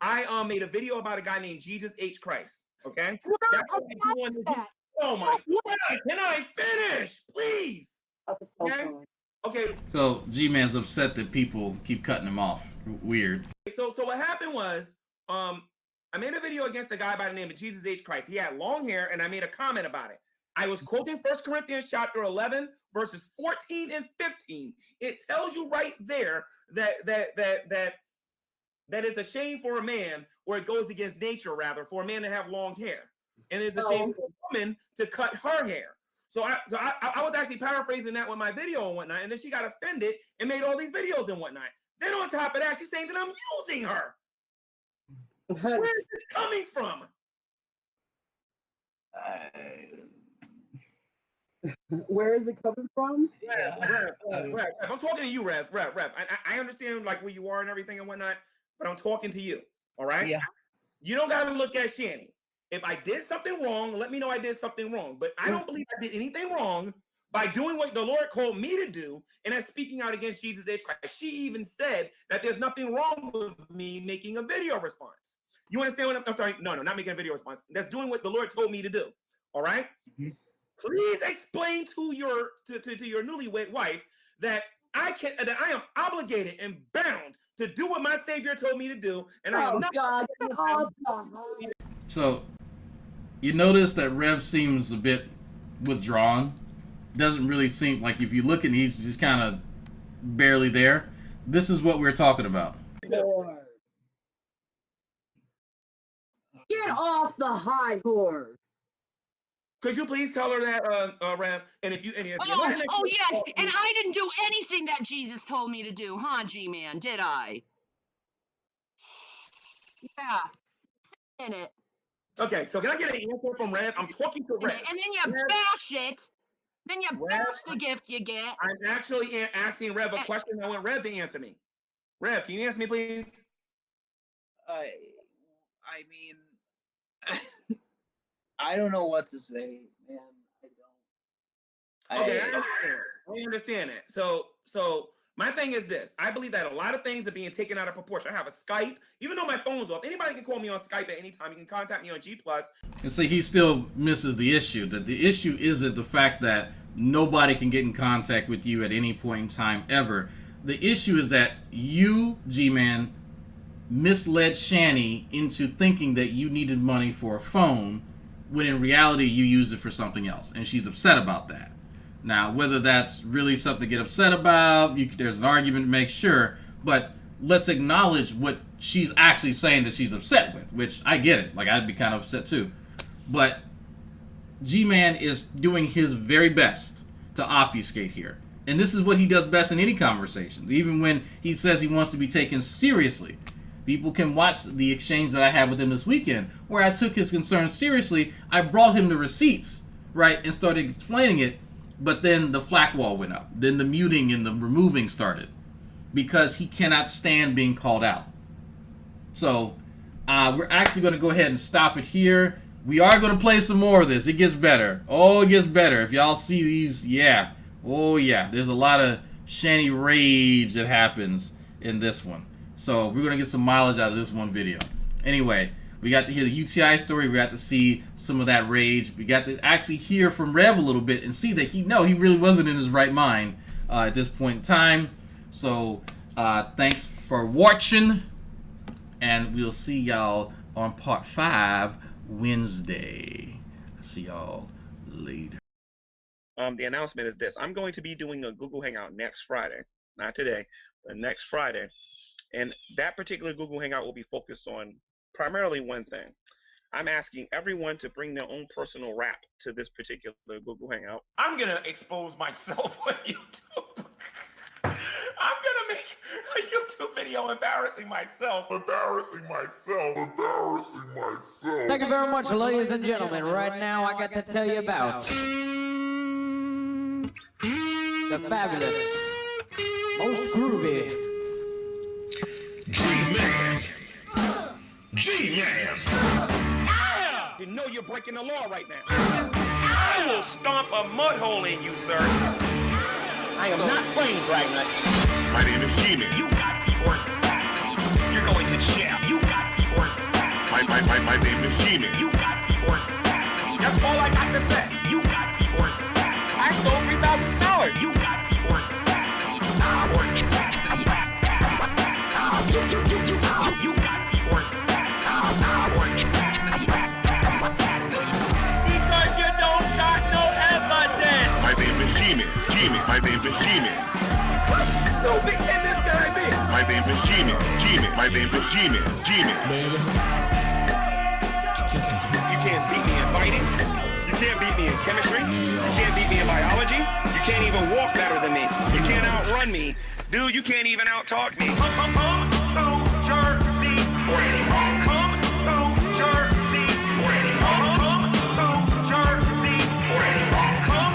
Speaker 9: I made a video about a guy named Jesus H. Christ. Okay, oh my God, can I finish, please? Okay.
Speaker 3: So G-Man's upset that people keep cutting him off. Weird.
Speaker 9: So what happened was, I made a video against a guy by the name of Jesus H. Christ. He had long hair, and I made a comment about it. I was quoting 1 Corinthians chapter 11, verses 14 and 15. It tells you right there that it's a shame for a man, or it goes against nature, rather, for a man to have long hair. And it's a shame for a woman to cut her hair. So I was actually paraphrasing that with my video and whatnot, and then she got offended and made all these videos and whatnot. Then on top of that, she's saying that I'm using her. Where is this coming from?
Speaker 10: Where is it coming from?
Speaker 9: Rev, I'm talking to you, Rev. I understand like where you are and everything and whatnot, but I'm talking to you. All right? Yeah. You don't gotta look at Shani. If I did something wrong, let me know I did something wrong. But I don't believe I did anything wrong by doing what the Lord called me to do, and that's speaking out against Jesus H. Christ. She even said that there's nothing wrong with me making a video response. You understand what I'm sorry? No, not making a video response. That's doing what the Lord told me to do. All right? Mm-hmm. Please explain to your newlywed wife that I am obligated and bound to do what my Savior told me to do, and I am not. God.
Speaker 3: So, you notice that Rev seems a bit withdrawn. Doesn't really seem like, if you look and he's just kind of barely there. This is what we're talking about.
Speaker 10: Get off the high horse.
Speaker 9: Could you please tell her that, Rev? And if you, yes,
Speaker 10: and I didn't do anything that Jesus told me to do, huh, G-Man? Did I? Yeah. In it.
Speaker 9: Okay, so can I get an answer from Rev? I'm talking to Rev.
Speaker 10: And then you bash it Then you
Speaker 9: Rev,
Speaker 10: that's the gift you get.
Speaker 9: I'm actually asking Rev a question. I want Rev to answer me. Rev, can you answer me, please?
Speaker 17: I mean, I don't know what to say, man. I don't.
Speaker 9: Okay, I understand that. So my thing is this. I believe that a lot of things are being taken out of proportion. I have a Skype, even though my phone's off. Anybody can call me on Skype at any time. You can contact me on G+.
Speaker 3: And see, he still misses the issue. That the issue isn't the fact that nobody can get in contact with you at any point in time ever. The issue is that you, Gman, misled Shani into thinking that you needed money for a phone, when in reality you use it for something else, and she's upset about that. Now, whether that's really something to get upset about, there's an argument to make, sure, but let's acknowledge what she's actually saying that she's upset with, which I get it. Like, I'd be kind of upset too. But G-Man is doing his very best to obfuscate here. And this is what he does best in any conversation. Even when he says he wants to be taken seriously. People can watch the exchange that I had with him this weekend, where I took his concerns seriously. I brought him the receipts, right, and started explaining it. But then the flak wall went up. Then the muting and the removing started. Because he cannot stand being called out. So, we're actually going to go ahead and stop it here. We are going to play some more of this. It gets better. Oh, it gets better. If y'all see these, yeah. Oh, yeah. There's a lot of Shani rage that happens in this one. So, we're going to get some mileage out of this one video. Anyway, we got to hear the UTI story. We got to see some of that rage. We got to actually hear from Rev a little bit and see that he really wasn't in his right mind at this point in time. So, thanks for watching. And we'll see y'all on part 5 Wednesday. See y'all later.
Speaker 9: The announcement is this. I'm going to be doing a Google Hangout next Friday. Not today, but next Friday. And that particular Google Hangout will be focused on primarily one thing. I'm asking everyone to bring their own personal rap to this particular Google Hangout.
Speaker 1: I'm gonna expose myself on YouTube. I'm gonna make a YouTube video embarrassing myself.
Speaker 18: Thank you very much, ladies and gentlemen. Right now, I got to tell you about the fabulous, most groovy
Speaker 1: Gman. Gman.
Speaker 9: You know you're breaking the law right now.
Speaker 1: I will stomp a mud hole in you, sir.
Speaker 9: I am not playing Dragnauct.
Speaker 1: My name is Gman. You got the audacity. You're going to jail. You got the audacity. My name is Gman. You got the audacity. That's all I got to say. You got the audacity. I sold $3,000. You got the audacity. You got the audacity. Because you don't got no evidence. My name is Gman. My name is Gman. No big can this guy be? My name is Gman. My name is Gman. Baby. You can't beat me in fighting. You can't beat me in chemistry. You can't beat me in biology. You can't even walk better than me. You can't outrun me. Dude, you can't even out-talk me. Come to Jersey. Come to Jersey. Come to Jersey. Come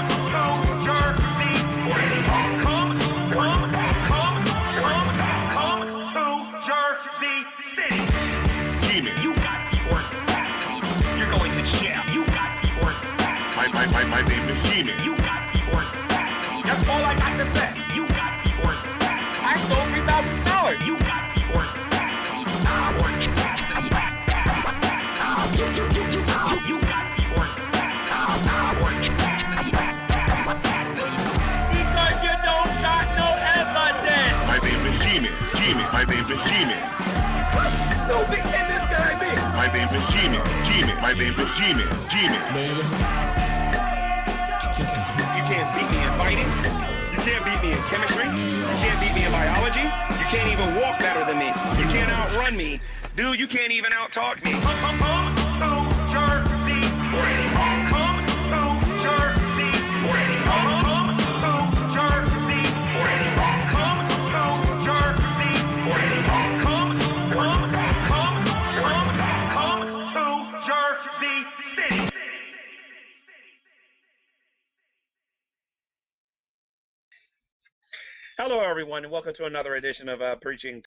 Speaker 1: to Jersey. Come to Jersey City. Gman, you got the audacity. You're going to jail. You got the audacity. My name is Gman. You got the audacity. That's all I got to say. You got the audacity. I sold $3,000. You got the audacity. You got the audacity. Because you don't got no evidence. My name is Gman. My name is Gman. No big can this guy be? My name is Gman. My name is Gman. Baby. You can't beat me in fighting. You can't beat me in chemistry. You can't beat me in biology. You can't even walk better than me. You can't outrun me. Dude, you can't even out-talk me. Come to Jersey. Come to Jersey. Come to Jersey. Come to Jersey. Come to Jersey City.
Speaker 19: Hello, everyone, and welcome to another edition of Preaching